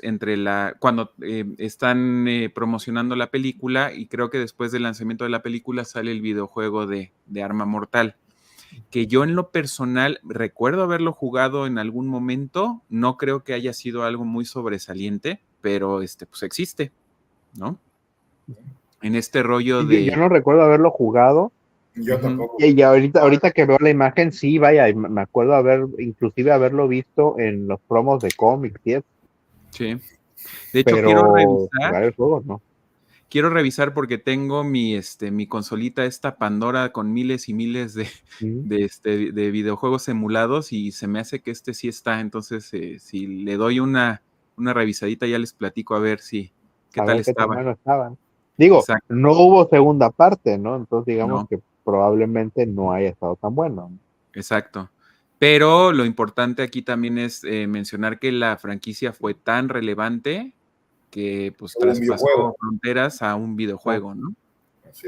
cuando están promocionando la película, y creo que después del lanzamiento de la película sale el videojuego de Arma Mortal, que yo en lo personal recuerdo haberlo jugado en algún momento. No creo que haya sido algo muy sobresaliente, pero pues existe, ¿no? En este rollo Yo no recuerdo haberlo jugado. Yo tampoco. Y ahorita que veo la imagen, sí, vaya, me acuerdo inclusive haberlo visto en los promos de cómics, ¿sí? Sí. De hecho, quiero revisar porque tengo mi consolita, esta Pandora, con miles y miles de videojuegos emulados, y se me hace que sí está. Entonces, si le doy una revisadita, ya les platico a ver qué tal estaban. Digo, Exacto. No hubo segunda parte, ¿no? Entonces digamos que probablemente no haya estado tan bueno. Exacto. Pero lo importante aquí también es mencionar que la franquicia fue tan relevante que pues traspasó fronteras a un videojuego, ¿no?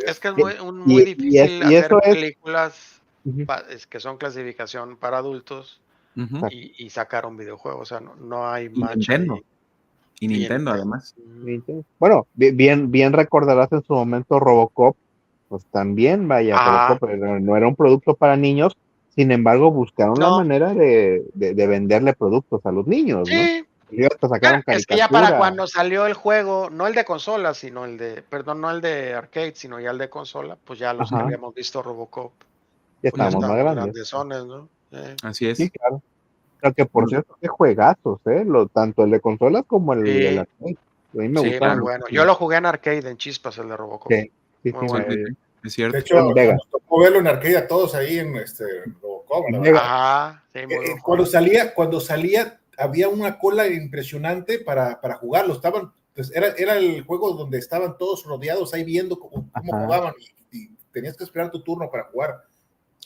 Es que es muy difícil hacer películas que son clasificación para adultos y sacar un videojuego. O sea, no hay match. Y Nintendo, además. Bueno, bien recordarás en su momento Robocop, pues también, Robocop no era un producto para niños, sin embargo buscaron la manera de venderle productos a los niños, ¿no? Y hasta sacaron caricaturas. Es que ya para cuando salió el juego, no el de consola, sino no el de arcade, sino ya el de consola, pues ya los que habíamos visto Robocop. Ya estábamos más grandes. ¿no? Así es. Sí, claro. Pero que por cierto, qué juegazos, tanto el de consolas como el de arcade. A mí me gustaban. Bueno. Yo lo jugué en arcade, en chispas, el de Robocop. Sí, es cierto. De hecho, nos tocó verlo en arcade a todos ahí en Robocop. Cuando salía, había una cola impresionante para jugarlo. Era el juego donde estaban todos rodeados ahí viendo cómo jugaban y tenías que esperar tu turno para jugar.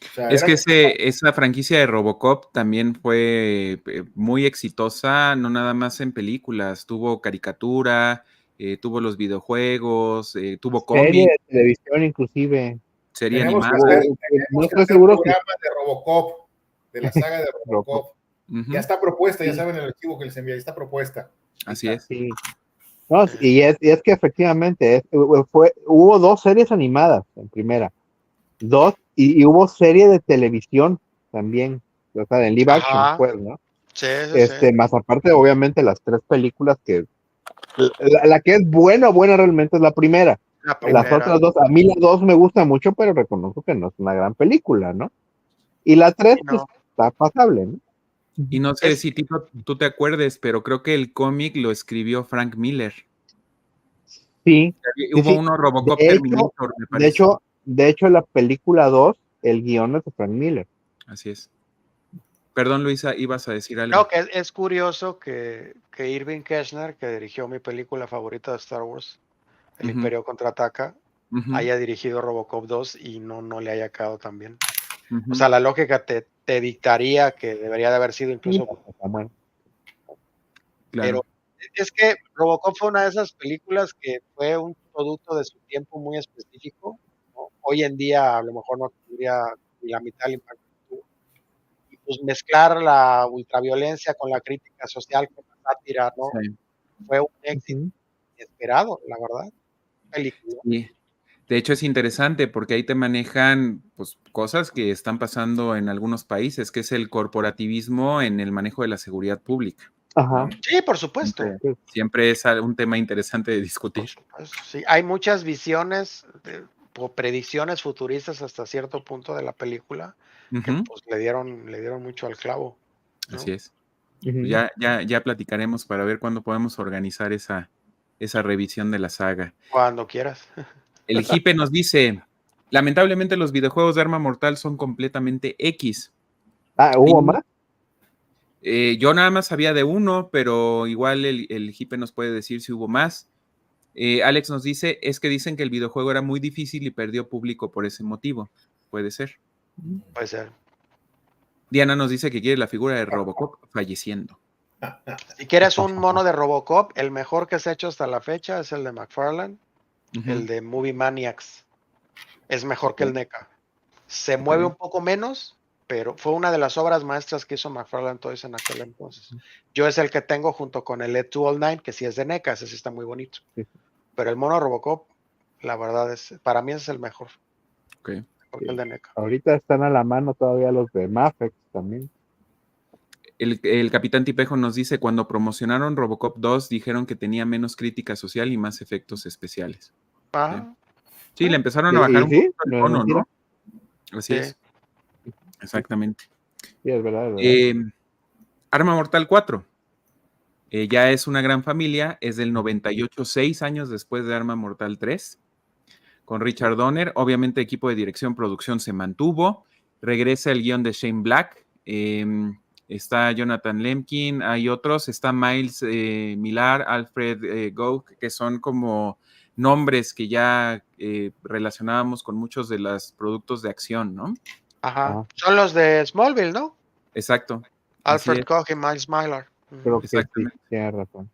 O sea, Es que eran, esa franquicia de Robocop también fue muy exitosa, no nada más en películas, tuvo caricatura, tuvo los videojuegos, tuvo Serie cómic, de televisión inclusive. serie tenemos que animada. hacer, No tenemos que estoy hacer seguro si programas de Robocop, de la saga de Robocop, Robocop. Ya Ujú, está propuesta, ya sí, saben el archivo que les envié, ya está propuesta. así Lista. es. sí. No, y es que efectivamente hubo 2 series animadas en primera, y hubo serie de televisión también, o sea, en live action, Ajá, pues, ¿no? sí, sí, sí. Más aparte, obviamente, las 3 películas que la que es buena realmente es la primera. La Las primera. otras 2, a mí la 2 me gusta mucho, pero reconozco que no es una gran película, ¿no? Y la 3 Sí, pues, no. está pasable, ¿no? Y no sé Es, si Tito, tú te acuerdes, pero creo que el cómic lo escribió Frank Miller. Sí, sí, Hubo sí. uno De Robocop hecho, Terminator, me de parece. hecho, de hecho, la película 2 el guion es de Frank Miller. Así es. Perdón, Luisa, ibas a decir algo. no, que es curioso que Irving Kershner, que dirigió mi película favorita de Star Wars, El Ujú, Imperio Contraataca, ujú, haya dirigido Robocop 2 y no le haya quedado tan bien. O ujú, sea, la lógica te dictaría que debería de haber sido Sí, incluso, está bueno. pero claro. es que Robocop fue una de esas películas que fue un producto de su tiempo muy específico, ¿no? Hoy en día a lo mejor no tendría ni la mitad del impacto que tuvo. Y pues mezclar la ultraviolencia con la crítica social, con la sátira, ¿no? Sí, Fue un éxito Ujú. inesperado, la verdad. Película. sí. De hecho, es interesante porque ahí te manejan pues, cosas que están pasando en algunos países, que es el corporativismo en el manejo de la seguridad pública, Ajá. ¿no? Sí, por supuesto. Siempre, siempre es un tema interesante de Por discutir. supuesto, sí. Hay muchas visiones o predicciones futuristas hasta cierto punto de la película que Ujú, pues le dieron mucho al clavo, así ¿no? es. Ujú. Ya platicaremos para ver cuándo podemos organizar esa revisión de la saga. Cuando quieras. El Jipe nos dice, lamentablemente los videojuegos de Arma Mortal son completamente X. ¿Hubo Y, más? yo nada más sabía de uno, pero igual el Jipe nos puede decir si hubo más. Alex nos dice, es que dicen que el videojuego era muy difícil y perdió público por ese motivo. Puede ser. Puede ser. Diana nos dice que quiere la figura de Robocop falleciendo. Si quieres un mono de Robocop, el mejor que se ha hecho hasta la fecha es el de McFarlane, el Ujú, de Movie Maniacs. Es mejor que ok, el NECA. Se ok, mueve un poco menos, pero fue una de las obras maestras que hizo McFarlane Toys en aquel entonces. Yo es el que tengo junto con el Ed 209, que sí es de NECA, ese sí está muy bonito. Sí, Pero el mono Robocop, la verdad es, para mí ese es el mejor, ok. mejor que el de NECA. ahorita están a la mano todavía los de Mafex también. El Capitán Tipejo nos dice, cuando promocionaron Robocop 2, dijeron que tenía menos crítica social y más efectos especiales. Sí, Ah, sí, le empezaron a bajar Y un sí, poquito el no es tono, mentira. ¿no? Así sí. es, exactamente. Sí, es verdad, es verdad. Eh, Arma Mortal 4, ya es una gran familia, es del 98, 6 años después de Arma Mortal 3, con Richard Donner. Obviamente, equipo de dirección, producción se mantuvo. Regresa el guión de Shane Black. Está Jonathan Lemkin, hay otros. Está Miles Millar, Alfred Gough, que son como nombres que ya relacionábamos con muchos de los productos de acción, ¿no? Ajá. Ah, Son los de Smallville, ¿no? Exacto. Así Alfred es, Koch y Miles Mylar. creo Ujú. que sí, exactamente. tienes razón.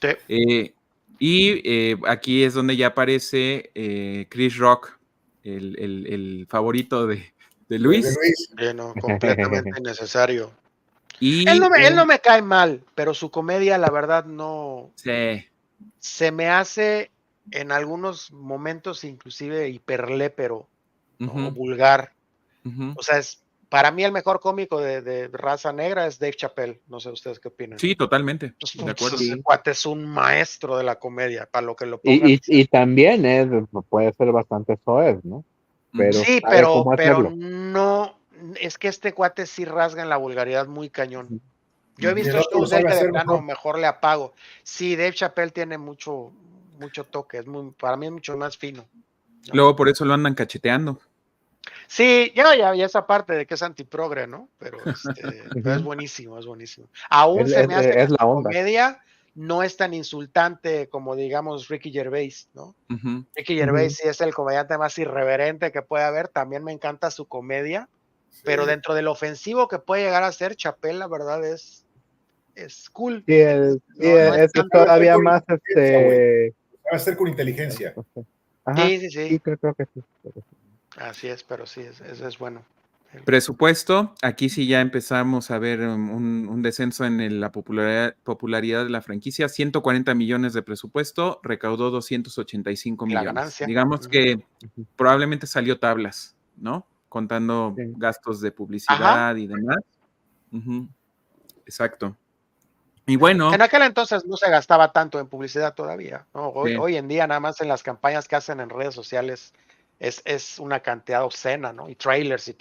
Sí. Eh, aquí es donde ya aparece Chris Rock, el favorito de De Luis. Luis. Sí, no, completamente innecesario. Él Y no, él no me cae mal, pero su comedia, la verdad, no sí, se me hace en algunos momentos inclusive hiperlépero, ¿no? O ujú, vulgar. ujú. O sea, para mí el mejor cómico de raza negra es Dave Chappelle. No sé ustedes qué opinan. Sí, totalmente, Pues, de acuerdo. ese Sí. cuate es un maestro de la comedia, para lo que lo pongan. Y también puede ser bastante soez, ¿no? Ujú, Pero Sí, sabe pero, cómo pero hacerlo. no, es que este cuate sí rasga en la vulgaridad muy cañón. Yo he Y el visto otro lo shows de él sabe que de hacer plano mejor. mejor le apago. Sí, Dave Chappelle tiene mucho toque, para mí es mucho más fino, ¿no? luego por eso lo andan cacheteando. Sí, ya esa parte de que es antiprogre, ¿no? Pero es Ujú. buenísimo, es buenísimo. Aún se me hace que Es la su onda. comedia no es tan insultante como, digamos, Ricky Gervais, ¿no? Ujú, Ricky Gervais Ujú. sí es el comediante más irreverente que puede haber. También me encanta su comedia, pero dentro del ofensivo que puede llegar a ser, Chapel, la verdad es cool. Sí, es todavía más Va a ser con inteligencia. Ajá, sí. sí, creo que sí. Así es, pero sí, eso es bueno. Presupuesto, aquí sí ya empezamos a ver un descenso en la popularidad de la franquicia. 140 millones de presupuesto, recaudó 285 La millones. ganancia. Digamos que probablemente salió tablas, ¿no? Contando Sí. gastos de publicidad y demás. Exacto. Y bueno. En aquel entonces no se gastaba tanto en publicidad todavía, ¿no? Sí. Hoy en día nada más en las campañas que hacen en redes sociales es una cantidad obscena, ¿no? Y trailers.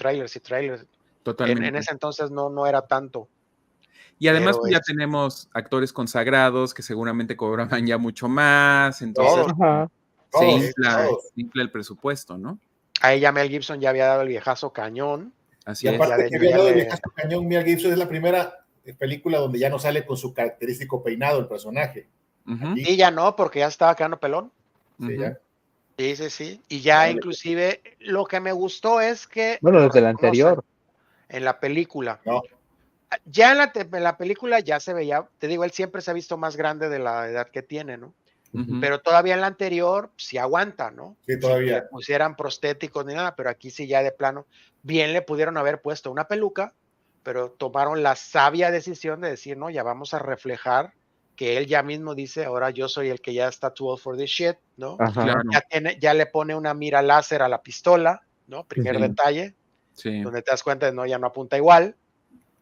Totalmente. En ese entonces no era tanto. Y además pues, ya tenemos actores consagrados que seguramente cobraban ya mucho más, entonces se infla el presupuesto, ¿no? Ahí ya Mel Gibson ya había dado el viejazo cañón. Así y aparte que había dado el viejazo cañón, Mel Gibson es la primera película donde ya no sale con su característico peinado el personaje. Y ya no, porque ya estaba quedando pelón. Sí, ya. Sí. Y ya inclusive lo que me gustó es que... Bueno, desde la anterior. En la película. No. Ya en la película ya se veía, te digo, él siempre se ha visto más grande de la edad que tiene, ¿no? Pero todavía en la anterior sí aguanta, ¿no? Sí, todavía. Si le pusieran prostéticos ni nada, pero aquí sí ya de plano, bien le pudieron haber puesto una peluca, pero tomaron la sabia decisión de decir, no, ya vamos a reflejar que él ya mismo dice, ahora yo soy el que ya está too old for this shit, ¿no? Claro. Ya le pone una mira láser a la pistola, ¿no? Primer detalle, donde te das cuenta de no, ya no apunta igual.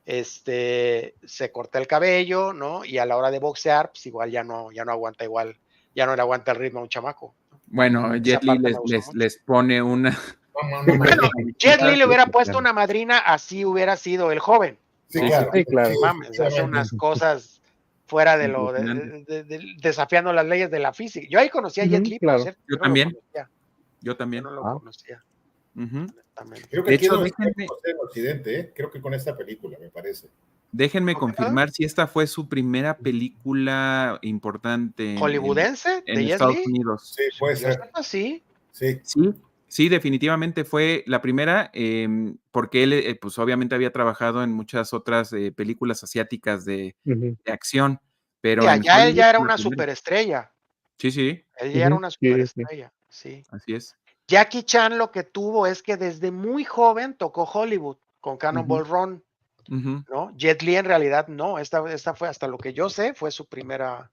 Se corta el cabello, ¿no? Y a la hora de boxear, pues igual ya no aguanta igual, ya no le aguanta el ritmo a un chamaco. Bueno, Jet Li les pone una... Bueno, Jet Li le hubiera puesto una madrina, así hubiera sido el joven. Sí, claro. Mames, hace unas cosas fuera de lo desafiando las leyes de la física. Yo ahí conocí a Jet Li, claro. Yo también. Yo también. Yo no lo conocía. Creo que aquí no en Occidente, ¿eh? Creo que con esta película, me parece. Déjenme confirmar si esta fue su primera película importante hollywoodense en Estados Unidos. Sí, puede ser. Sí, definitivamente fue la primera, porque él, pues obviamente había trabajado en muchas otras películas asiáticas de acción, pero él ya era una superestrella. Sí. Él ya era una superestrella, sí. Así es. Jackie Chan lo que tuvo es que desde muy joven tocó Hollywood con Cannonball Run, ¿no? Jet Li en realidad no, esta fue, hasta lo que yo sé, fue su primera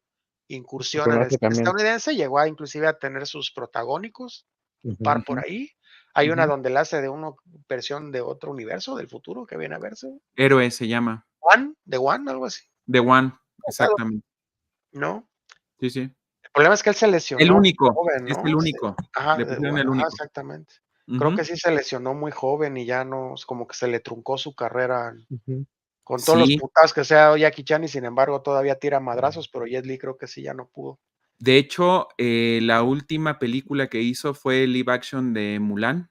incursión en el cine estadounidense, llegó a inclusive a tener sus protagónicos, un par por ahí. Hay una donde la hace de una versión de otro universo del futuro que viene a verse. Héroe se llama. The One, algo así. The One, exactamente. ¿No? Sí. El problema es que él se lesionó. El único, joven, ¿no? es el único. Le pusieron el único. Exactamente. Creo que sí se lesionó muy joven y ya no, como que se le truncó su carrera con todos los putados que se ha dado Jackie Chan y sin embargo todavía tira madrazos, pero Jet Li creo que sí ya no pudo. De hecho, la última película que hizo fue el live action de Mulan,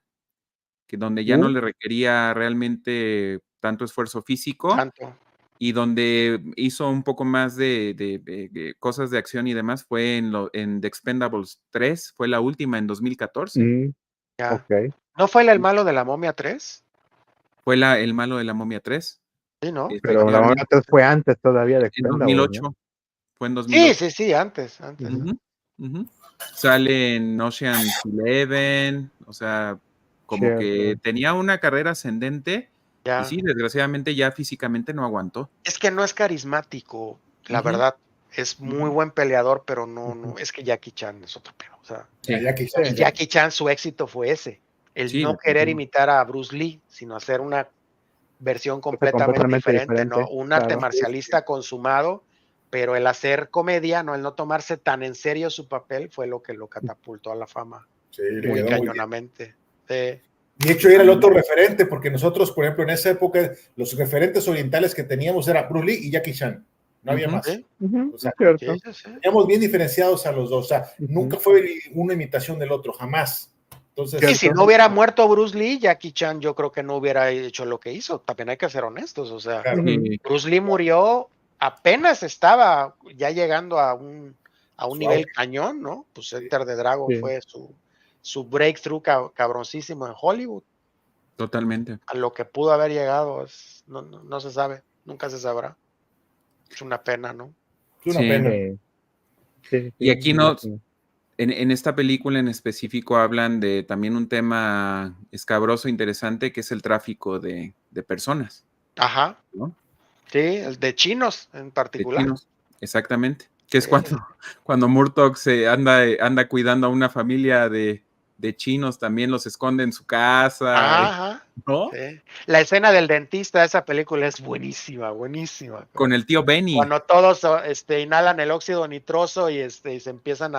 que donde ya no le requería realmente tanto esfuerzo físico. Y donde hizo un poco más de cosas de acción y demás fue en The Expendables 3, fue la última en 2014. ¿No fue el malo de la momia 3? Fue el malo de la momia 3. Sí, ¿no? Pero la momia 3 fue antes todavía de Expendables. En 2008. ¿No? Fue en 2008. Sí, antes. Sale en Ocean's 11, o sea, como que tenía una carrera ascendente. Y sí, desgraciadamente ya físicamente no aguantó. Es que no es carismático, la verdad. Es muy buen peleador, pero no, es que Jackie Chan es otro pedo. O sea, Jackie Chan, su éxito fue ese. El no querer imitar a Bruce Lee, sino hacer una versión completamente diferente, ¿no? Un arte marcialista consumado, pero el hacer comedia, ¿no? El no tomarse tan en serio su papel fue lo que lo catapultó a la fama. Muy cañonamente. De hecho, era el otro referente, porque nosotros, por ejemplo, en esa época, los referentes orientales que teníamos era Bruce Lee y Jackie Chan. No había más. O sea, teníamos bien diferenciados a los dos. O sea, nunca fue una imitación del otro, jamás. Entonces, si no hubiera muerto Bruce Lee, Jackie Chan yo creo que no hubiera hecho lo que hizo. También hay que ser honestos. O sea, Bruce Lee murió, apenas estaba ya llegando a un nivel cañón, ¿no? Pues Enter the Dragon fue su breakthrough cabroncísimo en Hollywood. Totalmente. A lo que pudo haber llegado, no se sabe, nunca se sabrá. Es una pena, ¿no? Es una pena. Sí, Y aquí en esta película en específico hablan de también un tema escabroso, interesante, que es el tráfico de personas, Ajá, ¿no? sí, el de chinos en De particular. chinos, exactamente. Que es Sí, cuando Murtaugh se anda cuidando a una familia de chinos, también los esconde en su casa, ajá, ¿no? sí. La escena del dentista de esa película es buenísima, buenísima. Con el tío Benny. Cuando todos inhalan el óxido nitroso y se empiezan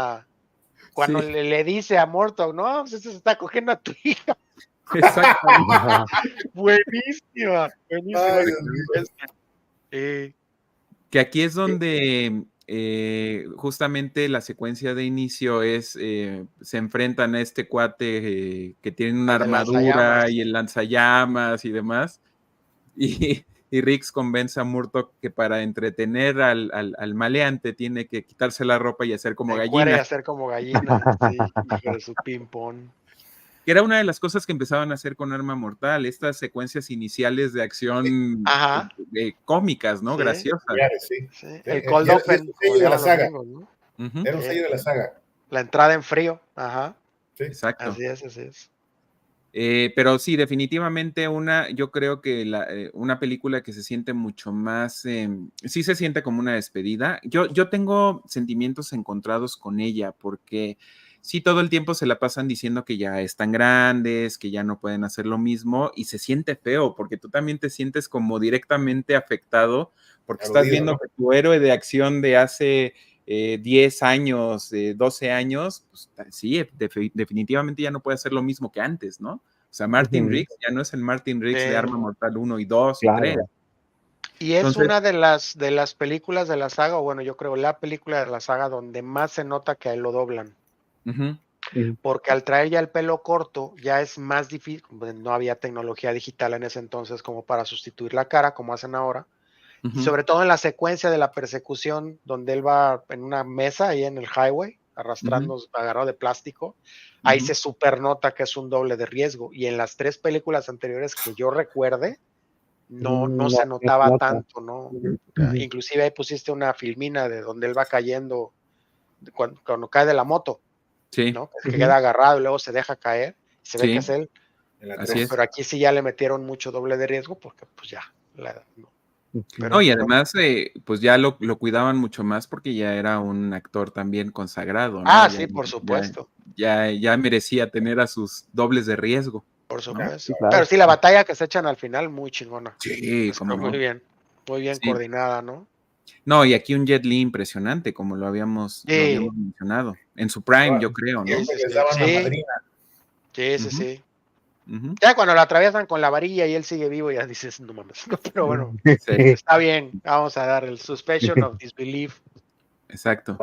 cuando Sí, le dice a Morton, no, pues ese se está cogiendo a tu hija. exactamente. Buenísima, buenísima. Ay, Dios mío. Sí, Que aquí es donde justamente la secuencia de inicio es, se enfrentan a este cuate que tiene una al de armadura lanzallamas. y el lanzallamas y demás, y Riggs convence a Murtaugh que para entretener al maleante tiene que quitarse la ropa y hacer como Se encuera y gallina, hacer como gallina. Sí, hijo de su ping-pong. que era una de las cosas que empezaban a hacer con Arma Mortal, estas secuencias iniciales de acción Ajá, cómicas, ¿no? sí, Graciosas. Sí. sí. Sí, El cold y es open, un como sello le de la llaman los saga. gringos, ¿no? Ujú, Era un Sí. sello de la saga. La entrada en frío. Ajá, Sí. exacto. así es, así es. Pero sí, definitivamente yo creo que una película que se siente mucho más, sí se siente como una despedida. Yo tengo sentimientos encontrados con ella, porque sí todo el tiempo se la pasan diciendo que ya están grandes, que ya no pueden hacer lo mismo, y se siente feo, porque tú también te sientes como directamente afectado, porque estás Aludido, viendo ¿no? que tu héroe de acción de hace 10 años, 12 años, pues sí, definitivamente ya no puede hacer lo mismo que antes, ¿no? O sea, Martin Riggs ya no es el Martin Riggs de Sí. Arma Mortal 1 y 2 y 3. Claro. Y es Entonces, una de las películas de la saga, o bueno, yo creo la película de la saga donde más se nota que a él lo doblan. ujú, Porque al traer ya el pelo corto, ya es más difícil, no había tecnología digital en ese entonces como para sustituir la cara, como hacen ahora. Y ujú, sobre todo en la secuencia de la persecución, donde él va en una mesa ahí en el highway, arrastrando, agarrado de plástico, ahí ujú, se supernota que es un doble de riesgo. Y en las 3 películas anteriores que yo recuerde, no se No notaba nota. tanto, ¿no? Inclusive ahí pusiste una filmina de donde él va cayendo cuando cae de la moto, sí, ¿no? Que queda agarrado y luego se deja caer, y se ve que es sí, él, En la así 3. es. pero aquí sí ya le metieron mucho doble de riesgo porque pues ya, la edad, ¿no? No, y Pero además, pues ya lo cuidaban mucho más porque ya era un actor también consagrado, ¿no? sí, por supuesto, Ya merecía tener a sus dobles de riesgo, por ¿no? supuesto. Sí, claro. Pero sí, la batalla que se echan al final, muy chingona. Sí, cómo Muy no. bien Sí. coordinada, ¿no? No, y aquí un Jet Li impresionante, como lo habíamos Sí, mencionado. En su prime, yo creo, ¿no? Siempre les daban la sí, madrina. Ujú, sí. ujú, Ya cuando lo atraviesan con la varilla y él sigue vivo, ya dices, no mames, no, pero bueno, sí, está bien, vamos a dar el suspension of disbelief. exacto.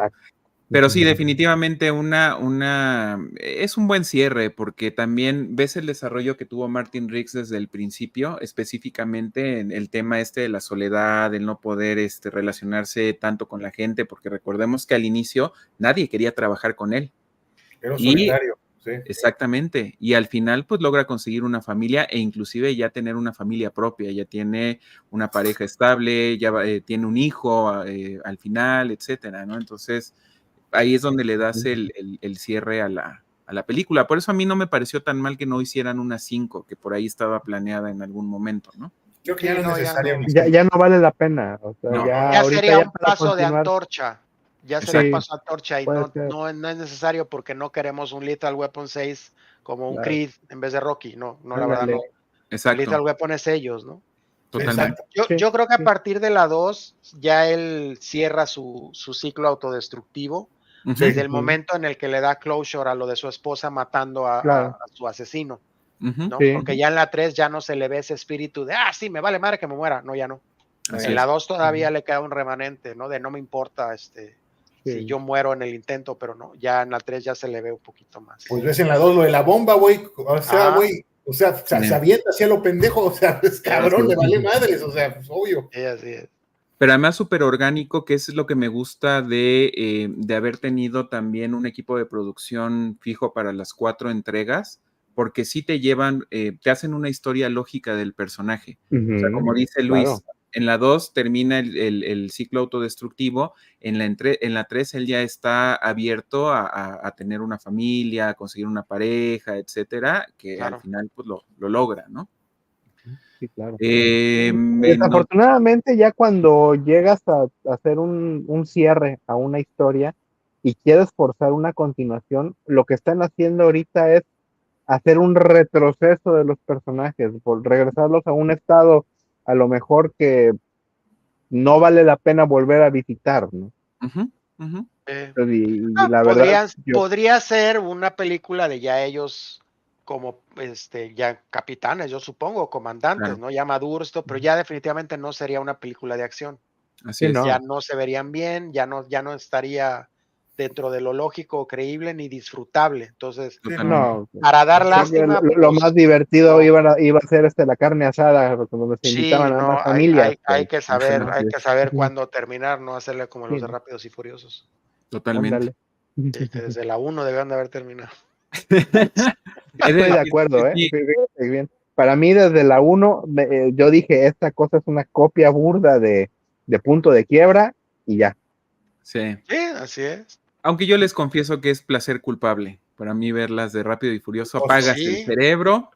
Pero sí, definitivamente es un buen cierre, porque también ves el desarrollo que tuvo Martin Riggs desde el principio, específicamente en el tema este de la soledad, el no poder relacionarse tanto con la gente, porque recordemos que al inicio nadie quería trabajar con él. Era un Y solitario. Sí. exactamente, y al final pues logra conseguir una familia e inclusive ya tener una familia propia, ya tiene una pareja estable, ya tiene un hijo al final, etcétera, ¿no? Entonces ahí es donde le das el cierre a la película. Por eso a mí no me pareció tan mal que no hicieran una 5, que por ahí estaba planeada en algún momento, ¿no? Creo que Sí, ya no es no, ya necesaria no. una Ya, cinco. ya no vale la pena. O sea, No, ya Ya ahorita sería ya un para paso de continuar. antorcha. Ya sería un exacto, paso de antorcha y Puede no, ser. no, no es necesario porque no queremos un Lethal Weapon 6 como un Claro. Creed en vez de Rocky. No, la verdad Ándale. no. Lethal exacto, Weapon es ellos, ¿no? totalmente. Exacto. Yo, Sí, yo creo que a sí. partir de la 2 ya él cierra su ciclo autodestructivo Ujú, desde el momento en el que le da closure a lo de su esposa matando a, Claro. a su asesino, ujú, ¿no? Sí. Porque ya en la 3 ya no se le ve ese espíritu de, sí, me vale madre que me muera. No, ya no. así En la es. 2 todavía le queda un remanente, ¿no? De no me importa si Sí. yo muero en el intento, pero no, ya en la 3 ya se le ve un poquito más. Pues ves en la 2 lo de la bomba, güey. O sea, Ajá. güey. O sea, Sí. se avienta hacia lo pendejo. O sea, es cabrón, le vale madres. O sea, pues obvio. Sí, así es. Pero además súper orgánico, que eso es lo que me gusta de haber tenido también un equipo de producción fijo para las 4 entregas, porque sí te llevan, te hacen una historia lógica del personaje. O sea, como dice Luis, claro. en la 2 termina el ciclo autodestructivo, en la 3 él ya está abierto a tener una familia, a conseguir una pareja, etcétera, que Claro. al final pues lo logra, ¿no? Sí, claro. Nos- Desafortunadamente, ya cuando llegas a hacer un cierre a una historia y quieres forzar una continuación, lo que están haciendo ahorita es hacer un retroceso de los personajes, por regresarlos a un estado a lo mejor que no vale la pena volver a visitar, ¿no? Ujú, ujú. Y la verdad, podría ser una película de ya ellos como ya capitanes, yo supongo, comandantes, Claro. ¿no? Ya maduros, pero ya definitivamente no sería una película de acción. Así sí, es. no. Ya no se verían bien, ya no estaría dentro de lo lógico, creíble ni disfrutable. Entonces, Totalmente. no, para dar creo que lástima, lo pues, más divertido no. iba a ser la carne asada, donde se Sí, invitaban a no, más familias. hay que saber, Ajá, hay que saber Ujú. cuándo terminar, no hacerle como los Sí, de ¿no? Rápidos y Furiosos, Totalmente. que desde la 1 debían de haber terminado. Estoy de acuerdo, Sí, Fíjate bien. Para mí, desde la 1, yo dije, esta cosa es una copia burda de Punto de Quiebra, y ya. sí. Sí, así es. Aunque yo les confieso que es placer culpable. Para mí verlas de Rápido y Furioso, Oh, apagas el Sí, cerebro,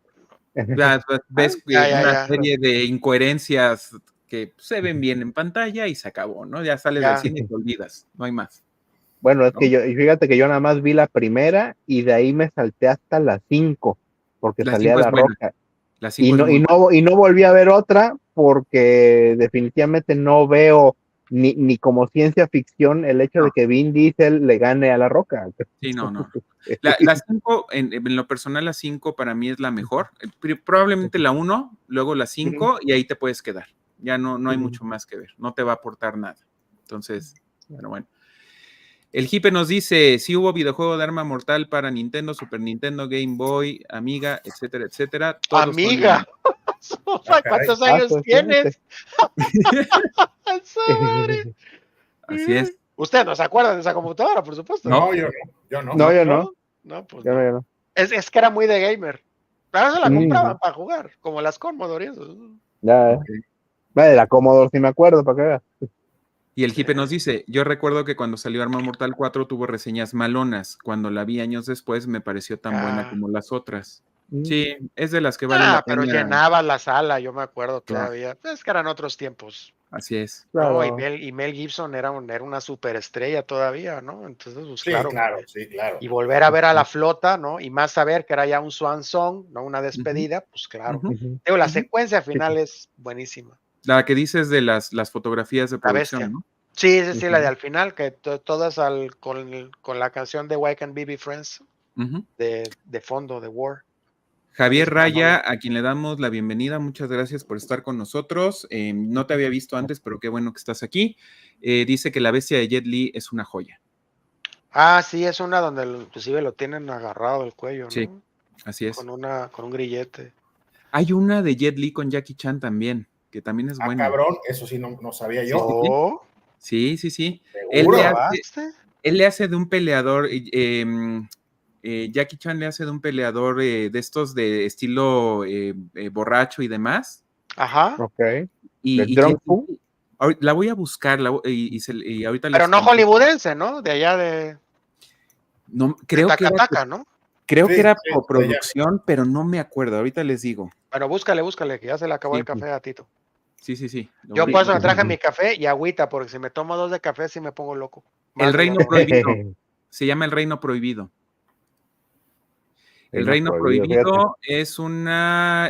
ves una ya, serie de incoherencias que se ven bien en pantalla y se acabó, ¿no? Ya sales del ya. cine y te olvidas, no hay más. Bueno, es ¿No? que y fíjate que yo nada más vi la primera y de ahí me salté hasta la 5, porque La salía 5 es La buena, Roca. la 5 es muy buena. Y no volví a ver otra porque definitivamente no veo ni como ciencia ficción el hecho No, de que Vin Diesel le gane a La Roca. sí, no. La 5, en lo personal, la 5 para mí es la mejor. Probablemente la 1, luego la 5 y ahí te puedes quedar. Ya no hay mucho más que ver, no te va a aportar nada. Entonces, pero bueno. El Jipe nos dice, sí hubo videojuego de arma mortal para Nintendo, Super Nintendo, Game Boy, Amiga, etcétera, etcétera. Todos son Amiga, ¿cuántos años tienes? ¡Esa madre! Así es. Usted no se acuerda de esa computadora, por supuesto, No, No, yo no. No, yo no. No, pues Yo no. no. Es que era muy de gamer. Pero se la compraban Mm, para jugar, como las Commodore y eso. ya, ok. de la Commodore sí me acuerdo, para que veas. Y el Jipe nos dice, yo recuerdo que cuando salió Arma Mortal 4 tuvo reseñas malonas. Cuando la vi años después me pareció tan buena como las otras. Sí, es de las que vale la Pero pena. llenaba la sala, yo me acuerdo Claro, todavía. Es que eran otros tiempos, así es. ¿no? Y Claro. Mel Gibson era una superestrella todavía, ¿no? Entonces, pues Sí, claro. claro, sí, claro. Y volver a ver a la flota, ¿no? Y más saber que era ya un swan song, ¿no? Una Ujú, despedida, pues claro. ujú, Ujú. Digo, la ujú. secuencia final es buenísima. La que dices de las fotografías de La producción, bestia. ¿no? Sí, la de Ujú. al final, que todas con la canción de Why Can't We Be Friends Ujú. de fondo, de War. Javier Buenísima Raya, rola. a quien le damos la bienvenida, muchas gracias por estar con nosotros. No te había visto antes, pero qué bueno que estás aquí. Dice que la bestia de Jet Li es una joya. Sí, es una donde inclusive lo tienen agarrado del cuello, Sí, ¿no? así es. Con un grillete. Hay una de Jet Li con Jackie Chan también, que también es buena. Cabrón, eso sí no sabía Sí, yo. sí, sí. Oh, Sí. ¿la Seguro. grabaste? Él le hace de un peleador, Jackie Chan le hace de un peleador de estos de estilo borracho y demás. Ajá. Ok. Y Drunk Fu? la voy a buscar y ahorita Pero les no comento. hollywoodense, ¿no? De allá de No, creo que Tacataca, ¿no? era Sí, coproducción, pero no me acuerdo. Ahorita les digo. Bueno, búscale, que ya se le acabó el Sí, café a Tito. sí. Yo por eso me traje mi café y agüita, porque si me tomo 2 de café sí me pongo loco. El Más de lo Reino normal. Prohibido. Se llama El Reino Prohibido. El Reino Reino Prohibido, fíjate. Prohibido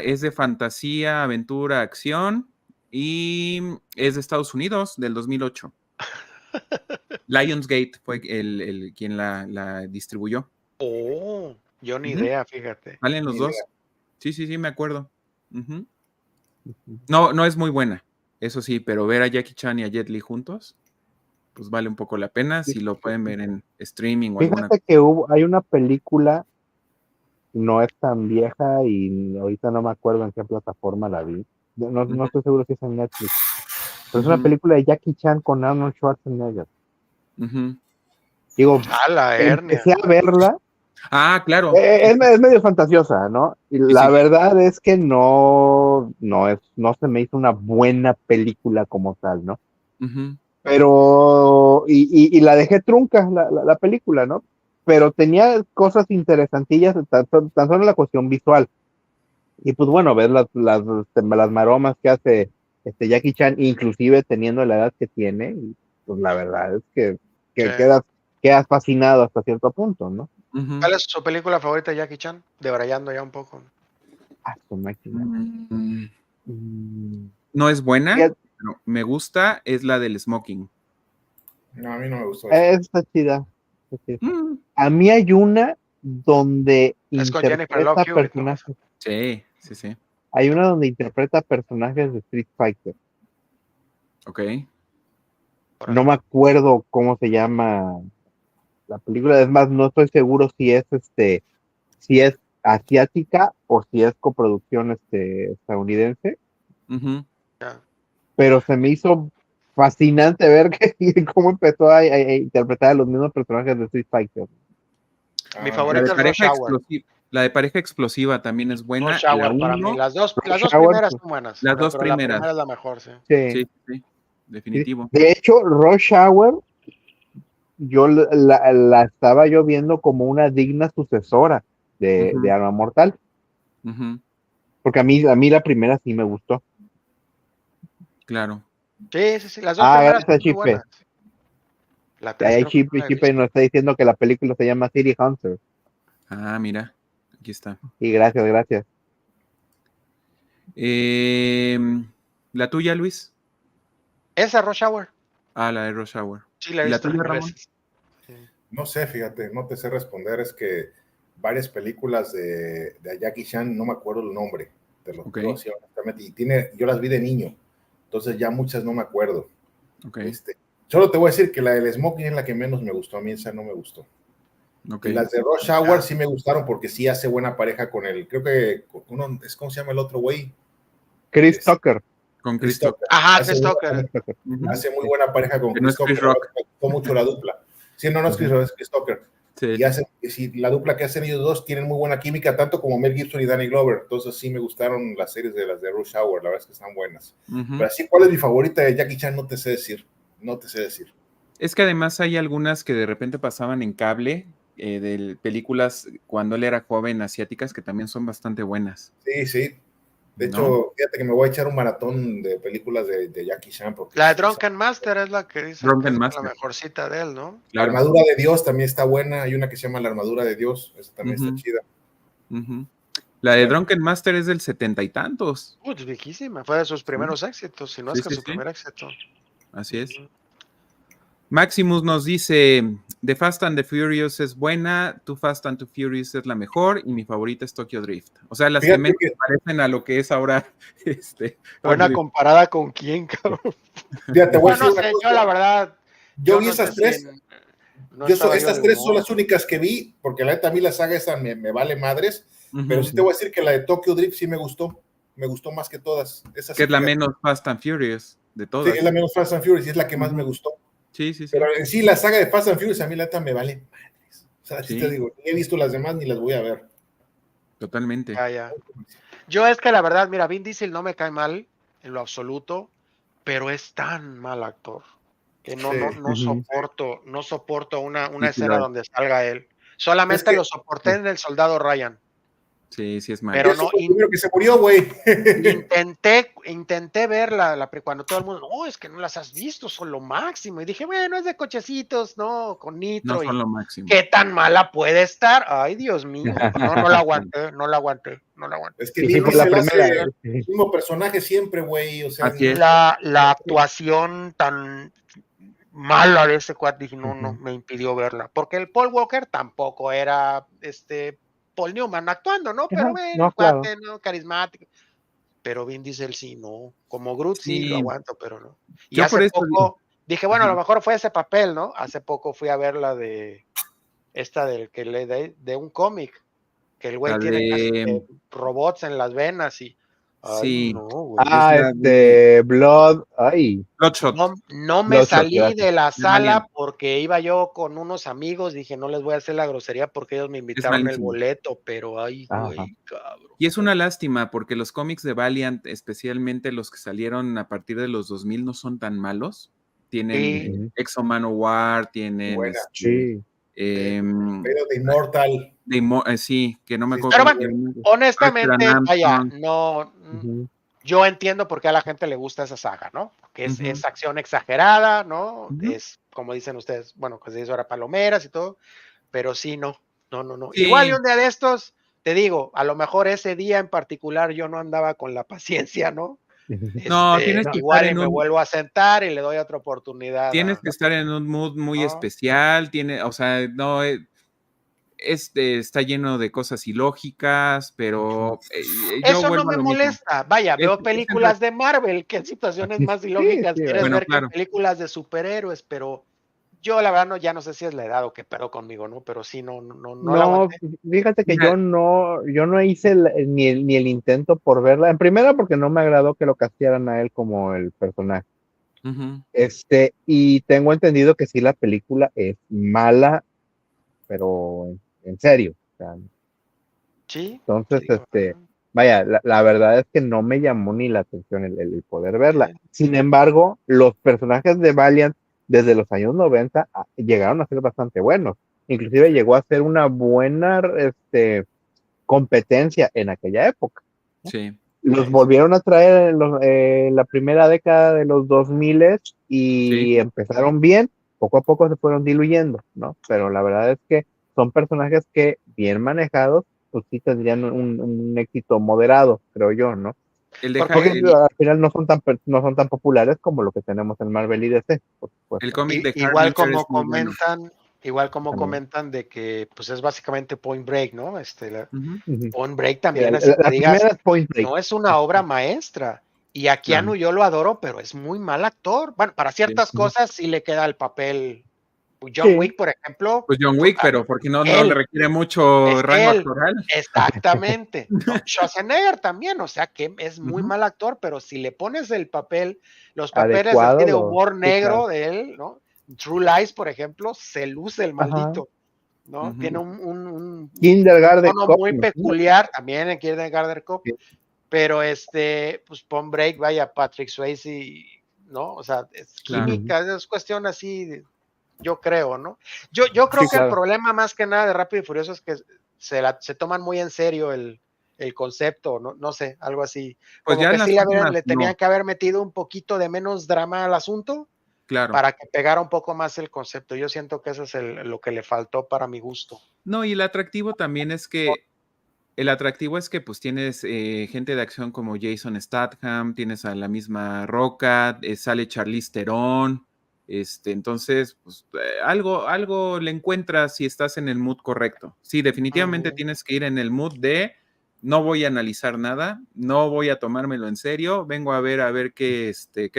es de fantasía, aventura, acción y es de Estados Unidos del 2008. Lionsgate fue quien la distribuyó. Oh, yo ni Ujú. idea, fíjate. Salen los Ni dos. idea. Sí, me acuerdo. Ujú. No es muy buena, eso sí, pero ver a Jackie Chan y a Jet Li juntos, pues vale un poco la pena si lo pueden ver en streaming o alguna. Fíjate que hay una película, no es tan vieja y ahorita no me acuerdo en qué plataforma la vi. No estoy seguro si es en Netflix. Pero es una Ujú, película de Jackie Chan con Arnold Schwarzenegger. ujú. Digo, A la hernia. empecé a verla Ah, claro. Es medio fantasiosa, ¿no? Y Sí, la sí. verdad es que no se me hizo una buena película como tal, ¿no? Ujú, Pero, y la dejé trunca, la película, ¿no? Pero tenía cosas interesantillas, tan solo la cuestión visual. Y pues bueno, ver las maromas que hace Jackie Chan, inclusive teniendo la edad que tiene, y pues la verdad es Sí. que quedas fascinado hasta cierto punto, ¿no? ujú. ¿Cuál es su película favorita de Jackie Chan? Debrayando ya un poco. Ah, su máquina. Mm, Mm, No es buena, fíjate, pero me gusta, es la del smoking. No, a mí no me gustó esa. está chida. Está chida. Mm, A mí hay una donde Es con Jennifer Love interpreta Hewitt, ¿no? personajes. Sí, sí, sí. Hay una donde interpreta personajes de Street Fighter. Ok. No Órale. me acuerdo cómo se llama la película. Es más, no estoy seguro si es asiática o si es coproducción estadounidense, Ujú. Ya. pero se me hizo fascinante ver cómo empezó a interpretar a los mismos personajes de Street Fighter. Mi Ah, La de favorita es Rush pareja Hour. explosiva. La de pareja explosiva también es buena. Rush La Hour para mí. uno, Las Rush dos Hour, primeras pues, son buenas, las dos pero la primeras. primera es la mejor, sí. sí, Sí, sí, sí. definitivo. De hecho, Rush Hour, yo la estaba yo viendo como una digna sucesora de Ujú, Arma Mortal, ujú, porque a mí la primera sí me gustó. claro. Sí, sí, sí. Las dos Ah, primeras gracias, son muy Chipe. buenas. La tres Ahí creo que no la he Chipe visto. nos está diciendo que la película se llama City Hunter. Ah, mira, aquí está. Y gracias. La tuya, Luis. Esa Rush Hour. Ah, la de Rush Hour. Sí, la he ¿Y la visto tuya, mil Ramón? veces. Sí. no sé, fíjate, no te sé responder. Es que varias películas de Jackie Chan, no me acuerdo el nombre, te lo Ok, digo así honestamente. Yo las vi de niño, entonces ya muchas no me acuerdo. ok, Solo te voy a decir que la del Smoking es la que menos me gustó. A mí esa no me gustó. ok. Y las de Rush Hour Ya. sí me gustaron porque sí hace buena pareja con él. Creo que uno es, ¿cómo se llama el otro güey? Chris Es Tucker. Con Chris Cristo. Tucker. Ajá, Chris Tucker. Ujú. Hace muy buena pareja con Que no Chris es Chris Tucker. Me Rock. gustó mucho la dupla. Sí, no es Chris Rock, es Chris Tucker. Sí. Y sí, la dupla que hacen ellos dos tienen muy buena química, tanto como Mel Gibson y Danny Glover. Entonces sí me gustaron las series de las de Rush Hour, la verdad es que están buenas. Ujú. Pero así, ¿cuál es mi favorita de Jackie Chan? No te sé decir. No te sé decir. Es que además hay algunas que de repente pasaban en cable de películas cuando él era joven asiáticas que también son bastante buenas, Sí, sí. De ¿no? hecho, fíjate que me voy a echar un maratón de películas de Jackie Chan porque La de sí, Drunken Master es la que dicen que Drunken es la Master, mejorcita de él, ¿no? La claro. armadura de Dios también está buena. Hay una que se llama La armadura de Dios. Esa también está Ujú, chida. ujú. La de Drunken Master es del 70 y tantos. Es viejísima. Fue de sus Sí, primeros éxitos, si no es sí, que sí, su sí, primer éxito. así es. Maximus nos dice, The Fast and the Furious es buena, Too Fast and Too Furious es la mejor y mi favorita es Tokyo Drift. O sea, las que Fíjate menos que, parecen a lo que es ahora Hot Buena Drift. comparada con quién, cabrón. fíjate, te voy a Bueno, decir no una sé, yo la cosa. verdad, Yo yo vi no esas entendí, tres. no estaba yo de Estas tres son humor. las únicas que vi, porque la neta a mí la saga esa me vale madres. Pero sí te Ujú. voy a decir que la de Tokyo Drift sí me gustó. Me gustó más que todas. Esa Que sí, es la fíjate. menos Fast and Furious de Sí, es todas. la menos Fast and Furious y es la que más me Ujú. gustó. Sí, sí, Pero sí. en sí, la saga de Fast and Furious a mí la neta me vale madres. O sea, así te Sí, digo, ni he visto las demás ni las voy a ver. totalmente. Ya, ya. Yo es que la verdad, mira, Vin Diesel no me cae mal en lo absoluto, pero es tan mal actor que Sí. Ujú. no soporto una Sí, sí escena lo es. donde salga él. Es Solamente que lo soporté en El Soldado Ryan, Sí, sí es malo. pero eso fue el primero que se murió, güey. intenté ver cuando todo el mundo, no, es que no las has visto, son lo máximo. Y dije, bueno, es de cochecitos, no, con No nitro son y lo máximo. qué tan mala puede estar. Ay, Dios mío. No, no la aguanté, no la aguanté, no la aguanté. Es que Y sí Vin fue la Diesel hace primera. el mismo personaje siempre, güey. O sea, Así es. La actuación tan mala de ese cuate, dije, no, Ujú. me impidió verla. Porque el Paul Walker tampoco era Paul Newman actuando, ¿no? Pero Ajá, bueno, no, el claro. cuate, ¿no? Carismático. Pero Vin Diesel sí, no. Como Groot sí lo Sí, aguanto, pero no. Y yo por hace eso poco dije, bueno, a lo ajá, mejor fue ese papel, ¿no? Hace poco fui a ver la de esta del que de un cómic, que el güey la tiene casi de que robots en las venas y, Sí. no, güey. Blood, ay, Bloodshot. No me Bloodshot, salí gracias. de la sala Valiant. porque iba yo con unos amigos, dije, no les voy a hacer la grosería porque ellos me invitaron el malísimo. boleto, pero ay, Ajá. güey, cabrón. Y es una lástima porque los cómics de Valiant, especialmente los que salieron a partir de los 2000, no son tan malos. Tienen Sí. Exo Manowar, tienen Buena. Sí. Pero de Immortal. sí, que no me Sí, acuerdo Pero cómo bueno, se llama. honestamente, Archer and vaya, Armstrong. no, Ujú. yo entiendo por qué a la gente le gusta esa saga, ¿no? Porque Ujú. es acción exagerada, ¿no? Ujú. Es, como dicen ustedes, bueno, que se hizo ahora palomeras y todo, pero sí, no. Igual y Sí, un día de estos, te digo, a lo mejor ese día en particular yo no andaba con la paciencia, ¿no? no, tienes que estar Igual y en me vuelvo a sentar y le doy otra oportunidad tienes que estar en un mood muy ¿no? especial, o sea, no, está lleno de cosas ilógicas, pero yo Eso no vuelvo a me lo mismo. molesta. Vaya, Es veo el películas de Marvel, ¿qué situaciones más Sí, ilógicas sí, quieres bueno, ver que en claro. películas de superhéroes? Pero yo la verdad ya no sé si es la edad o qué pedo conmigo, ¿no? Pero sí, no la No, aguanté. fíjate que Mira, yo no hice ni el intento por verla. En primera, porque no me agradó que lo castearan a él como el personaje. ujú. Y tengo entendido que sí, la película es mala, pero en serio. O sea, Sí, te entonces, digo. vaya, la verdad es que no me llamó ni la atención el poder verla. Sí. Sin embargo, los personajes de Valiant desde los años 90 llegaron a ser bastante buenos. Inclusive llegó a ser una buena competencia en aquella época. Sí. Los volvieron a traer en la primera década de los 2000 Sí, y empezaron bien, poco a poco se fueron diluyendo, ¿no? Pero la verdad es que son personajes que, bien manejados, pues sí tendrían un éxito moderado, creo yo, ¿no? el de Porque Porque el, al final no son tan populares como lo que tenemos en Marvel y DC, por el supuesto. cómic de igual Harbinger como es muy bueno. También. comentan de que pues es básicamente Point Break, ¿no? Ujú, Ujú. Point Break Sí, también, así que la digas, primera es Point Break. no es una obra maestra. Y a claro. Keanu yo lo adoro, pero es muy mal actor. Bueno, para Sí. ciertas cosas sí le queda el papel. John Sí, Wick, por ejemplo, Pues John Wick, pero porque no le él, requiere mucho es rango él, actoral. exactamente. ¿No? Schwarzenegger también, o sea que es muy Ujú. mal actor, pero si le pones el papel, los papeles así adecuado, de humor sí, claro. negro de él, ¿no? True Lies, por ejemplo, se luce el Ajá. maldito, ¿no? Ujú. Tiene un Kindergarten tono Cop, muy imagínate. peculiar también en Kindergarten Cop, Sí, pero pues Point Break, vaya, Patrick Swayze, ¿no? O sea, es Claro. química, es cuestión así, yo creo, ¿no? Yo creo sí, que el claro. problema más que nada de Rápido y Furioso es que se toman muy en serio el concepto, no sé, algo así. Pues Como ya en que sí las últimas le tenían no, que haber metido un poquito de menos drama al asunto claro. para que pegara un poco más el concepto. Yo siento que eso es lo que le faltó para mi gusto. No, y el atractivo es que pues tienes gente de acción como Jason Statham, tienes a la misma Roca, sale Charlize Theron, entonces pues algo le encuentras si estás en el mood correcto. Sí, definitivamente Ujú. tienes que ir en el mood de no voy a analizar nada, no voy a tomármelo en serio, vengo a ver qué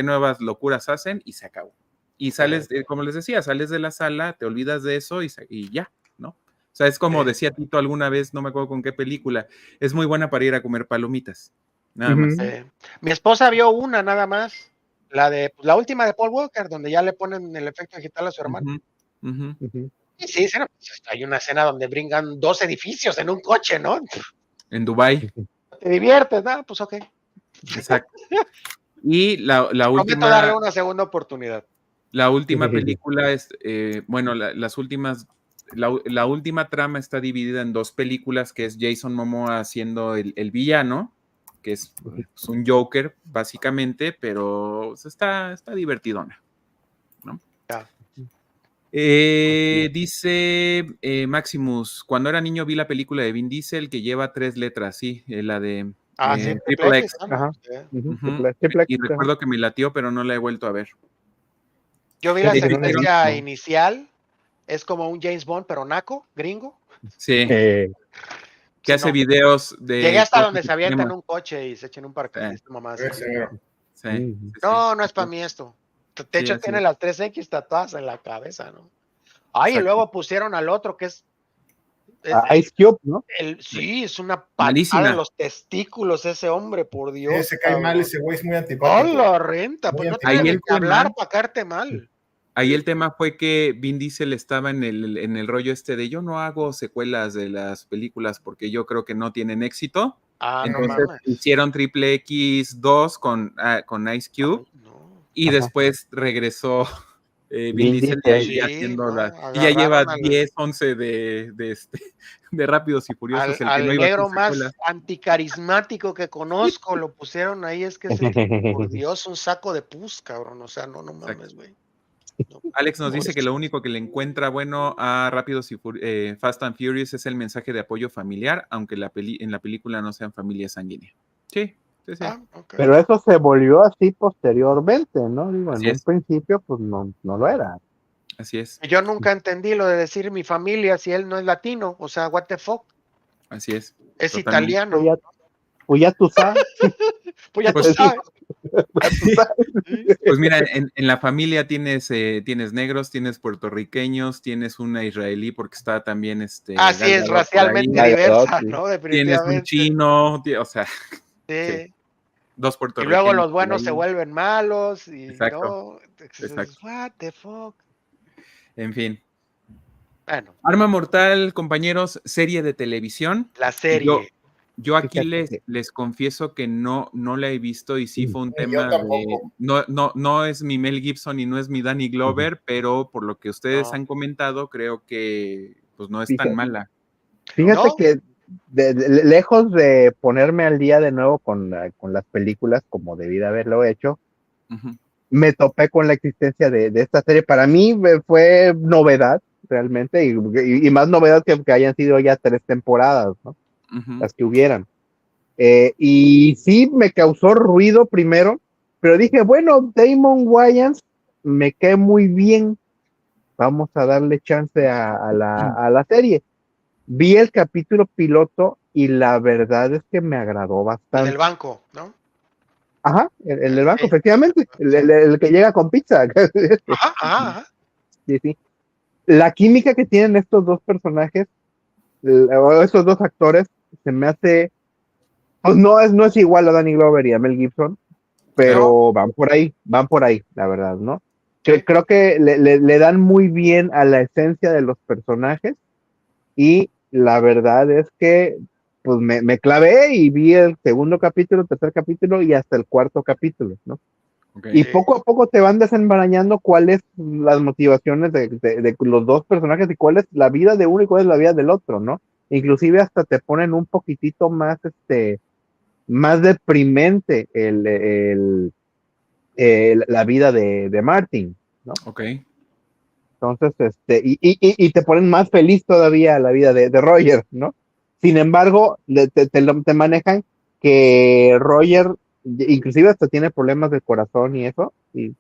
nuevas locuras hacen y se acabó. Y sales, como les decía, sales de la sala, te olvidas de eso y ya, ¿no? O sea, es como decía Tito alguna vez, no me acuerdo con qué película, es muy buena para ir a comer palomitas, nada más. Ujú, Mi esposa vio una nada más, la última de Paul Walker, donde ya le ponen el efecto digital a su hermano. Ujú, ujú. ujú. Y sí, sí, no, pues, hay una escena donde brincan dos edificios en un coche, ¿no? En Dubái, Te diviertes, ¿no? Pues ok. exacto. Y Prometo darle una segunda oportunidad. la última película es, bueno, la última trama está dividida en dos películas, que es Jason Momoa haciendo el villano, que es pues, un Joker, básicamente, pero pues, está divertidona, ¿no? Ya. Dice Maximus, cuando era niño vi la película de Vin Diesel que lleva 3 letras, sí, la de Sí, Triple Triple X, X. ¿no? Ajá. Sí. Ujú, Ujú. triple Y X, ajá. recuerdo que me latió, pero no la he vuelto a ver. Yo vi la Fíjate que no la he secuencia visto. inicial, es como un James Bond, pero naco, gringo. Sí, Eh, que Sí, hace no. videos Llegué de hasta cosas donde se avientan extremas. un coche y se echan un Sí, paracaidista, mamá. Sí. Ese mero. sí, ujú. sí, sí, No es para sí, mí esto. De sí, hecho, así tiene es, las 3X tatuadas en la cabeza, ¿no? Ay, y exacto. luego pusieron al otro que es Ice Cube, ¿no? Sí, es una patada Malísima. en los testículos ese hombre, por Dios. Ese cae mal, ese güey es muy ¡Oh, antipático. la renta! Muy Pues no antipático. tiene Ahí ni el que hablar tema- para caerte mal. Ahí el tema fue que Vin Diesel estaba en el rollo este de yo no hago secuelas de las películas porque yo creo que no tienen éxito. Ah, no Entonces mames. hicieron Triple X2 con Ice Cube Ay, no. y Ajá. después regresó Vin Vin Diesel Diesel. y Sí, haciendo no, y ya lleva agarraron 10, 11 de Rápidos y Furiosos, el que no al iba a hacer negro secuelas. más anticarismático que conozco, lo pusieron ahí, es que ese tipo, por Dios, un saco de pus, cabrón, o sea, no mames, güey. No. Alex nos dice que lo único que le encuentra bueno a Rápidos y Fast and Furious es el mensaje de apoyo familiar, aunque en la película no sean familia sanguínea. Sí, sí, sí. Ah, ok. Pero eso se volvió así posteriormente, ¿no? Digo, Así en un es. principio, pues no lo era. Así es, Yo nunca entendí lo de decir mi familia si él no es latino, o sea, what the fuck, así es. es Totalmente. italiano. Pues ya tú sabes. Pues ya tú Pues, sabes. Ya tú sabes. Sí. Pues mira, en la familia tienes negros, tienes puertorriqueños, tienes una israelí porque está también Así Gal es, Gadot por racialmente ahí, diversa, Sí. ¿no? tienes un Definitivamente. chino, o sea, Sí. sí, dos Y puertorriqueños. luego los por buenos se ahí. vuelven malos y Exacto, no. exacto. What the fuck. En fin. Bueno, Arma Mortal, compañeros, serie de televisión. la Yo, serie. yo aquí Fíjate que- les confieso que no la he visto y sí fue un Yo tema de, tampoco. no es mi Mel Gibson y no es mi Danny Glover, pero por lo que ustedes No. han comentado, creo que pues no es tan Fíjate, mala. fíjate ¿No? que lejos de ponerme al día de nuevo con las películas, como debí de haberlo hecho, Ujú, me topé con la existencia de esta serie. Para mí fue novedad, realmente, y más novedad que hayan sido ya 3 temporadas, ¿no? ujú. Las que hubieran. Y sí me causó ruido primero, pero dije, bueno, Damon Wayans me cae muy bien, vamos a darle chance a la serie. Vi el capítulo piloto y la verdad es que me agradó El bastante. del banco, ¿no? Ajá, el del banco, Sí. efectivamente, el que llega con pizza. Ajá, ajá. Sí, sí. La química que tienen estos dos personajes, o estos dos actores, se me hace, pues no es igual a Danny Glover y a Mel Gibson, pero van por ahí, la verdad, ¿no? Sí. Creo que le dan muy bien a la esencia de los personajes y la verdad es que pues me clavé y vi el segundo capítulo, tercer capítulo y hasta el cuarto capítulo, ¿no? Ok. Y Sí. poco a poco te van desenmarañando cuáles las motivaciones de los dos personajes y cuál es la vida de uno y cuál es la vida del otro, ¿no? Inclusive hasta te ponen un poquitito más, más deprimente la vida de Martin, ¿no? Ok. Entonces, y te ponen más feliz todavía la vida de Roger, ¿no? Sin embargo, te manejan que Roger, inclusive hasta tiene problemas del corazón y eso, y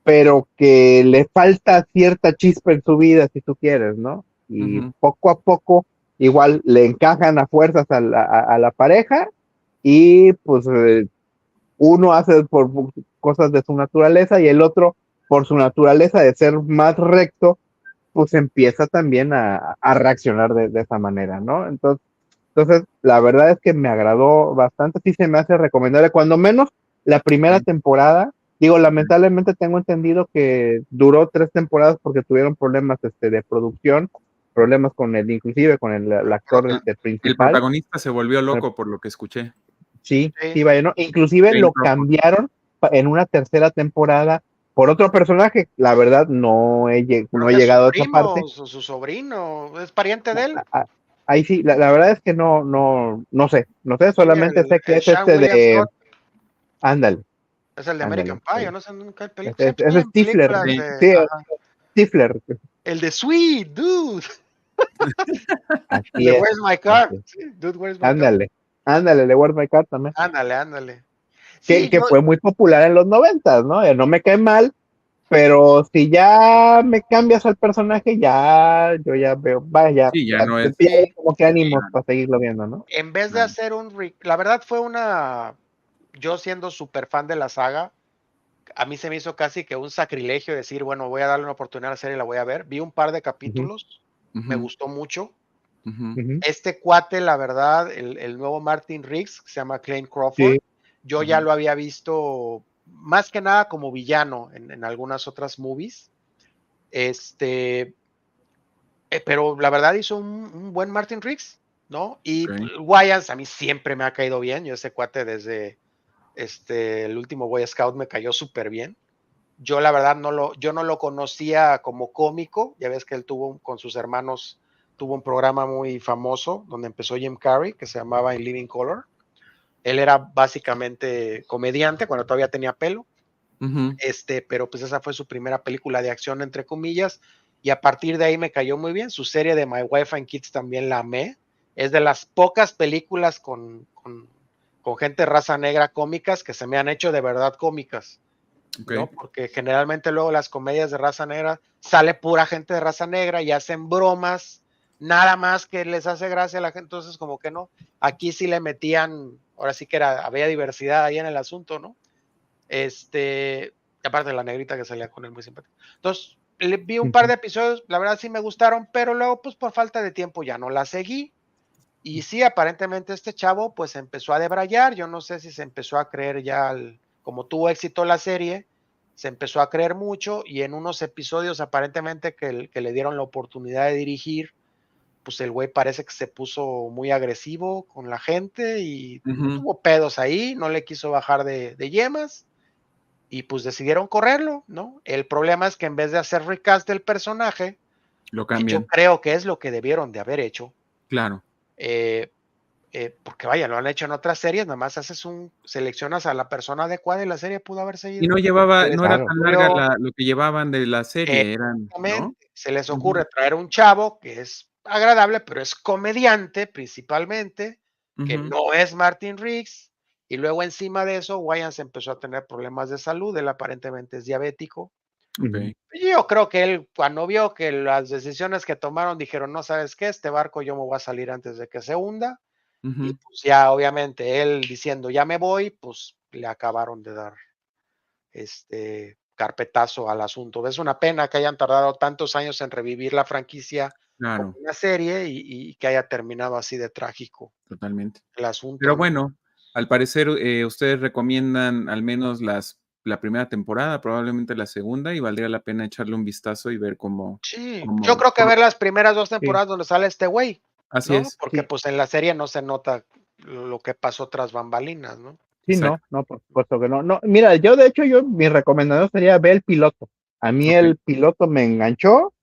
pero que le falta cierta chispa en su vida, si tú quieres, ¿no? Y Ujú. poco a poco, igual le encajan a fuerzas a la pareja y pues uno hace por cosas de su naturaleza y el otro, por su naturaleza de ser más recto, pues empieza también a reaccionar de esa manera, ¿no? Entonces, la verdad es que me agradó bastante, sí se me hace recomendable, cuando menos la primera Ok. temporada. Digo, lamentablemente tengo entendido que duró 3 temporadas porque tuvieron problemas de producción, problemas inclusive con el actor El principal. protagonista se volvió loco por lo que escuché. Sí, Sí. sí, vaya, ¿no? Inclusive Jane lo Crawford. cambiaron en una tercera temporada por otro personaje. La verdad, Creo no he que su llegado a esa primo, parte. su sobrino, es pariente de él. Ahí sí, la verdad es que no sé, Sí, solamente sé que el es Sean William Scott ándale, es el de ándale. American Pie, no sé, nunca siempre Es salen Stifler, películas Sí. de, sí, ajá. Stifler, El de Sweet, dude. El así de es, Where's My Car. así es. Sí, dude, Where's My Car. Ándale, de Where's My Car también, Ándale. Sí, que fue muy popular en los 90, ¿no? No me cae mal, pero si ya me cambias al personaje, yo ya veo, vaya, Sí, ya no te es. pierdo sí, como que ánimos para seguirlo viendo, ¿no? en vez de Claro. hacer la verdad fue yo siendo súper fan de la saga, a mí se me hizo casi que un sacrilegio decir, bueno, voy a darle una oportunidad a la serie y la voy a ver. Vi un par de Ujú, capítulos me gustó mucho. Ujú. Este cuate, la verdad, el nuevo Martin Riggs, que se llama Clayne Crawford, Sí. yo ya lo había visto más que nada como villano en algunas otras movies. Pero la verdad hizo un buen Martin Riggs, ¿no? Y Ok. Wayans a mí siempre me ha caído bien. Yo ese cuate desde el último Boy Scout me cayó súper bien. Yo la verdad yo no lo conocía como cómico. Ya ves que él con sus hermanos, tuvo un programa muy famoso donde empezó Jim Carrey, que se llamaba In Living Color. Él era básicamente comediante cuando todavía tenía pelo. Pero pues esa fue su primera película de acción, entre comillas, y a partir de ahí me cayó muy bien. Su serie de My Wife and Kids también la amé. Es de las pocas películas con gente de raza negra cómicas que se me han hecho de verdad cómicas, Okay. ¿no? Porque generalmente luego las comedias de raza negra sale pura gente de raza negra y hacen bromas, nada más que les hace gracia a la gente, entonces como que no. Aquí sí le metían, ahora sí que había diversidad ahí en el asunto, ¿no? Aparte de la negrita que salía con él muy simpática. Entonces, le vi un par de episodios, la verdad sí me gustaron, pero luego, pues por falta de tiempo ya no la seguí. Y sí, aparentemente este chavo, pues empezó a debrayar. Yo no sé si se empezó a creer ya, como tuvo éxito la serie, se empezó a creer mucho y en unos episodios, aparentemente que le dieron la oportunidad de dirigir, pues el güey parece que se puso muy agresivo con la gente y tuvo pedos ahí, no le quiso bajar de yemas. Y pues decidieron correrlo, ¿no? El problema es que en vez de hacer recast del personaje, Lo que yo cambian. creo que es lo que debieron de haber hecho, Claro. porque vaya, lo han hecho en otras series, nada más seleccionas a la persona adecuada y la serie pudo haber Y seguido. no Se les era Claro. tan larga ocurrió, lo que llevaban de la serie, eran, ¿no? se les ocurre traer un chavo que es agradable, pero es comediante principalmente, que no es Martin Riggs, y luego encima de eso, Wayans empezó a tener problemas de salud, él aparentemente es diabético. Okay. Yo creo que él, cuando vio que las decisiones que tomaron, dijeron, no sabes qué, este barco yo me voy a salir antes de que se hunda. Y pues ya, obviamente, él diciendo, ya me voy, pues le acabaron de dar carpetazo al asunto. Es una pena que hayan tardado tantos años en revivir la franquicia como Claro, una serie y que haya terminado así de trágico totalmente. el asunto, Pero ¿no? bueno, al parecer, ustedes recomiendan al menos la primera temporada, probablemente la segunda, y valdría la pena echarle un vistazo y ver Sí, yo creo que cómo ver las primeras 2 Sí, temporadas donde sale este güey, así ¿no? es, Porque sí, pues en la serie no se nota lo que pasó tras bambalinas, ¿no? sí, exacto. no, por supuesto que no. No, mira, yo de hecho, mi recomendación sería ver el piloto. A mí Okey, el piloto me enganchó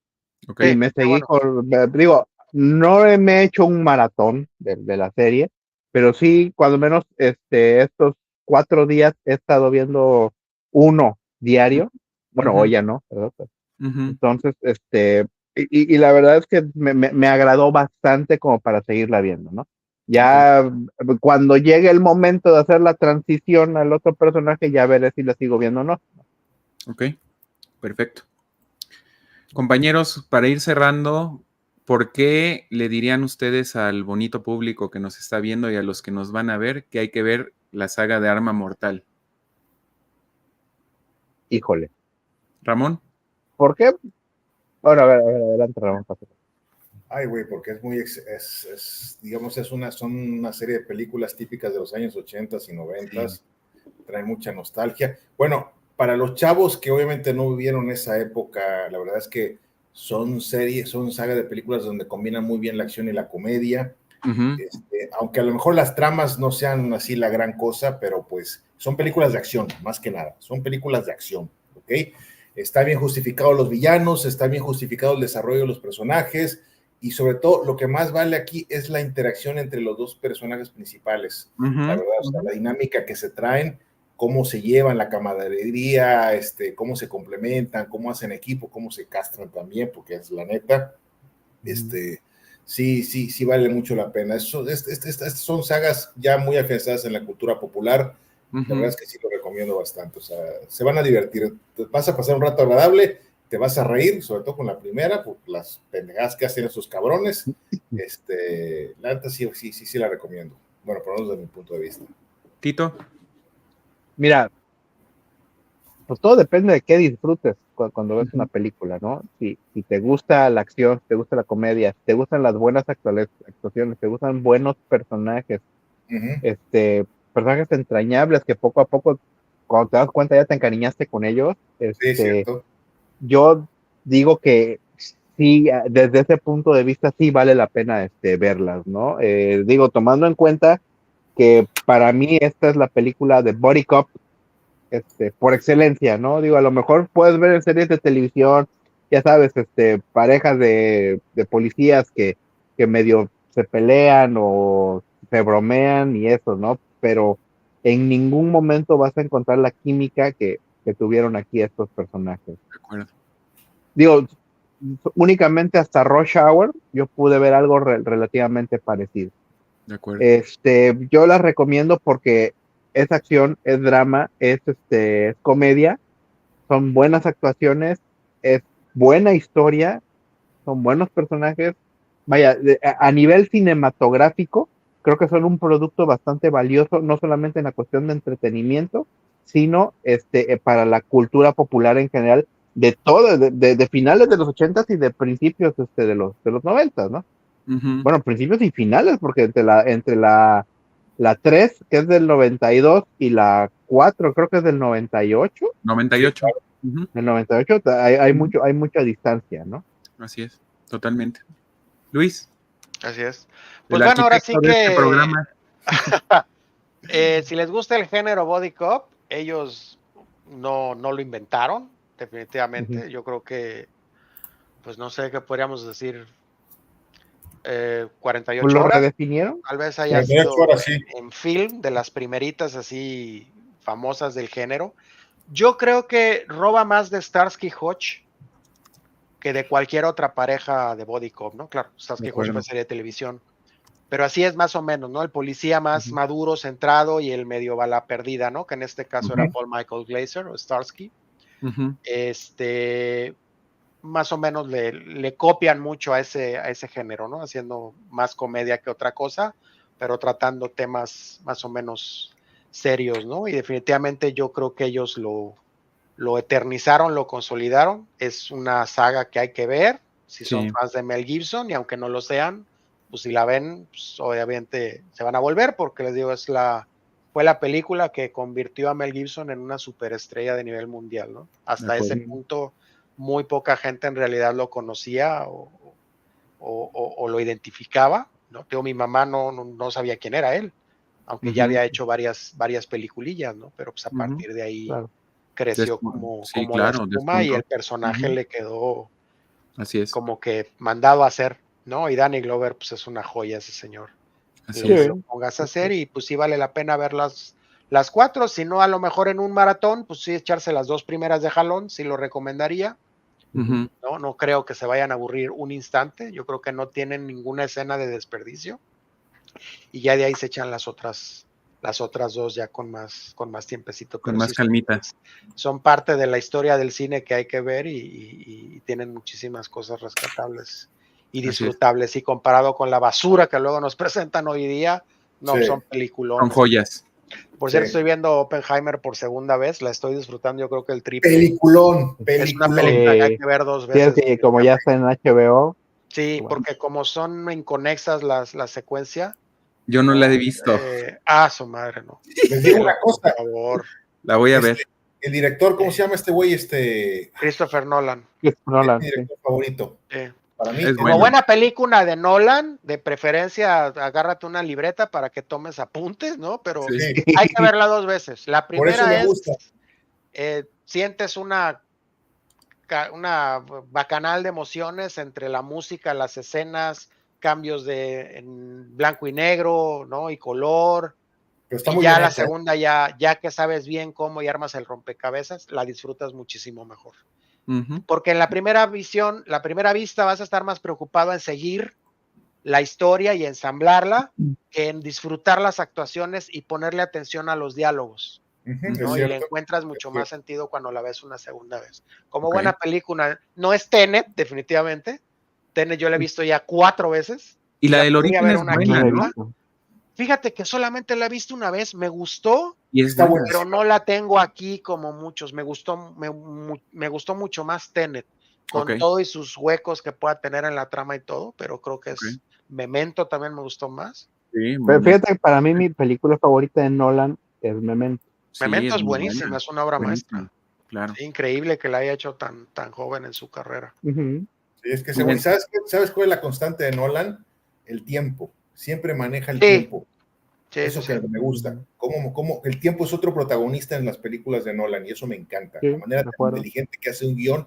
y okey, Sí, me qué seguí bueno. con, digo, no me he hecho un maratón de la serie, pero sí, cuando menos estos 4 días he estado viendo uno diario. Bueno, ujú, hoy ya no, ¿verdad? ujú, Entonces, y la verdad es que me agradó bastante como para seguirla viendo, ¿no? okey, Ya cuando llegue el momento de hacer la transición al otro personaje, ya veré si la sigo viendo o no. okey, perfecto. Compañeros, para ir cerrando, ¿por qué le dirían ustedes al bonito público que nos está viendo y a los que nos van a ver que hay que ver la saga de Arma Mortal? Híjole. ¿Ramón? ¿Por qué? Bueno, a ver, adelante, Ramón. Pásate. Ay, güey, porque es muy, digamos, son una serie de películas típicas de los años 80 y 90, Sí. traen mucha nostalgia. Bueno, para los chavos que obviamente no vivieron esa época, la verdad es que son sagas de películas donde combinan muy bien la acción y la comedia. Ujú, Aunque a lo mejor las tramas no sean así la gran cosa, pero pues son películas de acción, más que nada, son películas de acción, ¿ok? Está bien justificado los villanos, está bien justificado el desarrollo de los personajes, y sobre todo lo que más vale aquí es la interacción entre los dos personajes principales, la ujú, verdad, o sea, la dinámica que se traen, cómo se llevan la camaradería, cómo se complementan, cómo hacen equipo, cómo se castran también, porque es la neta, sí vale mucho la pena. Estas son sagas ya muy afianzadas en la cultura popular. La verdad ujú. es que sí lo recomiendo bastante. O sea, se van a divertir. Te vas a pasar un rato agradable, te vas a reír, sobre todo con la primera, por las pendejadas que hacen esos cabrones. La neta sí la recomiendo. Bueno, por lo menos desde mi punto de vista. Tito, Mira, pues todo depende de qué disfrutes cuando ves una película, ¿no? Si te gusta la acción, si te gusta la comedia, si te gustan las buenas actuaciones, te gustan buenos personajes, personajes entrañables que poco a poco, cuando te das cuenta ya te encariñaste con ellos, Sí, cierto. yo digo que sí, desde ese punto de vista sí vale la pena verlas, ¿no? Digo, tomando en cuenta que para mí esta es la película de Body Cop por excelencia, ¿no? Digo, a lo mejor puedes ver en series de televisión, ya sabes, parejas de policías que medio se pelean o se bromean y eso, ¿no? Pero en ningún momento vas a encontrar la química que tuvieron aquí estos personajes. De acuerdo. Digo, únicamente hasta Rush Hour yo pude ver algo relativamente parecido. De acuerdo. Yo las recomiendo porque es acción, es drama, es comedia, son buenas actuaciones, es buena historia, son buenos personajes. Vaya, a nivel cinematográfico, creo que son un producto bastante valioso, no solamente en la cuestión de entretenimiento, sino para la cultura popular en general, de todo, de finales de los 80s y de principios de los 90s, ¿no? Uh-huh. Bueno, principios y finales, porque entre la 3, que es del 92, y la 4, creo que es del 98. 98. Sí, uh-huh. Del 98 hay mucha distancia, ¿no? Así es, totalmente. Luis. Así es. Pues El bueno, ahora sí arquitecto de este que programa. si les gusta el género Body Cop, ellos no lo inventaron, definitivamente. Ujú. Yo creo que, pues no sé qué podríamos decir, 48 ¿Lo horas. redefinieron? Tal vez haya 48 sido horas, sí. en film, de las primeritas así famosas del género. Yo creo que roba más de Starsky y Hutch que de cualquier otra pareja de Body Cop, ¿no? Claro, Starsky y Hutch fue serie de televisión, pero así es más o menos, ¿no? El policía más Ujú. maduro, centrado, y el medio bala perdida, ¿no? Que en este caso era Paul Michael Glaser o Starsky. Uh-huh. Más o menos le copian mucho a ese género, ¿no? Haciendo más comedia que otra cosa, pero tratando temas más o menos serios, ¿no? Y definitivamente yo creo que ellos lo eternizaron, lo consolidaron. Es una saga que hay que ver, si son Sí. fans de Mel Gibson, y aunque no lo sean, pues si la ven, pues obviamente se van a volver, porque les digo, fue la película que convirtió a Mel Gibson en una superestrella de nivel mundial, ¿no? Hasta ese punto, muy poca gente en realidad lo conocía o lo identificaba, ¿no? Pero mi mamá no sabía quién era él, aunque Uh-huh. ya había hecho varias peliculillas, ¿no? Pero pues a partir de ahí Claro. creció Sí, como la claro, espuma, y despuntó. el personaje le quedó Así es. como que mandado a hacer, ¿no? Y Danny Glover, pues es una joya ese señor. Así Lo que es. lo pongas a hacer, y pues sí vale la pena ver las 4, si no a lo mejor en un maratón, pues sí echarse las 2 primeras de jalón, sí lo recomendaría. Uh-huh. No creo que se vayan a aburrir un instante, yo creo que no tienen ninguna escena de desperdicio, y ya de ahí se echan las otras 2 ya con más tiempecito, Con pero más sí calmita. son parte de la historia del cine que hay que ver, y tienen muchísimas cosas rescatables y disfrutables, y comparado con la basura que luego nos presentan hoy día, no, Sí. son Son peliculones. joyas. Por cierto, Sí. estoy viendo Oppenheimer por segunda vez, la estoy disfrutando, yo creo que el triple. Peliculón. Es una película que hay que ver 2 Sí, veces. es que como ya está en HBO. Sí, Bueno. porque como son inconexas la secuencia. Yo no la he visto. Su madre, no. Les digo una cosa. Por favor. La voy a ver. El director, ¿cómo se llama este güey? Christopher Nolan. Nolan, mi director favorito. Para mí. Es Como bueno. buena película de Nolan, de preferencia agárrate una libreta para que tomes apuntes, ¿no? Pero Sí. hay que verla 2 veces. La Por eso primera me gusta. sientes una bacanal de emociones entre la música, las escenas, cambios en blanco y negro, ¿no? Y color. Pero está Y muy ya bien la hecha. segunda, ya que sabes bien cómo y armas el rompecabezas, la disfrutas muchísimo mejor. Uh-huh. Porque en la primera vista vas a estar más preocupado en seguir la historia y ensamblarla que en disfrutar las actuaciones y ponerle atención a los diálogos, ¿no? Y le encuentras mucho más sentido cuando la ves una segunda vez. Como buena película, no es Tenet, definitivamente. Tenet yo la he visto ya 4 veces. Y la del origen es buena, ¿no? Fíjate que solamente la he visto una vez, me gustó, Y es Está buena. pero no la tengo aquí como muchos. Me gustó mucho más Tenet, con Ok. todo y sus huecos que pueda tener en la trama y todo, pero creo que Ok. es Memento también me gustó más. Sí, Pero fíjate que para mí mi película favorita de Nolan es Memento. sí, Memento es es muy buenísima, buena. es una obra Buenísima, maestra. claro. Sí, increíble que la haya hecho tan joven en su carrera. Ujú. Sí, es que Muy bien. ¿sabes cuál es la constante de Nolan? El tiempo. Siempre maneja el Sí, tiempo. sí, Eso sí, que sí. me gusta. Cómo el tiempo es otro protagonista en las películas de Nolan y eso me encanta. Sí, La manera de tan acuerdo. inteligente que hace un guión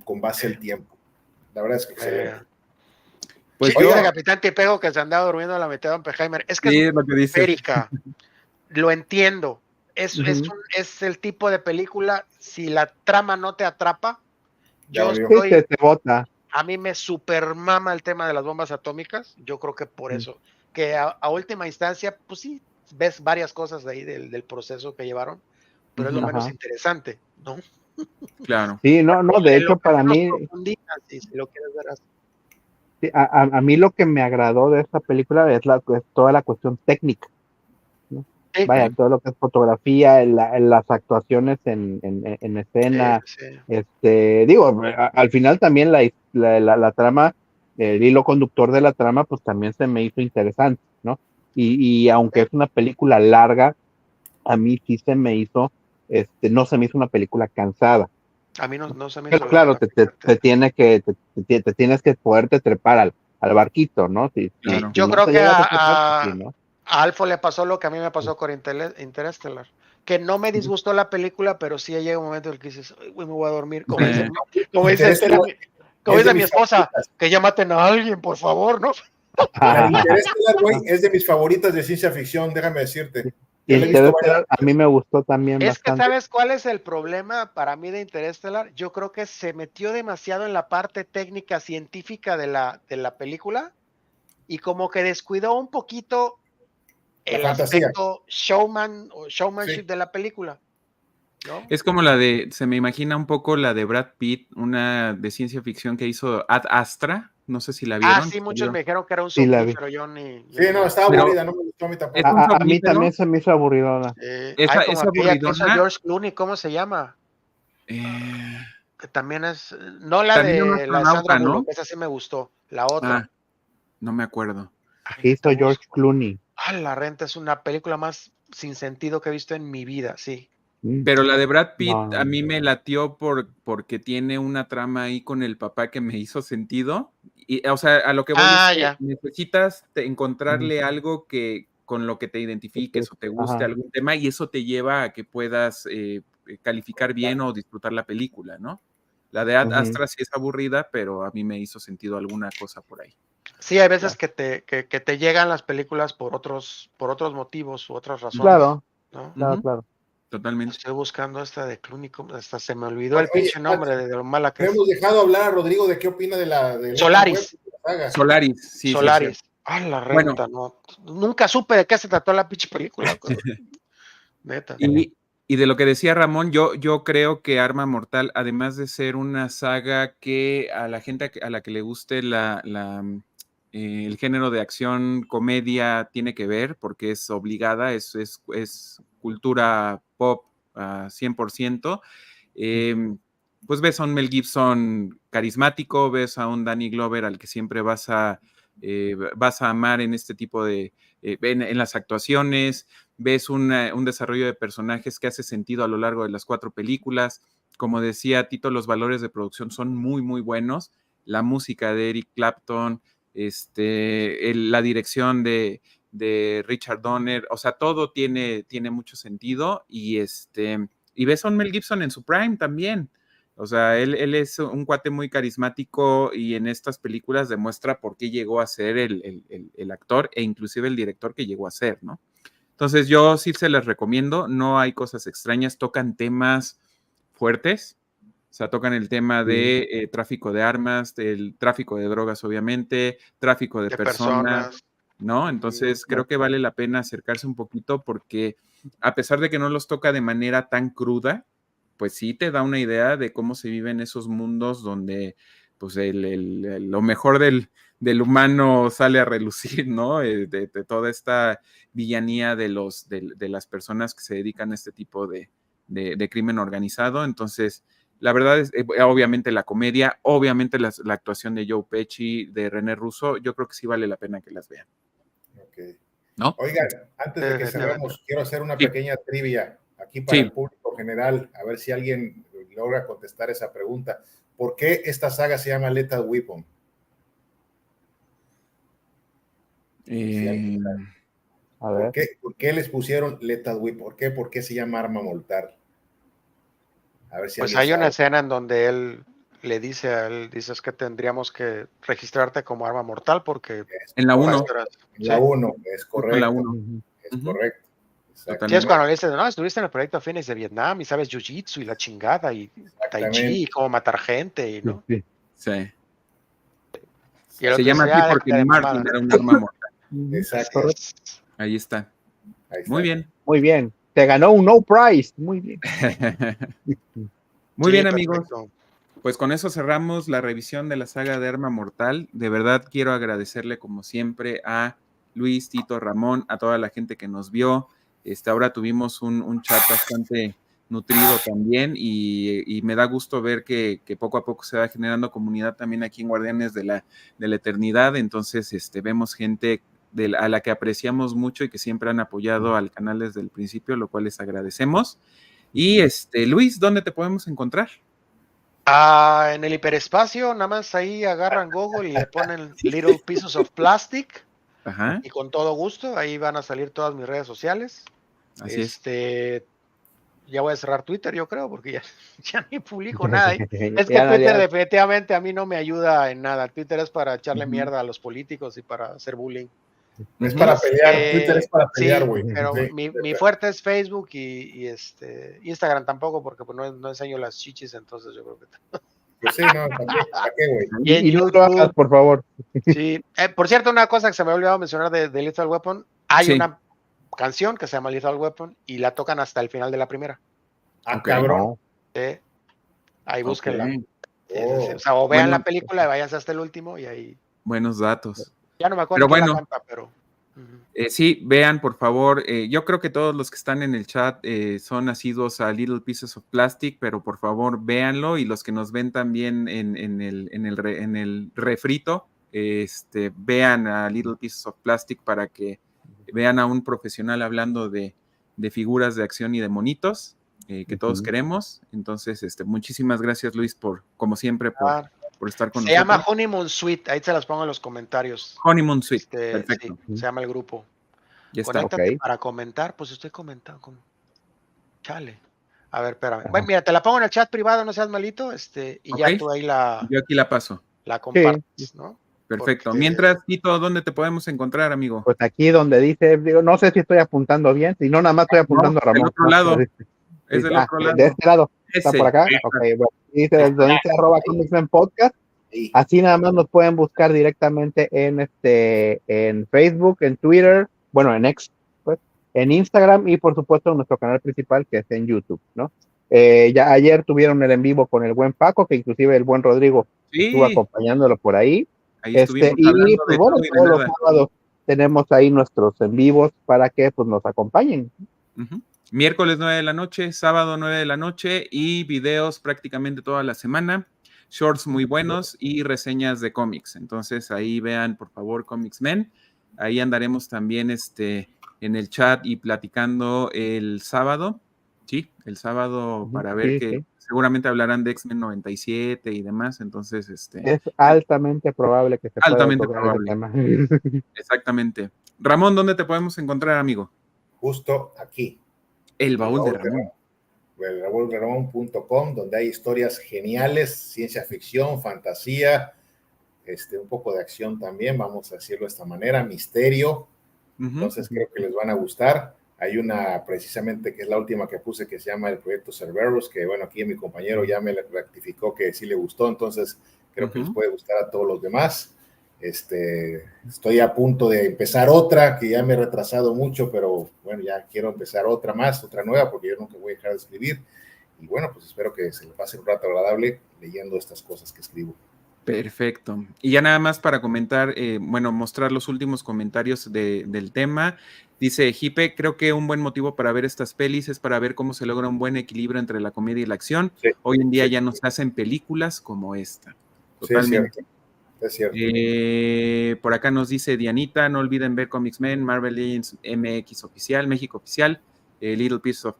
con base al tiempo. La verdad es que excelente. Pues Dice Oigan, Capitán Tipego que se andaba durmiendo a la mitad de Oppenheimer. Es que es sí, muy es lo que dice. esférica. Lo entiendo. Ujú. Es el tipo de película, si la trama no te atrapa, ya yo valió. Sí, soy, te bota. a mí me supermama el tema de las bombas atómicas, yo creo que por eso, que a última instancia, pues sí, ves varias cosas de ahí del proceso que llevaron, pero es lo Ujú, menos Ajá. interesante, ¿no? claro. Sí, no, de En lo hecho que para menos mí, profundizan, si lo quieres ver así. sí, a mí lo que me agradó de esta película es toda la cuestión técnica, ¿no? Sí, Vaya, Ok. todo lo que es fotografía, las actuaciones en sí, escena, sí. digo, al final también la trama, el hilo conductor de la trama, pues también se me hizo interesante, ¿no? Y aunque Sí. es una película larga, a mí sí se me hizo, no se me hizo una película cansada. A mí no se me Pero hizo claro, larga, fíjate. te tienes que poderte trepar al barquito, ¿no? Sí, Claro. Si yo no creo te que llegas a trepar, pues sí, ¿no? a Alfo le pasó lo que a mí me pasó con Interstellar, que no me disgustó la película, pero sí llega un momento en el que dices, "Ay, güey, me voy a dormir", como dice, Interestelar como es de dice mi mis esposa, favoritas. que ya maten a alguien, por favor, ¿no? La de Interestelar, güey, es de mis favoritas de ciencia ficción, déjame decirte. Yo la he visto varias Interstellar a mí veces. me gustó también Es que bastante. ¿sabes cuál es el problema para mí de Interstellar? Yo creo que se metió demasiado en la parte técnica científica de la película y como que descuidó un poquito La el fantasía, aspecto showman o showmanship sí. de la película, ¿no? Es como la de, se me imagina un poco la de Brad Pitt, una de ciencia ficción que hizo Ad Astra, no sé si la Ah, vieron. sí, muchos me dijeron que era un Sí, la vi. somnífero, yo Sí, ni no, la. estaba Pero aburrida, no me gustó a mí es tampoco. un A mí somnífero, también se me hizo aburridona. Hay como es aquella que hizo aburridona, George Clooney, ¿cómo se llama? eh, Que también es, no la también un de la Sandra astronauta, ¿no? Bullock, esa sí me gustó, la otra. Ah, no me acuerdo. Ay, Que hizo te George busco. Clooney. Ah, La Renta es una película más sin sentido que he visto en mi vida, sí. Mm, Pero la de Brad Pitt a No, mí me latió porque tiene una trama ahí con el papá que me hizo sentido. Y, o sea, a lo que voy es Ah, que ya. necesitas ujú, encontrarle algo que con lo que te identifiques o te guste ajá. algún tema y eso te lleva a que puedas calificar bien o disfrutar la película, ¿no? La de Ad Ujú, Astra sí es aburrida, pero a mí me hizo sentido alguna cosa por ahí. Sí, hay veces claro, que te llegan las películas por otros motivos u otras razones, claro, ¿no? Ujú, claro. totalmente. Estoy buscando esta de Clooney, hasta se me olvidó el Oye, pinche nombre de lo mala que no es. hemos dejado hablar a Rodrigo de qué opina de Nathan Webb, Solaris, de la saga. Solaris, sí, sí, es cierto. Solaris. La Bueno, Renta, no. Nunca supe de qué se trató la pinche película, neta. y de lo que decía Ramón, yo creo que Arma Mortal, además de ser una saga que a la gente a la que le guste el género de acción, comedia, tiene que ver, porque es obligada, es cultura pop a 100%. Pues ves a un Mel Gibson carismático, ves a un Danny Glover al que siempre vas a amar en este tipo de, en las actuaciones, ves un desarrollo de personajes que hace sentido a lo largo de las 4 películas. Como decía Tito, los valores de producción son muy, muy buenos. La música de Eric Clapton, la dirección de Richard Donner, o sea, todo tiene mucho sentido y ves a un Mel Gibson en su prime también. O sea, él es un cuate muy carismático y en estas películas demuestra por qué llegó a ser el actor e inclusive el director que llegó a ser, ¿no? Entonces yo sí se les recomiendo, no hay cosas extrañas, tocan temas fuertes, o sea, tocan el tema Sí, de tráfico de armas, el tráfico de drogas, obviamente, tráfico de De personas, personas. ¿no? Ujú. Entonces creo que vale la pena acercarse un poquito porque a pesar de que no los toca de manera tan cruda, pues sí te da una idea de cómo se viven esos mundos donde pues lo mejor del humano sale a relucir, ¿no? De toda esta villanía de las personas que se dedican a este tipo de crimen organizado. Entonces, la verdad es, obviamente la comedia, obviamente la actuación de Joe Pesci, de René Russo, yo creo que sí vale la pena que las vean. Okay. ¿No? Oigan, antes de que cerremos, quiero hacer una pequeña trivia aquí para el público general, a ver si alguien logra contestar esa pregunta. ¿Por qué esta saga se llama Lethal Weapon? A ver. ¿Por qué les pusieron Lethal Weapon? ¿Por qué se llama arma mortal? A ver si pues alguien hay una sabe. escena en donde él le dice a él, dices que tendríamos que registrarte como arma mortal porque en la 1. En la 1, es correcto. En la 1. Es correcto. Sí, es cuando le dices, no, estuviste en el proyecto Phoenix de Vietnam y sabes Jiu-Jitsu y la chingada y Tai Chi y cómo matar gente y no. Sí. Y el se otro llama dice, así porque Martin era un arma mortal. Exacto. Ahí está. Muy bien. Muy bien. Te ganó un no prize. Muy bien. Muy bien, amigos. Pues con eso cerramos la revisión de la saga de Arma Mortal. De verdad quiero agradecerle como siempre a Luis, Tito, Ramón, a toda la gente que nos vio. Ahora tuvimos un chat bastante nutrido también y me da gusto ver que poco a poco se va generando comunidad también aquí en Guardianes de la Eternidad. Entonces vemos gente a la que apreciamos mucho y que siempre han apoyado al canal desde el principio, lo cual les agradecemos. Y Luis, ¿dónde te podemos encontrar? En el hiperespacio, nada más ahí agarran Google y le ponen Little Pieces of Plastic. Ajá. Y con todo gusto, ahí van a salir todas mis redes sociales. Así es. Ya voy a cerrar Twitter, yo creo, porque ya ni publico nada. Es que Twitter definitivamente a mí no me ayuda en nada. Twitter es para echarle mierda a los políticos y para hacer bullying. Es para pelear, Twitter es para pelear, güey. Sí, pero mi fuerte es Facebook y Instagram tampoco, porque pues no enseño las chichis, entonces yo creo que... Pues sí, no, ¿para qué, güey? Y en YouTube, no lo hagas, por favor. Sí, por cierto, una cosa que se me ha olvidado mencionar de Lethal Weapon, hay una canción que se llama Lethal Weapon y la tocan hasta el final de la primera. Cabrón. Ahí búsquenla. O vean la película y váyanse hasta el último y ahí. Buenos datos. Ya no me acuerdo quién la canta, pero... sí, vean, por favor. Yo creo que todos los que están en el chat son asiduos a Little Pieces of Plastic, pero por favor, véanlo. Y los que nos ven también en el refrito, vean a Little Pieces of Plastic para que vean a un profesional hablando de figuras de acción y de monitos que todos queremos. Entonces, muchísimas gracias, Luis, como siempre, por estar con nosotros. Se llama Honeymoon Suite, ahí se las pongo en los comentarios. Honeymoon Suite, perfecto. Sí, se llama el grupo. Ya está. Conéctate para comentar, pues estoy comentando. Chale. A ver, espérame. Bueno, mira, te la pongo en el chat privado, no seas malito, y ya tú ahí Yo aquí la paso. La compartes, ¿no? Perfecto. Mientras, Tito, ¿dónde te podemos encontrar, amigo? Pues aquí donde dice, no sé si estoy apuntando bien, si no, nada más estoy apuntando a Ramón. Del otro lado. Es del otro lado. De este lado. ¿Está por acá? Ok, bueno. Dice donde dice @comicsmen podcast. Así nada más nos pueden buscar directamente en Facebook, en Twitter, bueno, en X, pues, en Instagram y por supuesto en nuestro canal principal que es en YouTube, ¿no? Ya ayer tuvieron el en vivo con el buen Paco, que inclusive el buen Rodrigo estuvo acompañándolo por ahí. Ahí estuvimos y pues bueno, todos los sábados tenemos ahí nuestros en vivos para que pues nos acompañen. Miércoles 9 de la noche, sábado 9 de la noche y videos prácticamente toda la semana, shorts muy buenos y reseñas de cómics. Entonces ahí vean por favor Comics Men. Ahí andaremos también en el chat y platicando el sábado. Sí, el sábado para ver que seguramente hablarán de X-Men 97 y demás, entonces es altamente probable que se pueda tocar el tema. Exactamente. Ramón, ¿dónde te podemos encontrar, amigo? Justo aquí. El baúl de Ramón. El baúlderamón.com, donde hay historias geniales, ciencia ficción, fantasía, un poco de acción también, vamos a decirlo de esta manera, misterio. Entonces creo que les van a gustar. Hay una precisamente que es la última que puse que se llama el proyecto Cerberus, que bueno, aquí mi compañero ya me rectificó que sí le gustó, entonces creo que les puede gustar a todos los demás. Estoy a punto de empezar otra que ya me he retrasado mucho, pero bueno, ya quiero empezar otra nueva, porque yo nunca voy a dejar de escribir. Y bueno, pues espero que se le pase un rato agradable leyendo estas cosas que escribo. Perfecto. Y ya nada más para comentar, mostrar los últimos comentarios del tema. Dice Jipe, creo que un buen motivo para ver estas pelis es para ver cómo se logra un buen equilibrio entre la comedia y la acción. Sí, Hoy en día sí. ya nos hacen películas como esta. Sí, es Totalmente. cierto. Es cierto. Por acá nos dice Dianita, no olviden ver Comics Men, Marvel Legends MX oficial, México oficial, Little Piece of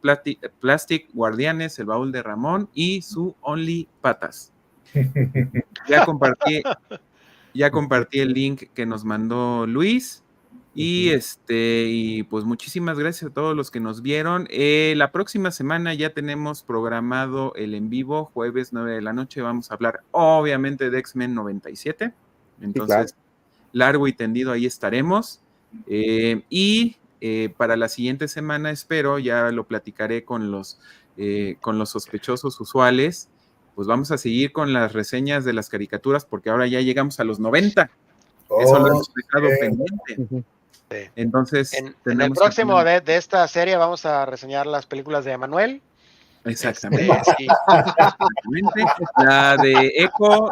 Plastic, Guardianes, El Baúl de Ramón y su Only Patas. Ya compartí el link que nos mandó Luis y pues muchísimas gracias a todos los que nos vieron. La próxima semana ya tenemos programado el en vivo, jueves 9 de la noche, vamos a hablar obviamente de X-Men 97, entonces Sí, claro. largo y tendido ahí estaremos. Para la siguiente semana espero, ya lo platicaré con los sospechosos usuales, pues vamos a seguir con las reseñas de las caricaturas porque ahora ya llegamos a los 90. Eso lo hemos dejado pendiente. Ujú. Sí. Entonces, En el tendremos que próximo poner- de esta serie vamos a reseñar las películas de Emanuel. Exactamente. Sí. Exactamente. La de Echo,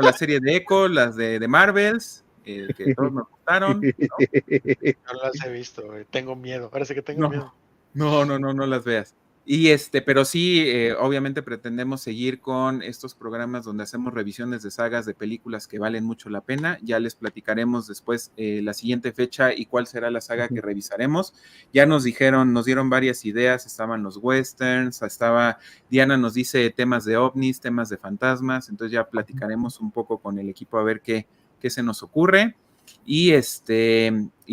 la serie de Echo, las de Marvels, que todos nos gustaron. No las he visto, güey. Tengo miedo. Parece que tengo No, miedo. no las veas. Pero sí, obviamente pretendemos seguir con estos programas donde hacemos revisiones de sagas de películas que valen mucho la pena. Ya les platicaremos después la siguiente fecha y cuál será la saga que revisaremos. Ya nos dieron varias ideas, estaban los westerns, Diana nos dice temas de ovnis, temas de fantasmas, entonces ya platicaremos un poco con el equipo a ver qué se nos ocurre. Y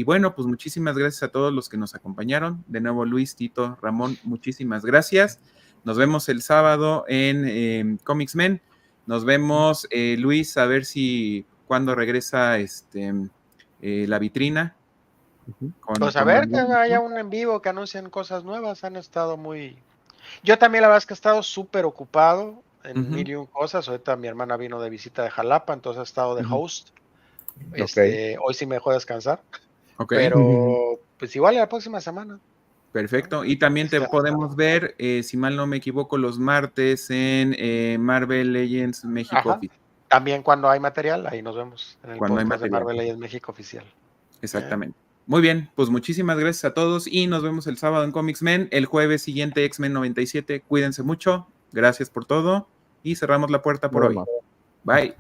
bueno, pues muchísimas gracias a todos los que nos acompañaron. De nuevo, Luis, Tito, Ramón, muchísimas gracias. Nos vemos el sábado en Comics Men. Nos vemos, Luis, a ver si cuando regresa la vitrina. Pues a ver que haya un en vivo, que anuncien cosas nuevas. Han estado muy... Yo también la verdad es que he estado súper ocupado en mil y un cosas. Ahorita mi hermana vino de visita de Jalapa, entonces he estado de host. Hoy sí me dejó descansar. Ok. Pero pues igual la próxima semana. Perfecto. Y también te podemos ver, si mal no me equivoco, los martes en Marvel Legends México Oficial. También cuando hay material, ahí nos vemos en el Cuando hay podcast de material. Marvel Legends México Oficial. Exactamente. Muy bien, pues muchísimas gracias a todos y nos vemos el sábado en Comics Men, el jueves siguiente X-Men 97. Cuídense mucho, gracias por todo y cerramos la puerta por hoy. Bye.